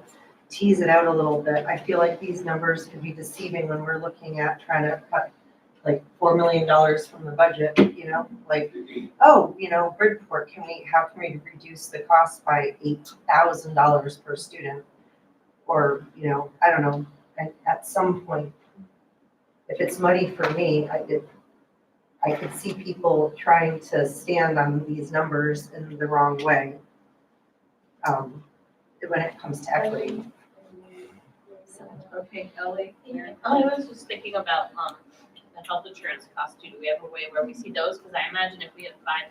tease it out a little bit, I feel like these numbers could be deceiving when we're looking at trying to cut like $4 million from the budget, like, oh, Bridport, how can we reduce the cost by $8,000 per student? Or, I don't know, at some point, if it's money for me, I could see people trying to stand on these numbers in the wrong way, when it comes to equity. Okay, Ellie? I was just thinking about, the health insurance costs too. Do we have a way where we see those? Because I imagine if we have 5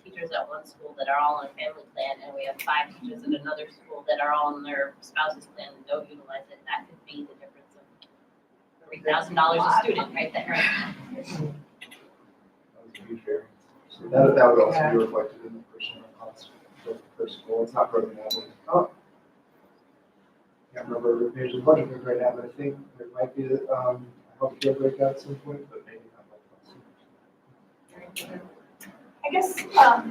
teachers at one school that are all on a family plan, and we have 5 teachers at another school that are all on their spouse's plan and don't utilize it, that could be the difference of $3,000 a student right there. That was a huge variance. So that would also be reflected in the personnel costs per school. It's not broken out. Oh, I can't remember the page of the budget book right now, but I think there might be a healthcare breakout at some point, but maybe not. I guess, I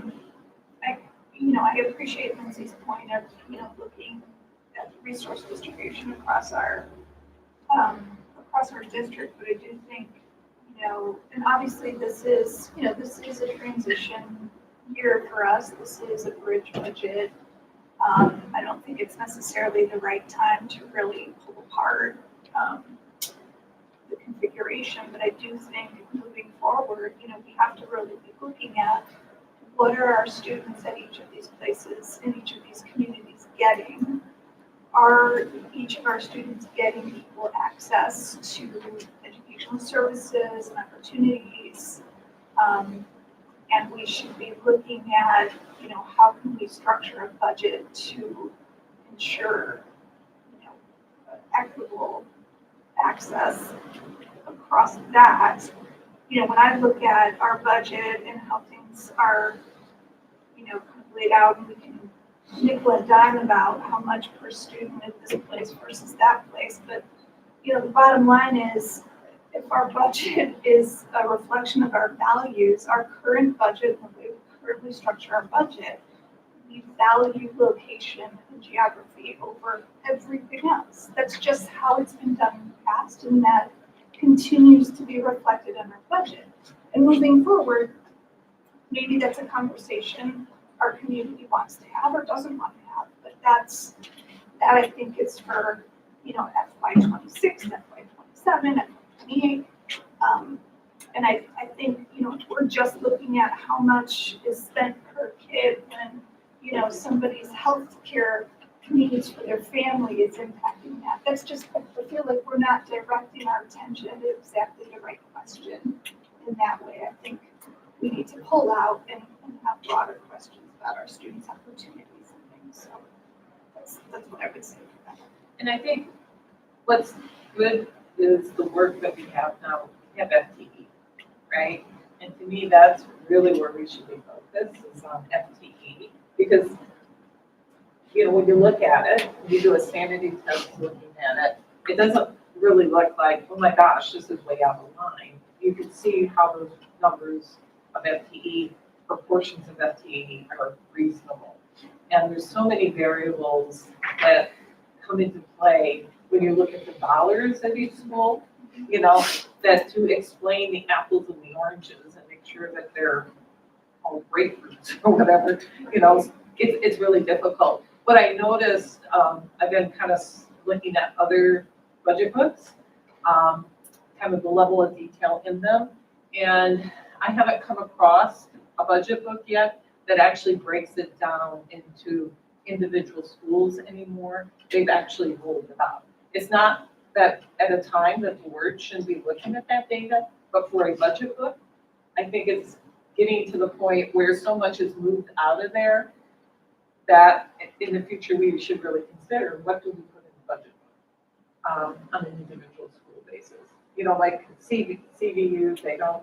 appreciate Lindsay's point of, looking at the resource distribution across our district, but I do think, and obviously this is a transition year for us. This is a bridge budget. I don't think it's necessarily the right time to really pull apart the configuration, but I do think moving forward, we have to really be looking at what are our students at each of these places, in each of these communities getting? Are each of our students getting equal access to educational services and opportunities? And we should be looking at, how can we structure a budget to ensure, equitable access across that. When I look at our budget and how things are, kind of laid out, and we can nickel and dime about how much per student at this place versus that place, but, you know, the bottom line is, if our budget is a reflection of our values, our current budget, the way we currently structure our budget, we value location and geography over everything else. That's just how it's been done in the past, and that continues to be reflected in our budget. And moving forward, maybe that's a conversation our community wants to have or doesn't want to have, but that I think is for, you know, FY '26, FY '27, FY '28. And I think, you know, if we're just looking at how much is spent per kid when, you know, somebody's healthcare needs for their family is impacting that. That's just, I feel like we're not directing our attention to exactly the right question in that way. I think we need to pull out and have broader questions about our students' opportunities and things. So that's what I would say for that. And I think what's good is the work that we have now. We have FTE, right? And to me, that's really where we should be focused, is on FTE, because, you know, when you look at it, you do a sanity test looking at it, it doesn't really look like, oh my gosh, this is way out of line. You can see how those numbers of FTE, proportions of FTE are reasonable. And there's so many variables that come into play when you look at the dollars at each school, you know, that to explain the apples and the oranges and make sure that they're all grapefruits or whatever, you know, it's really difficult. What I noticed, I've been kind of looking at other budget books, kind of the level of detail in them, and I haven't come across a budget book yet that actually breaks it down into individual schools anymore. They've actually rolled it out. It's not that at a time that the board shouldn't be looking at that data, but for a budget book, I think it's getting to the point where so much is moved out of there that in the future we should really consider, what do we put in the budget book on an individual school basis? You know, like CVU, they don't,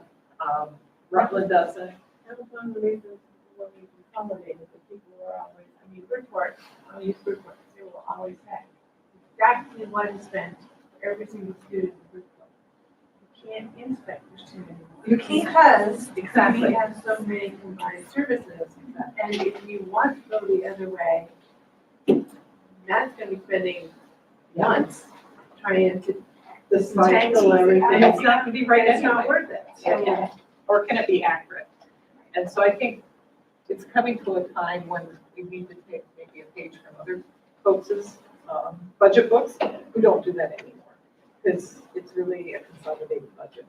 Rutland doesn't. That was one of the reasons when we consolidated, the people were always, I mean, Bridgeport, I'll use Bridgeport, they will always say, exactly what is spent for every single student in Bridgeport. You can't inspect for students. You can't. Because Exactly. we have so many combined services, and if you want to go the other way, that's gonna be spending months trying to disentangle everything. And it's not gonna be right It's not anyway. worth it. So, Or can it be accurate? And so I think it's coming to a time when we need to take maybe a page from other folks' budget books who don't do that anymore. Because it's really a consolidated budget.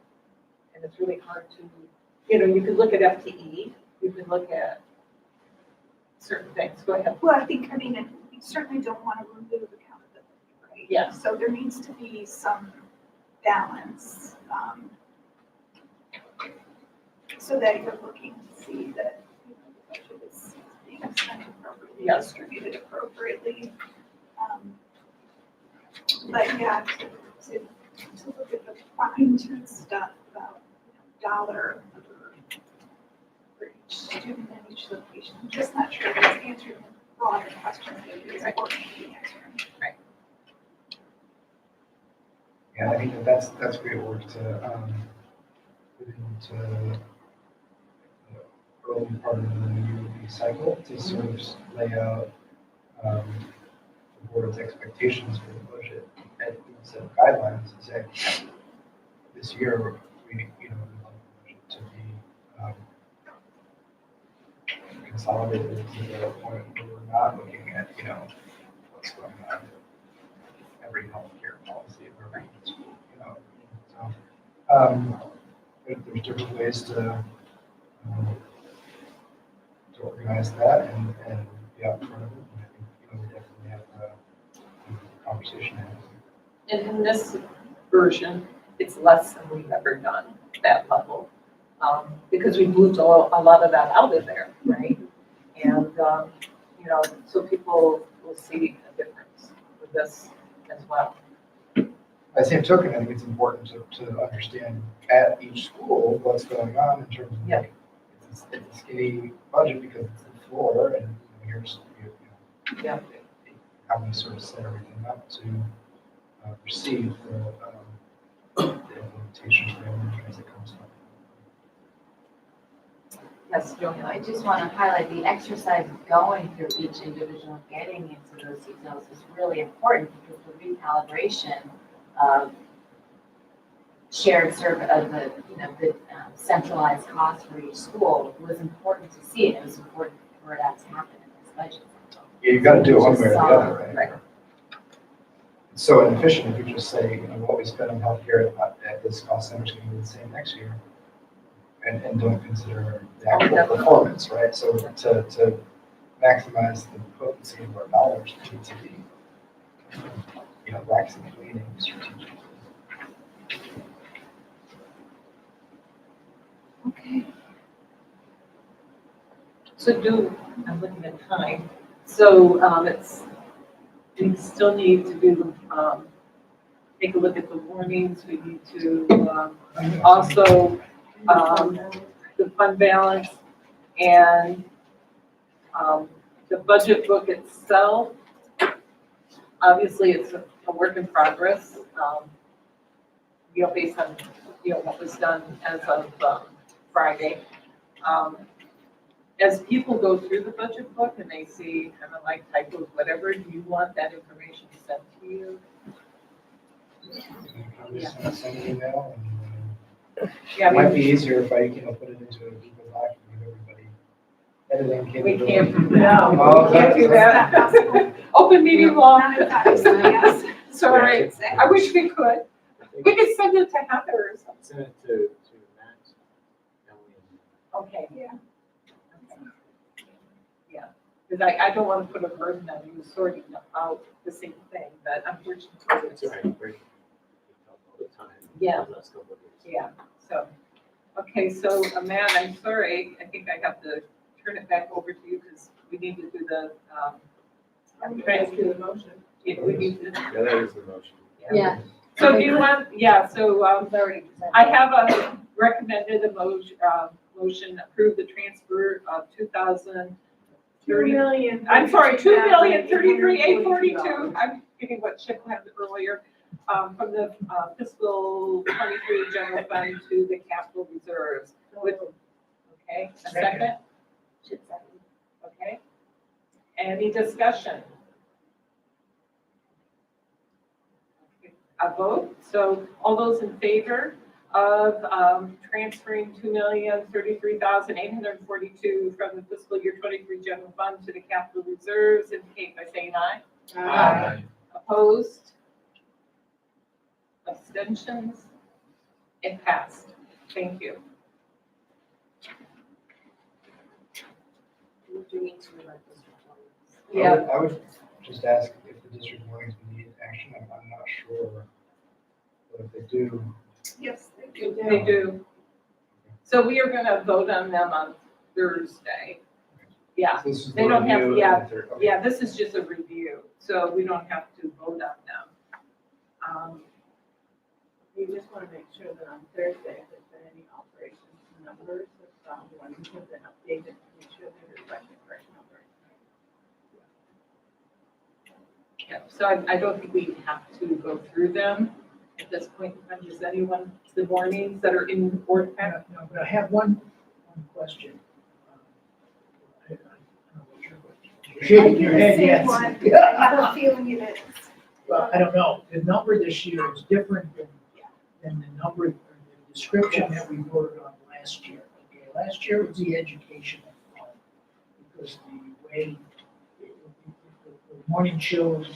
And it's really hard to, you know, you could look at FTE, you could look at certain things. Go ahead. Well, I think, I mean, we certainly don't want to remove accountability, right? Yeah. So there needs to be some balance, so that you're looking to see that, you know, the budget is being spent appropriately, Yeah. distributed appropriately. But yeah, to look at the fine-tuned stuff about, you know, dollar for each student in each location, I'm just not sure that it's answering the broader questions that it's important to be answering. Yeah, I think that's great work to, put into the early part of the UOP cycle to sort of lay out, the board's expectations for the budget and set of guidelines to say, this year, we, you know, we want the budget to be, consolidated to the point where we're not looking at, you know, what's going on in every healthcare policy of every school, you know. So, there's different ways to organize that and be out in front of it. And I think, you know, we definitely have the conversation. And in this version, it's less than we've ever done, that level. Because we moved a lot of that out of there, right? And, you know, so people will see a difference with this as well. By the same token, I think it's important to understand at each school what's going on in terms of, Yeah. like, it's a skinny budget because it's the floor and here's, you know, Yeah. how we sort of set everything up to receive the implementation framework as it comes up. Yes, You know, I just want to highlight the exercise of going through each individual and getting into those details is really important because the recalibration of shared service of the, you know, the centralized cost for each school was important to see, and it was important for that to happen in this budget. Yeah, you gotta do it one way or the Just other, right? It's so inefficient if you just say, you know, what we spend on healthcare at this cost center is gonna be the same next year. And don't consider the actual performance, right? So to maximize the potency of our dollars, we need to be, you know, waxing and leaning strategically. Okay. So I'm looking at time, so we still need to do, take a look at the warnings, we need to also, the fund balance and the budget book itself. Obviously, it's a work in progress, you know, based on, you know, what was done as of Friday. As people go through the budget book and they see kind of like typos, whatever, do you want that information sent to you? Send an email and Yeah, it might be easier if I, you know, put it into a Google Doc and give everybody editing We capability. can't do that. Oh, We can't do that. Open meeting law. Yes. Sorry, I wish we could. We could send it to Heather or something. Send it to Matt, Emily, Okay. Yeah. Yeah, because I don't want to put a burden on you sorting out the same thing, but unfortunately. and it's all right, break it up all the time. Yeah. The last couple of years. Yeah, so, okay, so Matt, I'm sorry, I think I have to turn it back over to you because we need to do the, I'm trying to do the motion. Yeah, we need to. Yeah, that is the motion. Yeah. So do you want, yeah, so, I have recommended a motion, approve the transfer of 2,030. I'm sorry, 2,033,842. I'm getting what Chip had earlier, from the fiscal 23 general fund to the capital reserves. Okay, a second? Okay. Any discussion? A vote, so all those in favor of transferring 2,033,842 from the fiscal year 23 general fund to the capital reserves, indicate by saying aye. Aye. Opposed? Abstentions? It passed. Thank you. Yeah, I would just ask if the district warnings need action. I'm not sure. But if they do, Yes, they do. they do. So we are gonna vote on them on Thursday. Yeah, this is They the don't have- review yeah, and the third- okay. yeah, this is just a review, so we don't have to vote on them. You just want to make sure that on Thursday, if there's been any alterations to numbers, if ones have been updated, make sure they reflect the correct numbers. Yeah, so I don't think we have to go through them at this point in time. Does anyone, the warnings that are in the board pack? No, but I have one question. I don't know what your question is. You're shaking your head, yes. I have a feeling it is. Well, I don't know, the number this year is different than the number, or the description that we voted on last year. Okay, last year was the educational fund, because the way the morning shows,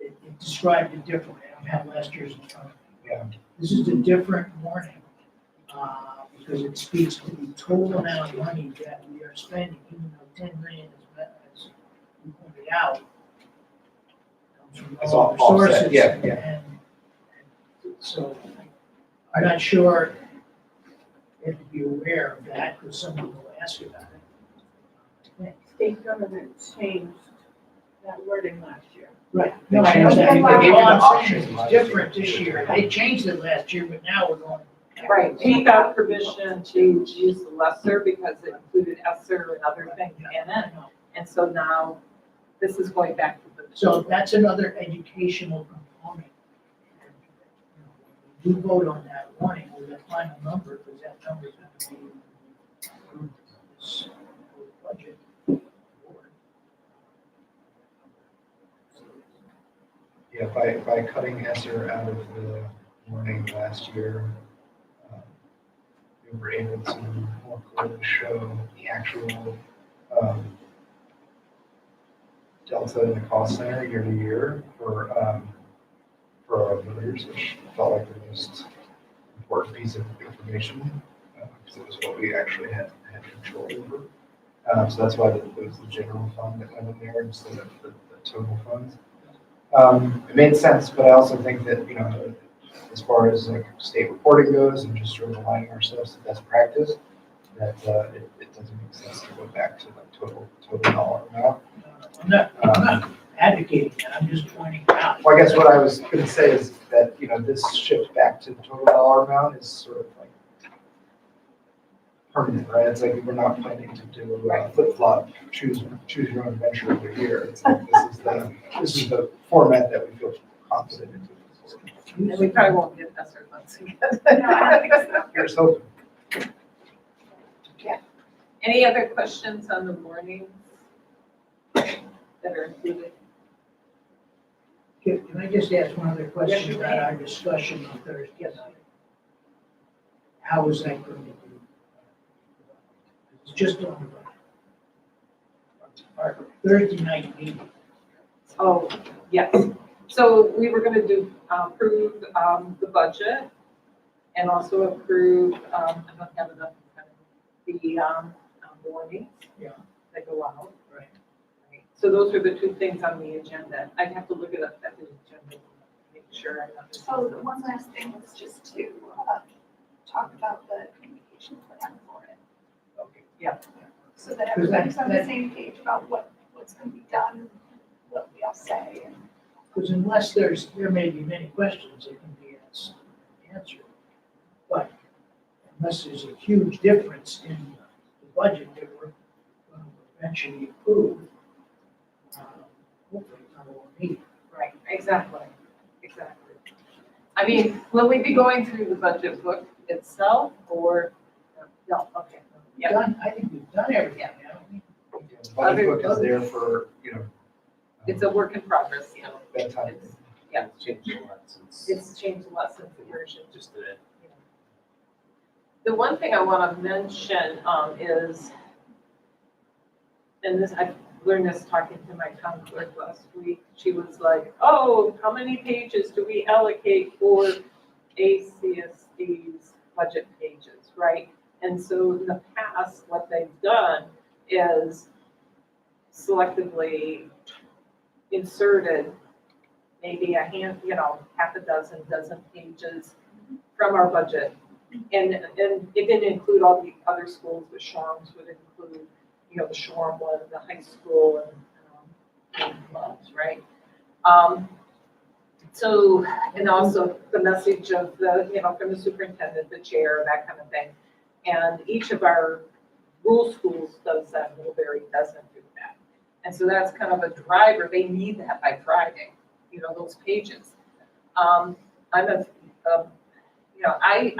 it described it differently. I don't have last year's in front of me. Yeah. This is a different warning, because it speaks to the total amount of money that we are spending, even though 10 million is, as you pointed out, comes from It's all all other offset, sources. yeah, yeah. And so I'm not sure if to be aware of that, because someone will ask about it. State government changed that wording last year. Right. They No, I know changed that. it. All They gave you the I'm saying option is it's last different year. this year. They changed it last year, but now we're going. Right, we got permission to use the lesser because it included ESSER and other things in it. And so now this is going back to the. So that's another educational component. We vote on that warning with that final number, because that number is going to be approved in this budget. Yeah, by cutting ESSER out of the warning last year, um, we were able to more clearly show the actual delta in the cost center year to year for our voters, which felt like the most important piece of information, because it was what we actually had control over. So that's why it was the general fund that went in there instead of the total funds. It made sense, but I also think that, as far as like state reporting goes and just sort of aligning ourselves to best practice, that it doesn't make sense to go back to the total dollar amount. I'm not advocating that, I'm just pointing out. Well, I guess what I was going to say is that, this shift back to the total dollar amount is sort of like permanent, right? It's like we're not planning to do a flip-flop, choose your own adventure every year. It's like this is the format that we feel confident in. And we probably won't get ESSER funds again. No, I don't think so. Here's hoping. Any other questions on the warnings that are included? Can I just ask one other Yes, question you about may. our discussion on Thursday night? How is that going to be? It's just on our Thursday night meeting. Oh, yes. So we were gonna do, approve, the budget and also approve, I don't have enough, the, warnings. Yeah. That go out. Right. So those are the two things on the agenda. I'd have to look it up at the agenda, to make sure I know. So the one last thing was just to talk about the communication plan for it. Okay. Yeah. So that everybody's on the same page about what's going to be done, what we all say. And Because unless there may be many questions that can be answered. But unless there's a huge difference in the budget that we're going to eventually approve, hopefully it's not a long meeting. Right, exactly. I mean, will we be going through the budget book itself or, no, okay. Yeah. I think we've done everything, haven't we? The budget book is there for, It's a work in progress, you know. bedtime. Yeah. It's changed a lot since. It's changed a lot since the version. Just today. The one thing I want to mention is, and this, I learned this talking to my town clerk last week. She was like, oh, how many pages do we allocate for ACSD's budget pages, right? And so in the past, what they've done is selectively inserted maybe half a dozen pages from our budget. And it didn't include all the other schools, the Shorms would include, the Shorm one, the high school and clubs, right? So, and also the message of from the superintendent, the chair, that kind of thing. And each of our rural schools does that, Middlebury doesn't do that. And so that's kind of a driver, they need that by Friday, those pages.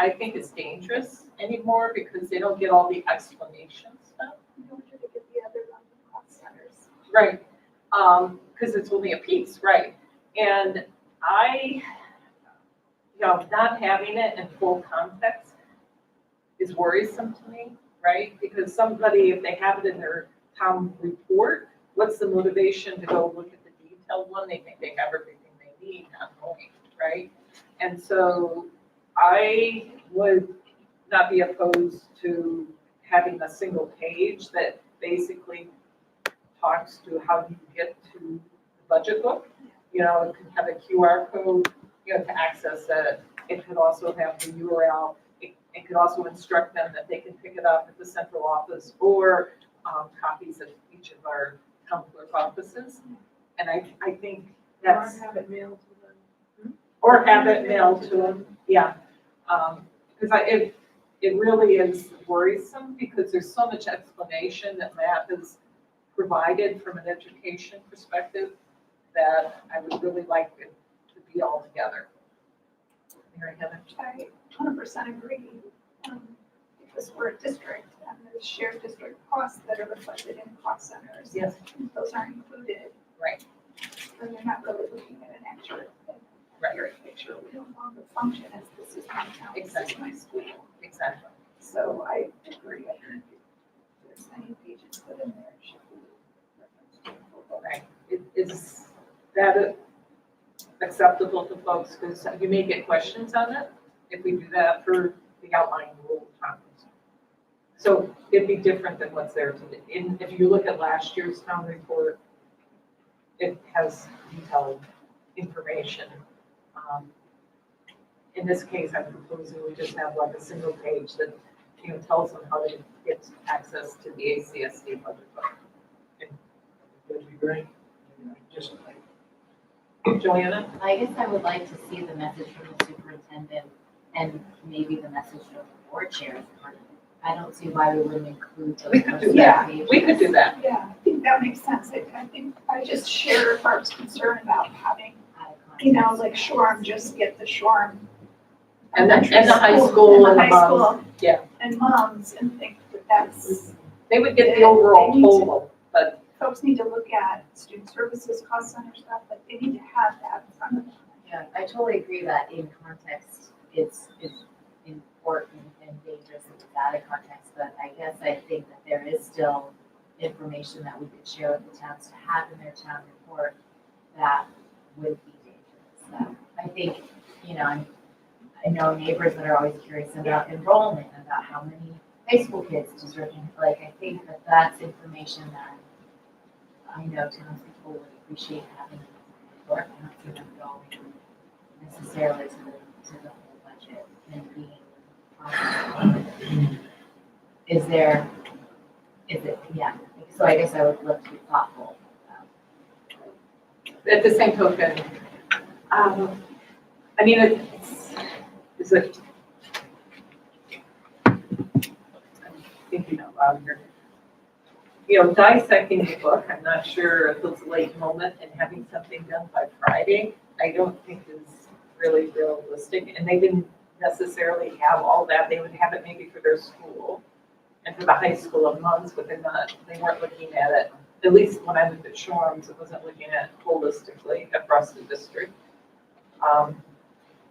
I think it's dangerous anymore because they don't get all the explanation stuff. nor did it get the other cost centers. Right, because it's only a piece, right? And not having it in full context is worrisome to me, right? Because somebody, if they have it in their town report, what's the motivation to go look at the detailed one? They think they have everything they need, not knowing, right? And so I would not be opposed to having a single page that basically talks to how you get to the budget book. It could have a QR code, to access it. It could also have the URL. It could also instruct them that they can pick it up at the central office or copies of each of our town clerk offices. And I think that's. Or have it mailed to them. Or have it mailed to them, yeah. Because it really is worrisome because there's so much explanation that Matt has provided from an education perspective that I would really like it to be all together. Mary Heather? I 100% agree. Because we're a district and there's shared district costs that are reflected in cost centers. Yes. And those aren't included. Right. And they're not really looking at an accurate picture. We no longer function as this is my town, this is my school. Exactly. So I agree. I think if there's any pages put in there, it should be referenced. Right. Is that acceptable to folks? Because you may get questions on it if we do that for the outlying rule topics. So it'd be different than what's there today. If you look at last year's town report, it has detailed information. In this case, I'm proposing we just have like a single page that, tells them how to get access to the ACSD budget book. That'd be great. Just Joanna? I guess I would like to see the message from the superintendent and maybe the message from the board chair as part of it. I don't see why we wouldn't include those. We could do first that. pages. We could do that. Yeah, I think that makes sense. I think I just share Barb's concern about having, like Shoreham, just get the Shoreham. And the elementary high school and the high moms. school Yeah. And moms and think that that's, They would get the overall total, but folks need to look at student services, cost center stuff, but they need to have that in front of them. Yeah, I totally agree that in context, it's important and dangerous if it's out of context, but I guess I think that there is still information that we could share with the towns to have in their town report that would be dangerous. So I think, I know neighbors that are always curious about enrollment, about how many high school kids deserving, I think that that's information that I know townspeople would appreciate having in the report. I don't see them going necessarily to the whole budget and being. Yeah, so I guess I would look to be thoughtful. at the same token, is it? I'm thinking out loud here. Dissecting the book, I'm not sure if it's a late moment and having something done by Friday, I don't think is really realistic. And they didn't necessarily have all that. They would have it maybe for their school and for the high school of months, but they weren't looking at it. At least when I looked at Shorehams, it wasn't looking at it holistically across the district.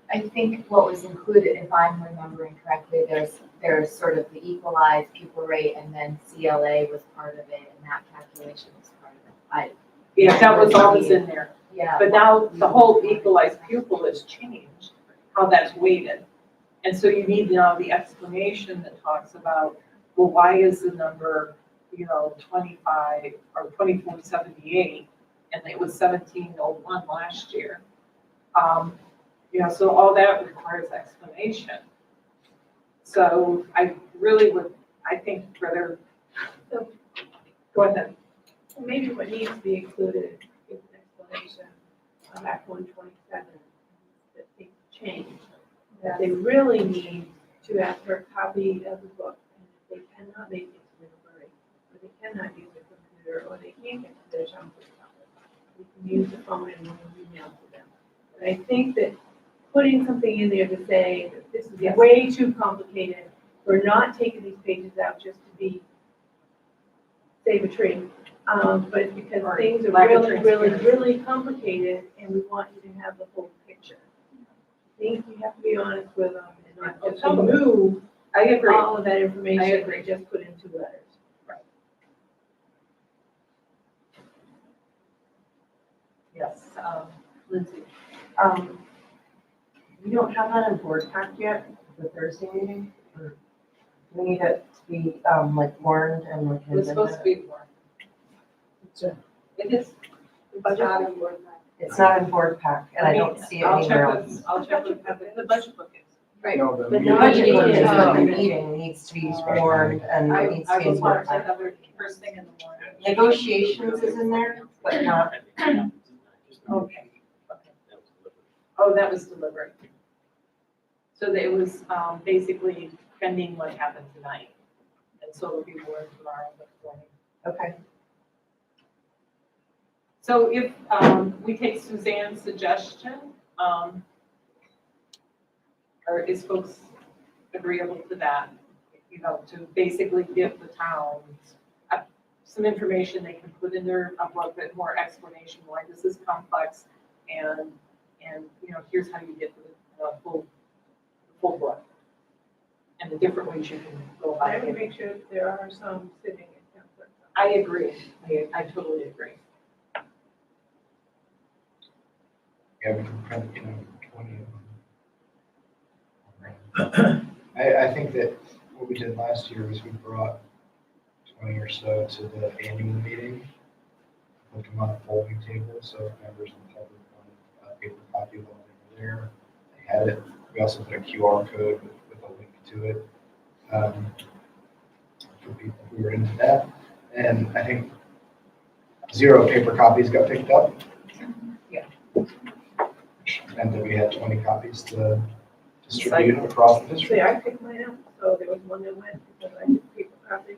I think what was included, if I'm remembering correctly, there's sort of the equalized pupil rate, and then CLA was part of it, and that calculation was part of it. Yeah, that was always in there. Yeah. But now the whole equalized pupil has changed, how that's weighted. And so you need now the explanation that talks about, well, why is the number, 25 or 2478, and it was 1701 last year. So all that requires explanation. So I think rather, go ahead. Maybe what needs to be included is an explanation of Act 127, that things change. That they really need to ask for a copy of the book, and if they cannot make it to the library, or they cannot use a computer, or they can't get to their town post office, we can use the phone and we'll email to them. But I think that putting something in there to say that this is way too complicated, we're not taking these pages out just to save a tree. But because things are really, really, really complicated, and we want you to have the whole picture. I think you have to be honest with them and not just remove I agree. all of that information I agree. and just put into letters. Right. Yes, Lindsay. We don't have that in board pack yet, the Thursday meeting, or we need it to be, warned and It was supposed to be more. It is. The budget. It's not in board pack, and I don't see it anywhere else. I'll check with the budget book is. Right. No, the But meeting- The budget book is, Oh. the meeting needs to be warned and it needs to I be will in board watch pack. that first thing in the morning. Negotiations is in there, but not, Okay. Oh, that was deliberate. So that it was basically pending what happened tonight. And so it'll be more tomorrow morning. okay. So if we take Suzanne's suggestion, or is folks agreeable to that? You know, to basically give the towns some information they can put in there, a little bit more explanation why this is complex, and you know, here's how you get the full book, and the different ways you can go about I would it. make sure that there are some sitting in conflict. I agree, I totally agree. Yeah, we can print, 20 of them. I think that what we did last year was we brought 20 or so to the annual meeting, put them on a folding table, so if members of the public wanted a paper copy while they were there, they had it. We also put a QR code with a link to it for people who were into that. And I think 0 paper copies got picked up. Yeah. Which meant that we had 20 copies to distribute across the district. See, I picked mine up, so there was one that went because I did paper copy.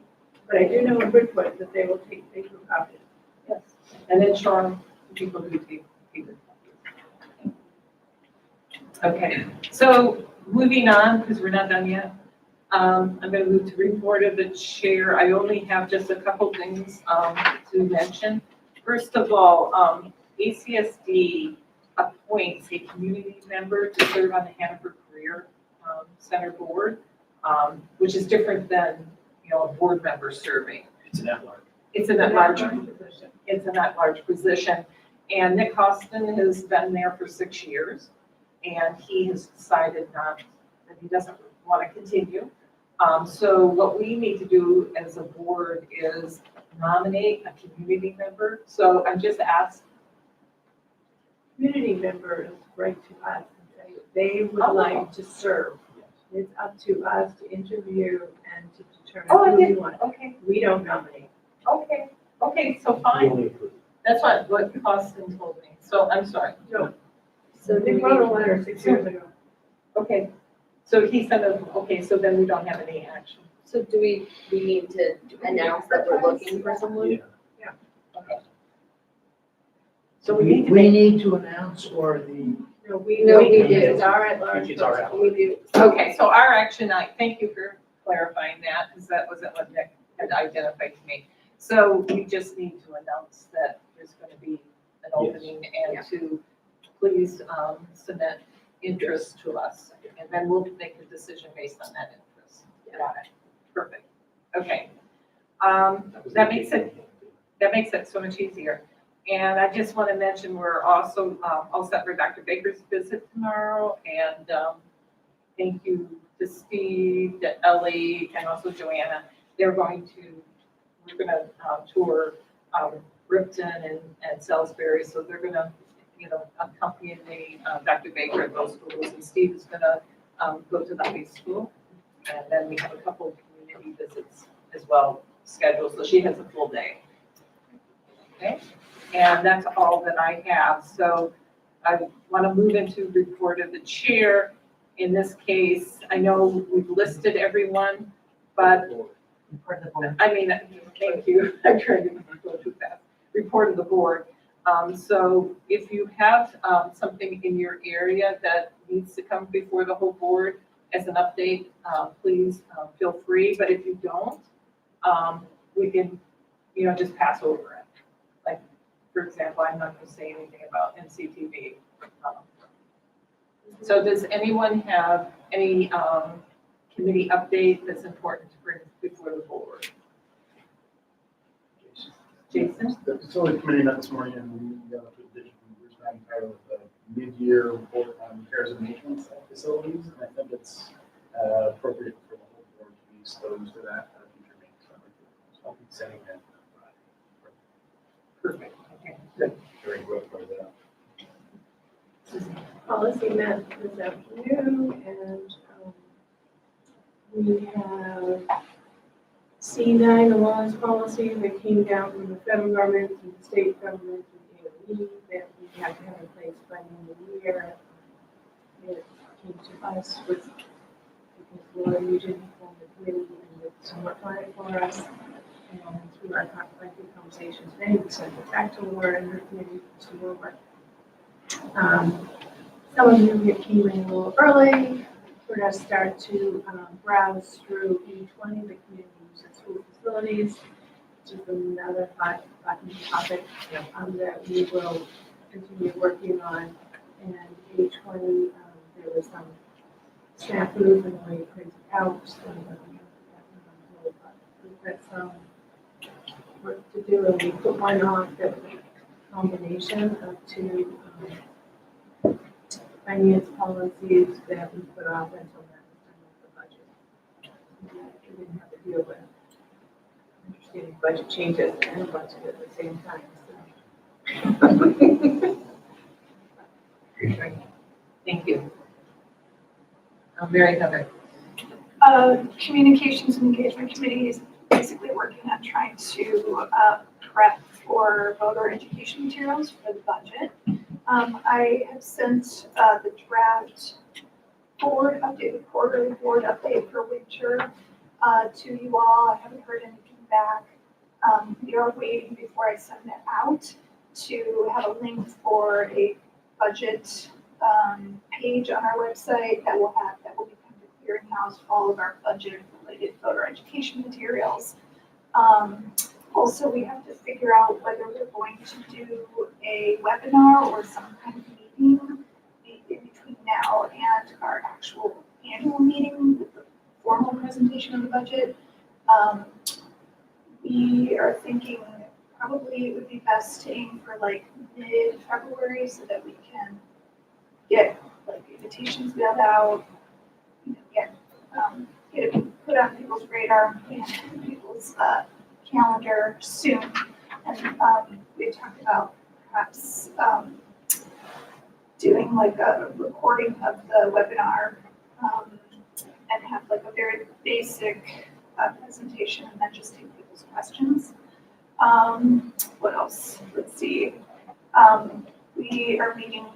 But I do know in Bridgeport that they will take paper copies. Yes. And then Sean, people who take paper copies. Okay, so moving on, because we're not done yet. I'm going to move to report of the chair. I only have just a couple things to mention. First of all, ACSD appoints a community member to serve on the Hannaford Career Center Board, which is different than, you know, a board member serving. It's an at-large. It's an at-large position. It's an at-large position. And Nick Costin has been there for 6 years, and he has decided that he doesn't want to continue. So what we need to do as a board is nominate a community member. So I just asked. Community members write to us and say they would like to serve. It's up to us to interview and to determine who we want. Okay, We don't nominate. okay, so We fine. only approve. That's what Costin told me. So I'm sorry. No. So They wrote a letter 6 years ago. Okay, so he said, okay, so then we don't have any action. So do we need to announce that we're looking for someone? Yeah. So we need to We make, need to announce or the, No, we No, we do. do. It's our at-large. It's our person. at-large. We do. okay, so our action, thank you for clarifying that, because that wasn't what Nick had identified to me. So we just need to announce that there's going to be an opening and to please submit interest to us. And then we'll make a decision based on that interest. Got it. Perfect. Okay. That makes it so much easier. And I just want to mention, we're also all set for Dr. Baker's visit tomorrow. And thank you to Steve, to Ellie, and also Joanna. We're going to tour Ripton and Salisbury. So they're going to, accompany Dr. Baker at those schools. And Steve is going to go to the high school. And then we have a couple of community visits as well scheduled. So she has a full day. Okay. And that's all that I have. So I want to move into report of the chair. In this case, I know we've listed everyone, but I mean, thank you. I tried to go too fast. Report of the board. So if you have something in your area that needs to come before the whole board as an update, please feel free. But if you don't, we can, just pass over it. Like, for example, I'm not going to say anything about NCTV. So does anyone have any committee update that's important to bring before the board? Jason? The facility committee met this morning and we got a petition from Bruce McIntyre with a mid-year report on repairs and maintenance at facilities. And I think it's appropriate for the whole board to be exposed to that at a future meeting. So I'll be sending that. Perfect. Okay. Very good for that. Policy met this afternoon, and we have C9, the laws policy that came down from the federal government, from the state government, and DOE, that we have to have in place by the end of the year. It came to us with, because Laura Nugent formed the committee and did somewhat on it for us. And through our lengthy conversations, today, we sent it back to Laura and her committee to go over. Some of you get key ring a little early. We're gonna start to browse through E20, the community use of school facilities, which is another hot button topic that we will continue working on. And E20, there was some snafus and the way it printed out. So we've got some work to do, and we put one off that was a combination of two finance policies that we put off until the budget. We didn't have to deal with understanding budget changes and budget at the same time. So. Thank you. Mary Heather. Communications and engagement committee is basically working on trying to prep for voter education materials for the budget. I have sent the draft board update, the quarterly board update for winter to you all. I haven't heard anything back. We are waiting before I send that out to have a link for a budget page on our website that will become the clearinghouse for all of our budget related voter education materials. Also, we have to figure out whether we're going to do a webinar or some kind of meeting in between now and our actual annual meeting with the formal presentation of the budget. We are thinking probably it would be best to aim for like mid-February so that we can get like invitations mailed out, get it put on people's radar and people's calendar soon. And we talked about perhaps doing like a recording of the webinar and have like a very basic presentation and then just take people's questions. What else? Let's see. We are meeting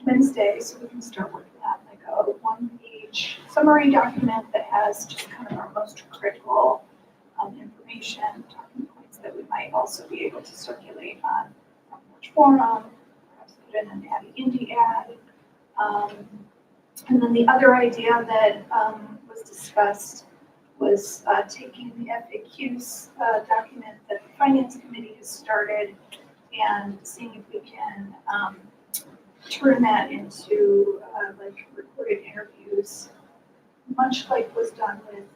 Wednesday, so we can start working on like a one-page summary document that has just kind of our most critical information, talking points that we might also be able to circulate on Front Porch Forum, perhaps put in an Abby Indy ad. And then the other idea that was discussed was taking the FAQs document that the Finance Committee has started and seeing if we can turn that into like recorded interviews, much like was done with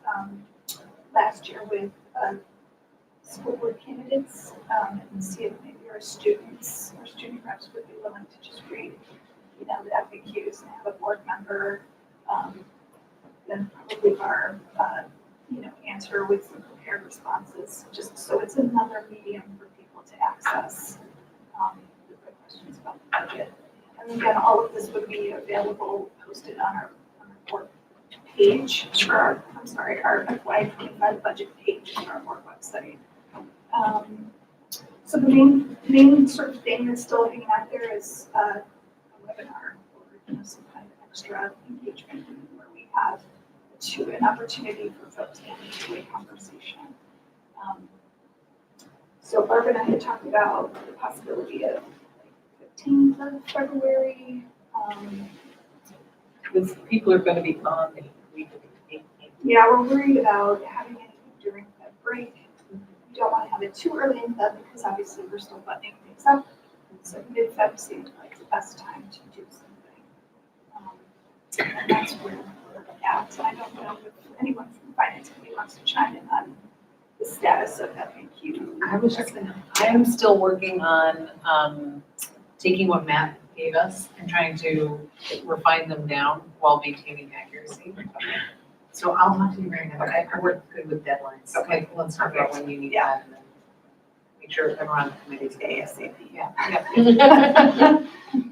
last year with school board candidates, and see if maybe our students or student reps would be willing to just read, the FAQs and have a board member, then probably our, answer with some prepared responses, just so it's another medium for people to access the questions about the budget. And again, all of this would be available, posted on our board page, or our FY25 budget page on our board website. So the main sort of thing that's still hanging out there is a webinar or some kind of extra engagement where we have an opportunity for folks to get into a conversation. So Barb and I had talked about the possibility of 15th of February. Because people are going to be on the week of the 18th. Yeah, we're worried about having anything during that break. We don't want to have it too early in Feb because obviously we're still buttoning things up. So mid-Feb seemed like the best time to do something. And that's where we're at. So I don't know if anyone from the Finance Committee wants to chime in on the status of FAQ. I am still working on taking what Matt gave us and trying to refine them down while maintaining accuracy. So I'll talk to you right now. Okay. I work good with deadlines. Okay. Like, let's talk about when you need that and then make sure everyone on the committee is ASAP. Yeah.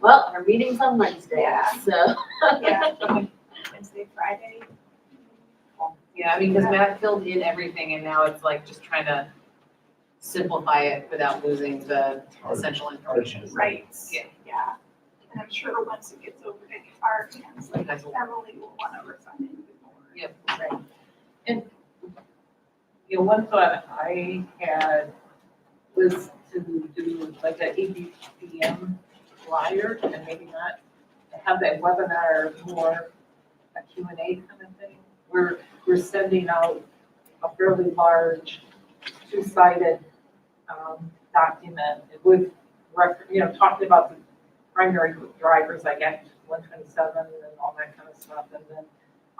Well, our meeting's on Wednesday, Yeah. so. Yeah, Wednesday, Friday. Yeah, I mean, because Matt filled in everything and now it's like just trying to simplify it without losing the essential information. Right. Yeah. Yeah. And I'm sure once it gets over to our hands, like Emily will want to refine it even more. Yep, right. And one thought I had was to do like an ABPM flyer and maybe not have that webinar more a Q&A kind of thing. We're sending out a fairly large two-sided document with, talking about the primary drivers like Act 127 and all that kind of stuff, and then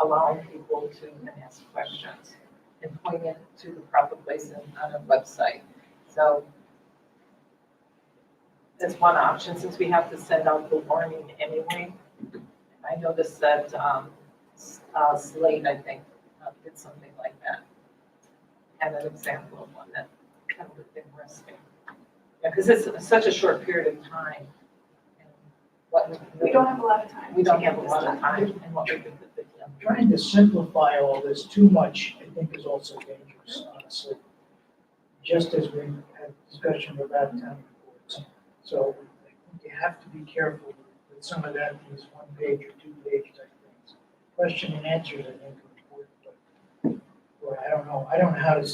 allowing people to ask questions and point it to the proper place on a website. So that's one option, since we have to send out the warning anyway. I noticed that Slate, I think, did something like that. And an example of one that kind of interesting. Yeah, because it's such a short period of time. And We don't have a lot of time. We to don't get have a this lot of done. time and what we can put it in. Trying to simplify all this too much, I think, is also dangerous, honestly. Just as we had discussion about town reports. So I think you have to be careful with some of that, these one-page or two-page type things. Question and answers, I think, are important, but, boy, I don't know how to,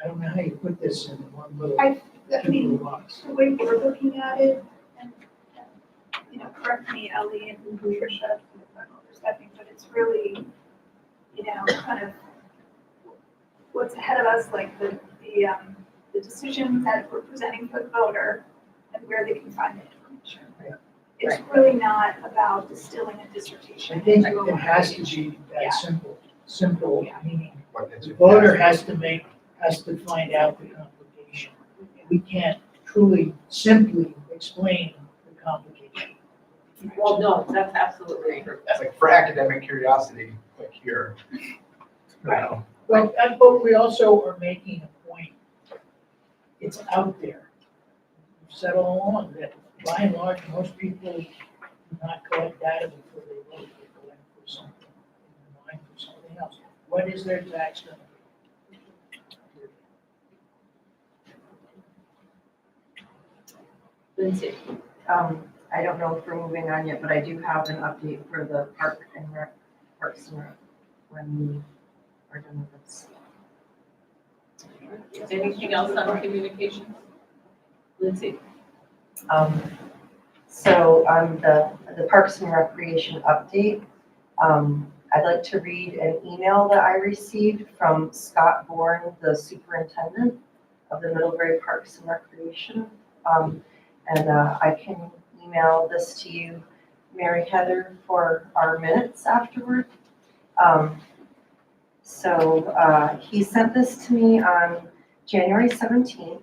I don't know how you put this in one little, I two mean, little box. the way we're looking at it, and, correct me, Ellie, and Patricia, if I'm overstepping, but it's really, kind of what's ahead of us, like the decisions that we're presenting for the voter and where they can find the information. Yeah. It's really not about distilling a dissertation. I think into a it has to one-page. be that simple, meaning What is the it? voter has to find out the complication. We can't truly simply explain the complication. Well, no, that's absolutely true. That's like for academic curiosity, like here. Right. Well, but we also are making a point, it's out there. We've said all along that by and large, most people do not collect data before they vote, they collect for something, in mind for something else. What is their tax gonna be? Lindsay. I don't know if we're moving on yet, but I do have an update for the Parks and Rec when we are done with this. Anything else on communications? Lindsay? So on the Parks and Recreation update, I'd like to read an email that I received from Scott Bourne, the superintendent of the Middlebury Parks and Recreation. And I can email this to you, Mary Heather, for our minutes afterward. So he sent this to me on January 17th.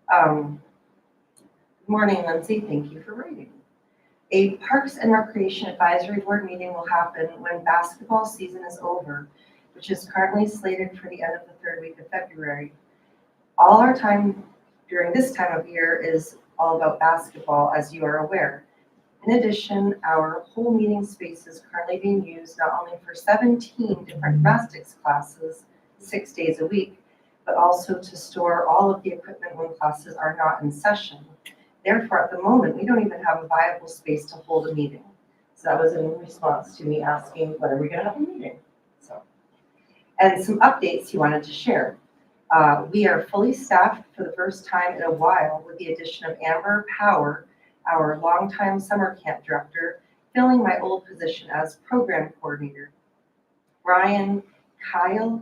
Good morning, Lindsay. Thank you for writing. A Parks and Recreation Advisory Board meeting will happen when basketball season is over, which is currently slated for the end of the third week of February. All our time during this time of year is all about basketball, as you are aware. In addition, our whole meeting space is currently being used not only for 17 different gymnastics classes, 6 days a week, but also to store all of the equipment when classes are not in session. Therefore, at the moment, we don't even have a viable space to hold a meeting. So that was in response to me asking, when are we gonna have a meeting? And some updates he wanted to share. We are fully staffed for the first time in a while with the addition of Amber Power, our longtime summer camp director, filling my old position as program coordinator. Brian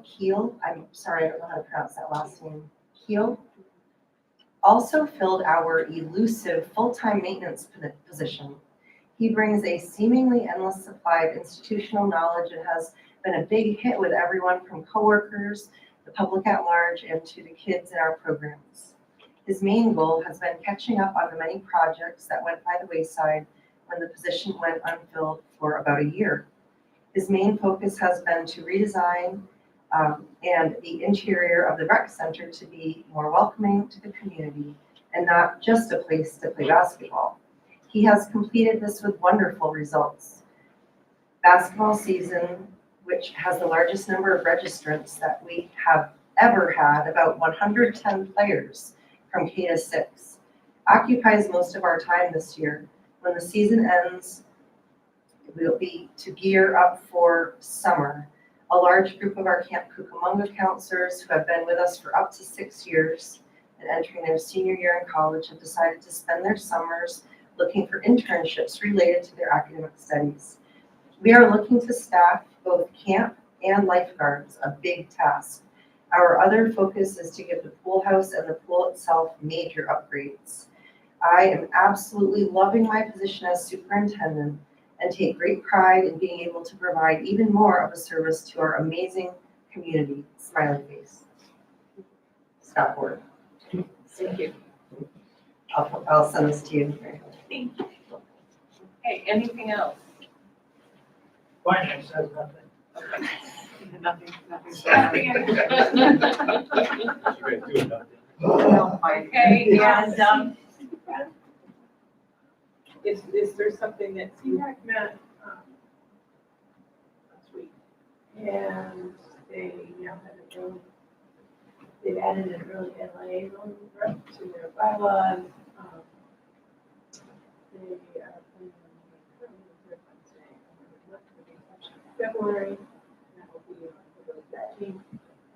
Keel, I'm sorry, I don't know how to pronounce that last name, Keel, also filled our elusive full-time maintenance position. He brings a seemingly endless supply of institutional knowledge and has been a big hit with everyone from coworkers, the public at large, and to the kids in our programs. His main goal has been catching up on the many projects that went by the wayside when the position went unfilled for about a year. His main focus has been to redesign and the interior of the rec center to be more welcoming to the community and not just a place to play basketball. He has completed this with wonderful results. Basketball season, which has the largest number of registrants that we have ever had, about 110 players from K to 6, occupies most of our time this year. When the season ends, it will be to gear up for summer. A large group of our Camp Cucamonga counselors who have been with us for up to 6 years and entering their senior year in college have decided to spend their summers looking for internships related to their academic studies. We are looking to staff both camp and lifeguards, a big task. Our other focus is to give the pool house and the pool itself major upgrades. I am absolutely loving my position as superintendent and take great pride in being able to provide even more of a service to our amazing community. Smiley face. Stop board. Thank you. I'll send this to you. Okay, anything else? Finance says nothing. Nothing, nothing. Okay, and, is there something that you, CPAC met, last week, and they now have a really, they've added an early LA loan rep to their bylaws. They are planning on meeting currently the third Wednesday of February, and that will be on February 13th.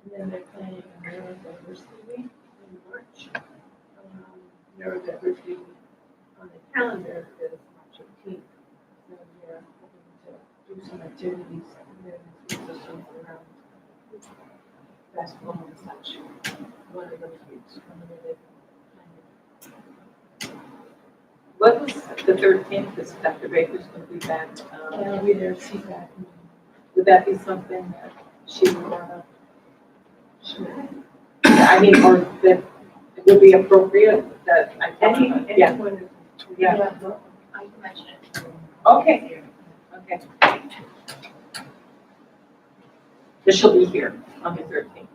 And then they're planning a neurodiversity week in March. Neurodiversity on the calendar is March 18th. So we're hoping to do some activities and then systems around basketball and such. One of those weeks from the what was the 13th, is Dr. Baker's going to be back? that'll be their CPAC. Would that be something that she would want to, I mean, or that it would be appropriate that I tell her? Yeah, Anyone. yeah. I can mention it. Okay, okay. But she'll be here on the 13th.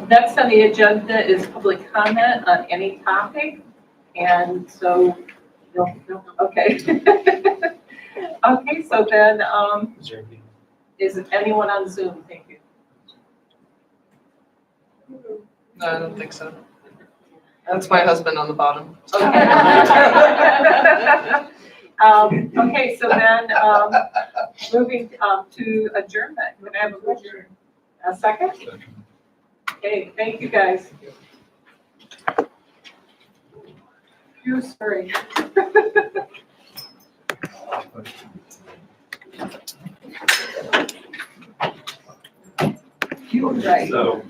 Next on the agenda is public comment on any topic. And so, no, okay. Okay, so then, is anyone on Zoom? Thank you. No, I don't think so. That's my husband on the bottom. Okay. Okay, so then, moving to adjournment. Would I have a motion? A second? Okay, thank you, guys. Phew, sorry. You were right. So